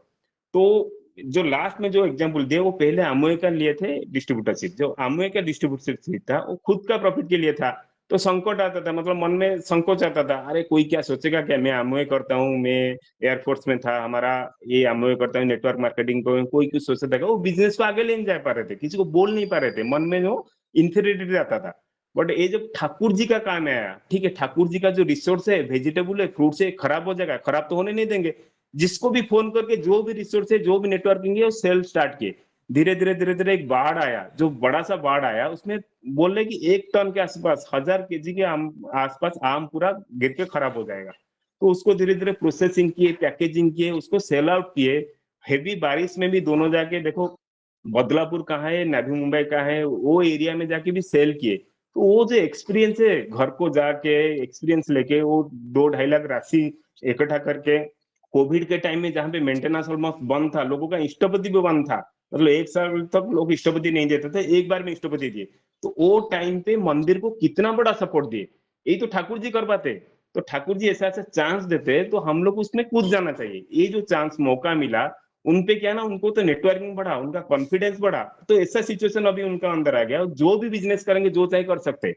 तो जो लास्ट में जो एग्जाम्पल दिए, वो पहले अमोय का लिए थे डिस्ट्रीब्यूटरशिप। जो अमोय का डिस्ट्रीब्यूटरशिप था वो खुद का प्रॉफिट के लिए था, तो संकट आता था, मतलब मन में संकोच आता था, अरे कोई क्या सोचेगा, क्या मैं एमवे करता हूँ, मैं एयरफोर्स में था, हमारा ये एमवे करता हूँ, नेटवर्क मार्केटिंग को, कोई कुछ सोचता था, वो बिजनेस को आगे ले नहीं जा पा रहे थे, किसी को बोल नहीं पा रहे थे, मन में जो इंफीरियरिटी आता था। बट ये जब ठाकुर जी का काम आया, ठीक है, ठाकुर जी का जो रिसोर्स है, वेजिटेबल है, फ्रूट है, खराब हो जाएगा, खराब तो होने नहीं देंगे, जिसको भी फोन करके जो भी रिसोर्स है, जो भी नेटवर्किंग है, वो सेल स्टार्ट किए। धीरे धीरे एक बाढ़ आया, जो बड़ा सा बाढ़ आया, उसमें बोल रहे कि 1 टन के आसपास 1000 केजी के आम आसपास आम पूरा गिर के खराब हो जाएगा। तो उसको धीरे धीरे प्रोसेसिंग किए, पैकेजिंग किए, उसको सेल आउट किए। हेवी बारिश में भी दोनों जाके देखो, बदलापुर कहाँ है, नवी मुंबई कहाँ है, वो एरिया में जाके भी सेल किए। तो वो जो एक्सपीरियंस है, घर को जाके एक्सपीरियंस लेके वो 2-2.5 लाख राशि इकट्ठा करके, कोविड के टाइम में जहाँ पे मेंटेनेंस ऑलमोस्ट बंद था, लोगों का इष्टपति भी बंद था, मतलब 1 साल तक लोग इष्टपति नहीं देते थे, एक बार में इष्टपति दिए। तो वो टाइम पे मंदिर को कितना बड़ा सपोर्ट दिए, यही तो ठाकुर जी कर पाते। तो ठाकुर जी ऐसा ऐसा चांस देते, तो हम लोग उसमें कूद जाना चाहिए। ये जो चांस मौका मिला, उनपे क्या ना, उनको तो नेटवर्किंग बढ़ा, उनका कॉन्फिडेंस बढ़ा, तो ऐसा सिचुएशन अभी उनका अंदर आ गया, जो भी बिजनेस करेंगे, जो चाहे कर सकते।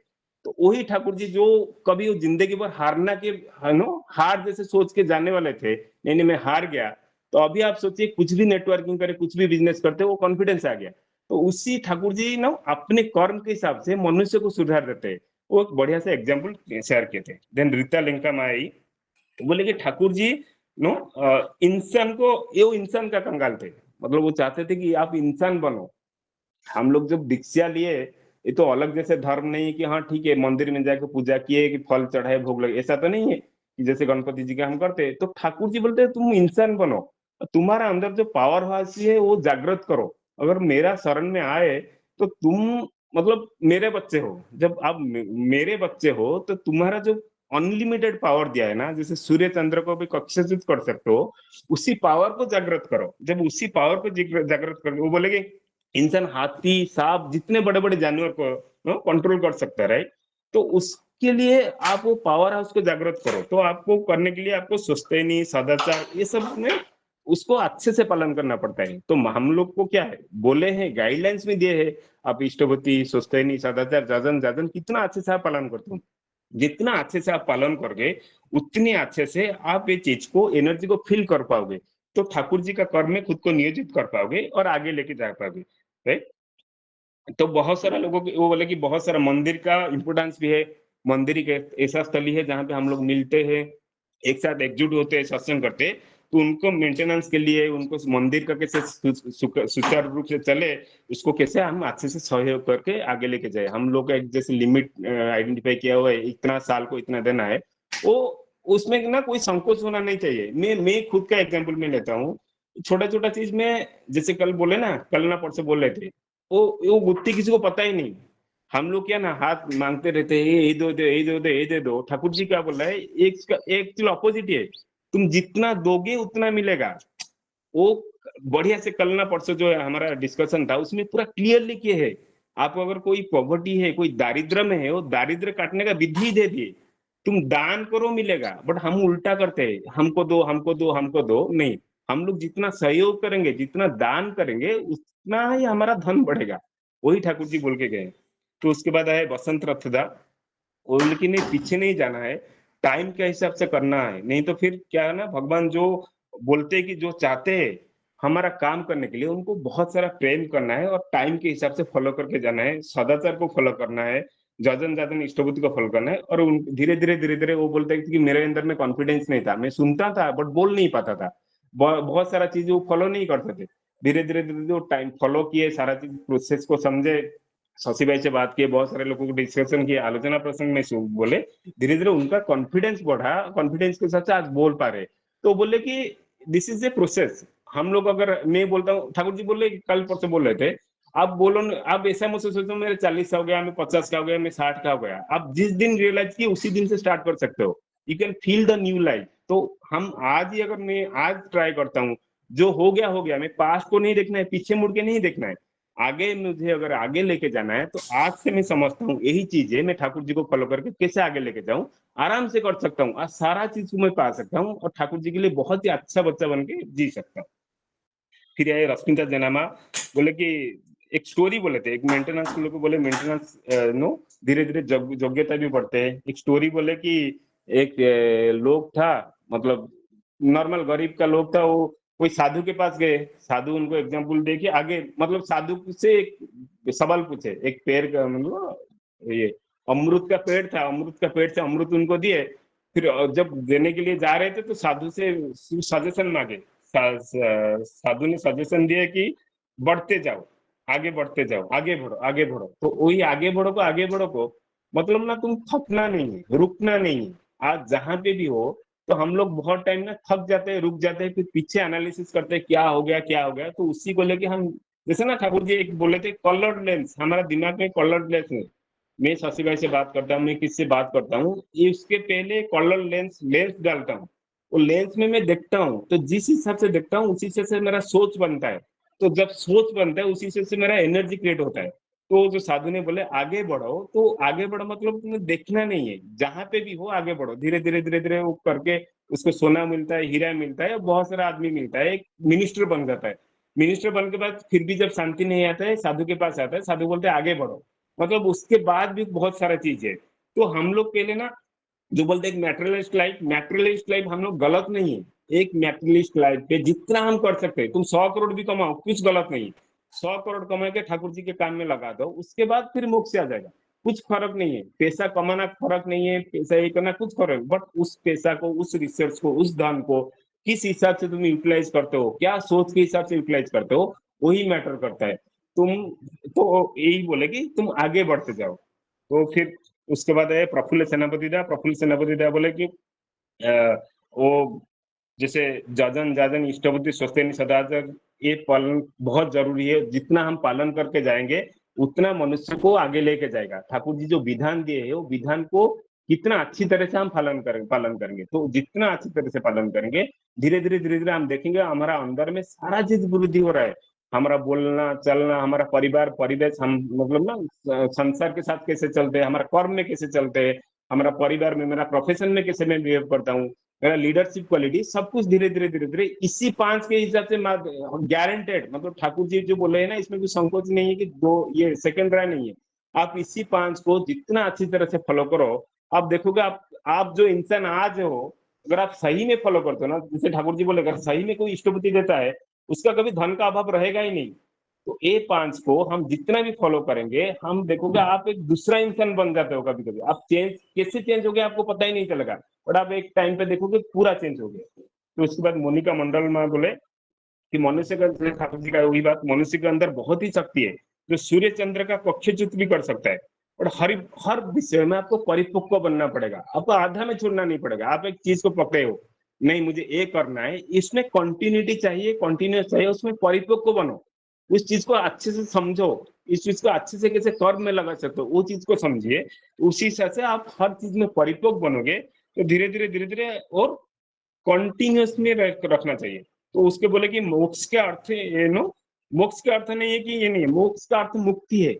तो वही ठाकुर जी जो कभी वो जिंदगी भर हारना के हार जैसे सोच के जाने वाले थे, नहीं नहीं मैं हार गया, तो अभी आप सोचिए, कुछ भी नेटवर्किंग करे, कुछ भी बिजनेस करते, वो कॉन्फिडेंस आ गया। तो उसी ठाकुर जी ना अपने कर्म के हिसाब से मनुष्य को सुधार देते हैं। वो एक बढ़िया सा एग्जाम्पल शेयर किए थे। देन रीता लिंकम आई, बोले कि ठाकुर जी नो इंसान को, ये वो इंसान का कंगाल थे, मतलब वो चाहते थे कि आप इंसान बनो। हम लोग जब दीक्षा लिए, ये तो अलग जैसे धर्म नहीं है कि हाँ ठीक है मंदिर में जाके पूजा किए, कि फल चढ़ाए, भोग लगे, ऐसा तो नहीं है कि जैसे गणपति जी का हम करते हैं। तो ठाकुर जी बोलते हैं तुम इंसान बनो, तुम्हारा अंदर जो पावर हाउस है वो जागृत करो। अगर मेरा शरण में आए तो तुम मतलब मेरे बच्चे हो, जब आप मेरे बच्चे हो तो तुम्हारा जो अनलिमिटेड पावर दिया है ना, जैसे सूर्य चंद्र को भी कक्षित कर सकते हो, उसी पावर को जागृत करो। जब उसी पावर को जागृत करो, वो बोलेगे इंसान हाथी, सांप, जितने बड़े बड़े जानवर को कंट्रोल कर सकता है, राइट। तो उसके लिए आप वो पावर हाउस को जागृत करो। तो आपको करने के लिए आपको सुस्तैनी, सदाचार, ये सब में उसको अच्छे से पालन करना पड़ता है। तो हम लोग को क्या है, बोले हैं, गाइडलाइंस में दिए हैं, आप इष्टपति, सुस्तैनी, सदाचार, जाजन जाजन कितना अच्छे से आप पालन करते हो। जितना अच्छे से आप पालन करोगे, उतने अच्छे से आप ये चीज को, एनर्जी को फील कर पाओगे। तो ठाकुर जी का कर्म में खुद को नियोजित कर पाओगे और आगे लेके जा पाओगे, राइट। तो बहुत सारा लोगों को वो बोले कि बहुत सारा मंदिर का इम्पोर्टेंस भी है। मंदिर एक ऐसा स्थल ही है जहाँ पे हम लोग मिलते हैं, एक साथ एकजुट होते हैं, सत्संग करते हैं। तो उनको मेंटेनेंस के लिए, उनको मंदिर का कैसे सुचारू रूप से चले, उसको कैसे हम अच्छे से सहयोग करके आगे लेके जाए। हम लोग का एक जैसे लिमिट आइडेंटिफाई किया हुआ है, इतना साल को इतना देना है, वो उसमें ना कोई संकोच होना नहीं चाहिए। मैं खुद का एग्जाम्पल में लेता हूँ, छोटा छोटा चीज में, जैसे कल बोले ना, कल ना परसों बोल रहे थे, वो गुत्ती किसी को पता ही नहीं। हम लोग क्या ना हाथ मांगते रहते हैं, ये दो दे, ये दो दे, ये दे दो। ठाकुर जी क्या बोल रहा है, एक चीज अपोजिट है, तुम जितना दोगे उतना मिलेगा। वो बढ़िया से कल ना परसों जो हमारा डिस्कशन था, उसमें पूरा क्लियरली किए है, आपको अगर कोई पॉवर्टी है, कोई दारिद्र में है, वो दारिद्र काटने का विधि दे दिए। तुम दान करो मिलेगा, बट हम उल्टा करते हैं, हमको दो, हमको दो, हमको दो, नहीं। हम लोग जितना सहयोग करेंगे, जितना दान करेंगे, उतना ही हमारा धन बढ़ेगा। वही ठाकुर जी बोल के गए। तो उसके बाद आए बसंत रथदा, वो लेकिन नहीं, पीछे नहीं जाना है, टाइम के हिसाब से करना है। नहीं तो फिर क्या है ना, भगवान जो बोलते हैं कि जो चाहते हैं हमारा काम करने के लिए, उनको बहुत सारा प्रेम करना है और टाइम के हिसाब से फॉलो करके जाना है, सदाचार को फॉलो करना है, जाजन जाजन इष्टबुद्धि को फॉलो करना है। और धीरे धीरे वो बोलते हैं कि मेरे अंदर में कॉन्फिडेंस नहीं था, मैं सुनता था बट बोल नहीं पाता था, बहुत सारा चीज वो फॉलो नहीं करते थे। धीरे धीरे वो टाइम फॉलो किए, सारा चीज प्रोसेस को समझे, शशि भाई से बात किए, बहुत सारे लोगों को डिस्कशन किए, आलोचना प्रसंग में बोले, धीरे धीरे उनका कॉन्फिडेंस बढ़ा, कॉन्फिडेंस के साथ आज बोल पा रहे। तो बोले कि दिस इज ए प्रोसेस। हम लोग, अगर मैं बोलता हूँ, ठाकुर जी बोले, कल परसों बोल रहे थे, आप बोलो, आप ऐसा मुझसे सोचो मेरे 40 का हो गया, मैं 50 का हो गया, मैं 60 का हो गया, आप जिस दिन रियलाइज किए उसी दिन से स्टार्ट कर सकते हो। You can feel the new life. तो हम आज ही, अगर मैं आज ट्राई करता हूँ, जो हो गया, मैं पास्ट को नहीं देखना है, पीछे मुड़ के नहीं देखना है, आगे मुझे अगर आगे लेके जाना है, तो आज से मैं समझता हूँ यही चीज है, मैं ठाकुर जी को फॉलो करके कैसे आगे लेके जाऊं, आराम से कर सकता हूँ, आज सारा चीज मैं पा सकता हूँ और ठाकुर जी के लिए बहुत ही अच्छा बच्चा बन के जी सकता हूँ। फिर आए रश्मिता जनामा, बोले कि एक स्टोरी बोले थे, एक मेंटेनेंस के लोग बोले, मेंटेनेंस नो धीरे धीरे योग्यता भी बढ़ते हैं। एक स्टोरी बोले कि एक लोग था, मतलब नॉर्मल गरीब का लोग था, वो कोई साधु के पास गए, साधु उनको एग्जाम्पल दे के आगे, मतलब साधु से एक सवाल पूछे, एक पेड़ का मतलब ये अमरूद का पेड़ था, अमरूद का पेड़ से अमरूद उनको दिए, फिर जब देने के लिए जा रहे थे तो साधु से सजेशन मांगे, साधु ने सजेशन दिया कि बढ़ते जाओ, आगे बढ़ते जाओ, आगे बढ़ो, आगे बढ़ो। तो वही आगे बढ़ो को, आगे बढ़ो को मतलब ना तुम थकना नहीं है, रुकना नहीं है। आज जहां पे भी हो, तो हम लोग बहुत टाइम ना थक जाते हैं, रुक जाते हैं, फिर पीछे एनालिसिस करते हैं क्या हो गया, क्या हो गया। तो उसी को लेके हम, जैसे ना ठाकुर जी एक बोले थे कलर्ड लेंस, हमारा दिमाग में कलर्ड लेंस है। मैं शशि भाई से बात करता हूँ, मैं किससे बात करता हूँ, ये उसके पहले कलर लेंस डालता हूँ। वो लेंस में मैं देखता हूँ, तो जिस हिसाब से देखता हूँ उसी से मेरा सोच बनता है। तो जब सोच बनता है उसी से मेरा एनर्जी क्रिएट होता है। तो जो साधु ने बोले आगे बढ़ो, तो आगे बढ़ो मतलब तुम्हें देखना नहीं है, जहां पे भी हो आगे बढ़ो, धीरे धीरे धीरे धीरे वो करके उसको सोना मिलता है, हीरा मिलता है, बहुत सारा आदमी मिलता है, एक मिनिस्टर बन जाता है। मिनिस्टर बनने के बाद फिर भी जब शांति नहीं आता है, साधु के पास आता है, साधु बोलते हैं आगे बढ़ो, मतलब उसके बाद भी बहुत सारा चीज है। तो हम लोग पहले ना जो बोलते हैं मैटेरियलिस्ट लाइफ हम लोग गलत नहीं है। एक मैटेरियलिस्ट लाइफ पे जितना हम कर सकते हैं, तुम 100 करोड़ भी कमाओ, कुछ गलत नहीं है। 100 करोड़ कमा के ठाकुर जी के काम में लगा दो, उसके बाद फिर मोक्ष आ जाएगा, कुछ फर्क नहीं है। पैसा कमाना फर्क नहीं है, पैसा ये करना कुछ फर्क, बट उस पैसा को, उस रिसर्च को, उस धन को किस हिसाब से तुम यूटिलाइज करते हो, क्या सोच के हिसाब से यूटिलाइज करते हो, वही मैटर करता है। तुम तो यही बोले कि तुम आगे बढ़ते जाओ। तो फिर उसके बाद है प्रफुल्ल सेनापति दा। प्रफुल्ल सेनापति दा बोले कि वो जैसे जाजन जाजन इष्टबुद्धि स्वस्थेनि सदाचार, ये पालन बहुत जरूरी है। जितना हम पालन करके जाएंगे उतना मनुष्य को आगे लेके जाएगा। ठाकुर जी जो विधान दिए है, वो विधान को कितना अच्छी तरह से हम पालन करेंगे, तो जितना अच्छी तरह से पालन करेंगे, धीरे धीरे हम देखेंगे हमारा अंदर में सारा चीज वृद्धि हो रहा है। हमारा बोलना चलना, हमारा परिवार परिवेश, हम मतलब ना संसार के साथ कैसे चलते हैं, हमारा कर्म में कैसे चलते हैं, हमारा परिवार में, मेरा प्रोफेशन में कैसे मैं बिहेव करता हूँ, मेरा लीडरशिप क्वालिटी, सब कुछ धीरे धीरे इसी 5 के हिसाब से गारंटेड, मतलब ठाकुर जी जो बोले हैं ना, इसमें कोई संकोच नहीं है कि दो ये सेकंड राय नहीं है। आप इसी 5 को जितना अच्छी तरह से फॉलो करो, आप देखोगे आप जो इंसान आज हो, अगर आप सही में फॉलो करते हो ना, जैसे ठाकुर जी बोले, अगर सही में कोई इष्टपति देता है, उसका कभी धन का अभाव रहेगा ही नहीं। तो ये 5 को हम जितना भी फॉलो करेंगे, हम देखोगे आप एक दूसरा इंसान बन जाते हो। कभी कभी आप कैसे चेंज हो गए आपको पता ही नहीं चलेगा, बट आप एक टाइम पे देखोगे पूरा चेंज हो गया। तो उसके बाद मोनिका मंडल में बोले कि मनुष्य का, ठाकुर जी का वही बात, मनुष्य के अंदर बहुत ही शक्ति है जो सूर्य चंद्र का कक्षच्युत भी कर सकता है। और हर विषय में आपको परिपक्व बनना पड़ेगा, आपको आधा में छोड़ना नहीं पड़ेगा। आप एक चीज को पकड़े हो, नहीं मुझे ये करना है, इसमें कंटिन्यूटी चाहिए, कंटिन्यूस चाहिए, उसमें परिपक्व बनो, उस चीज को अच्छे से समझो, इस चीज को अच्छे से कैसे कर्म में लगा सकते हो वो चीज को समझिए। उसी हिसाब से आप हर चीज में परिपक्व बनोगे, तो धीरे धीरे और कंटिन्यूस में रखना चाहिए। तो उसके बोले कि मोक्ष के अर्थ मोक्ष का अर्थ नहीं है कि ये नहीं है, मोक्ष का अर्थ मुक्ति है।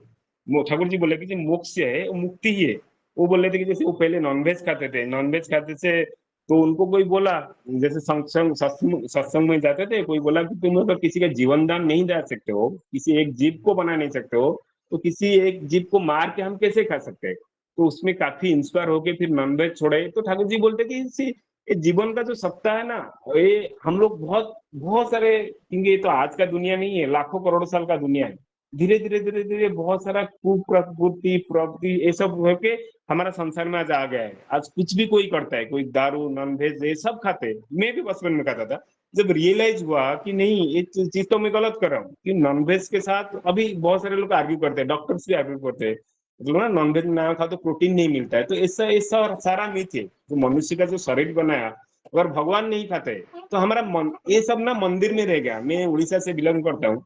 ठाकुर जी बोले कि जो मोक्ष है वो मुक्ति ही है। वो बोल रहे थे कि जैसे वो पहले नॉनवेज खाते थे, नॉनवेज खाते थे, तो उनको कोई बोला, जैसे सत्संग में जाते थे, कोई बोला कि तुम अगर किसी का जीवन दान नहीं दे सकते हो, किसी एक जीव को बना नहीं सकते हो, तो किसी एक जीव को मार के हम कैसे खा सकते हैं। तो उसमें काफी इंस्पायर होके फिर नॉनवेज छोड़े। तो ठाकुर जी बोलते कि ये जीवन का जो सत्ता है ना, ये हम लोग बहुत सारे, क्योंकि ये तो आज का दुनिया नहीं है, लाखों करोड़ों साल का दुनिया है। धीरे धीरे बहुत सारा प्रवृत्ति ये सब होके हमारा संसार में आज आ गया है। आज कुछ भी कोई करता है, कोई दारू नॉनवेज ये सब खाते हैं, मैं भी बचपन में खाता था। जब रियलाइज हुआ कि नहीं ये चीज तो मैं गलत कर रहा हूँ, कि नॉनवेज के साथ अभी बहुत सारे लोग आर्ग्यू करते हैं, डॉक्टर्स भी आर्ग्यू करते हैं, मतलब ना नॉनवेज ना खा तो प्रोटीन नहीं मिलता है। तो ऐसा सारा मिथ है। जो मनुष्य का जो शरीर बनाया, अगर भगवान नहीं खाते तो हमारा ये सब ना मंदिर में रह गया। मैं उड़ीसा से बिलोंग करता हूँ,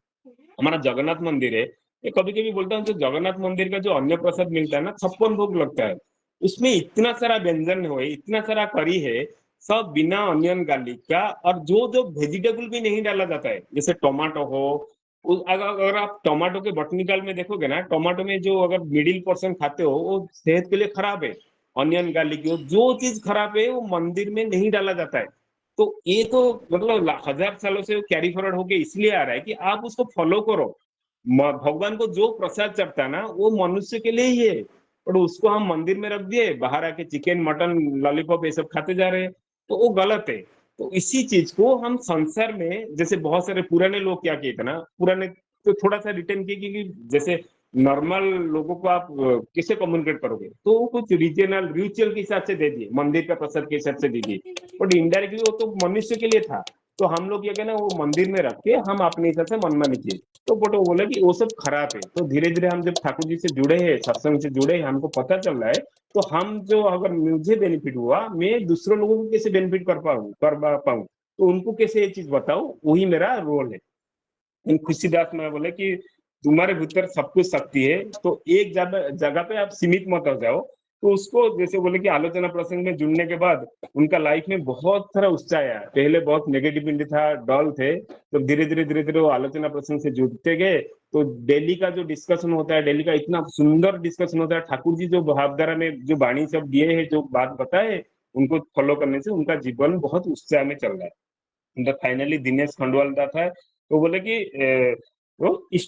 हमारा जगन्नाथ मंदिर है। कभी कभी बोलता हूँ, जो जगन्नाथ मंदिर का जो अन्न प्रसाद मिलता है ना, 56 भोग लगता है, उसमें इतना सारा व्यंजन हो, इतना सारा करी है, सब बिना अनियन गार्लिक का, और जो वेजिटेबल भी नहीं डाला जाता है, जैसे टमाटो हो, अगर आप टमाटो के बॉटनिकल में देखोगे ना, टमाटो में जो अगर मिडिल पोर्शन खाते हो वो सेहत के लिए खराब है। अनियन गार्लिक जो चीज खराब है वो मंदिर में नहीं डाला जाता है। तो ये तो मतलब 1000 सालों से कैरी फॉरवर्ड होके इसलिए आ रहा है कि आप उसको फॉलो करो। भगवान को जो प्रसाद चढ़ता है ना, वो मनुष्य के लिए ही है। और उसको हम मंदिर में रख दिए, बाहर आके चिकन मटन लॉलीपॉप ये सब खाते जा रहे हैं, तो वो गलत है। तो इसी चीज को हम संसार में, जैसे बहुत सारे पुराने लोग क्या किए थे ना, पुराने तो थोड़ा सा रिटर्न किए कि जैसे नॉर्मल लोगों को आप कैसे कम्युनिकेट करोगे, तो वो कुछ रीजनल रिचुअल के हिसाब से दे दिए, मंदिर का प्रसाद के हिसाब से दे दिए, बट इनडायरेक्टली वो तो मनुष्य के लिए था। तो हम लोग ये कहना वो मंदिर में रख के हम अपने हिसाब से मनमानी किए, तो बट वो बोले कि वो सब खराब है। तो धीरे धीरे हम जब ठाकुर जी से जुड़े हैं, सत्संग से जुड़े हैं, हमको पता चल रहा है, तो हम जो अगर मुझे बेनिफिट हुआ, मैं दूसरे लोगों को कैसे बेनिफिट कर पाऊँ, तो उनको कैसे ये चीज बताऊं, वही मेरा रोल है। इन खुशीदास में बोले कि तुम्हारे भीतर सब कुछ शक्ति है, तो एक जगह पे आप सीमित मत हो जाओ। तो उसको जैसे बोले कि आलोचना प्रसंग में जुड़ने के बाद उनका लाइफ में बहुत सारा उत्साह आया। पहले बहुत नेगेटिविटी था, डल थे, तो धीरे धीरे वो आलोचना प्रसंग से जुड़ते गए। तो डेली का जो डिस्कशन होता है, डेली का इतना सुंदर डिस्कशन होता है, ठाकुर जी जो भावधारा में जो वाणी सब दिए है, जो बात बताए, उनको फॉलो करने से उनका जीवन बहुत उत्साह में चल रहा है। फाइनली दिनेश खंडवाल था, तो बोले कि वो इस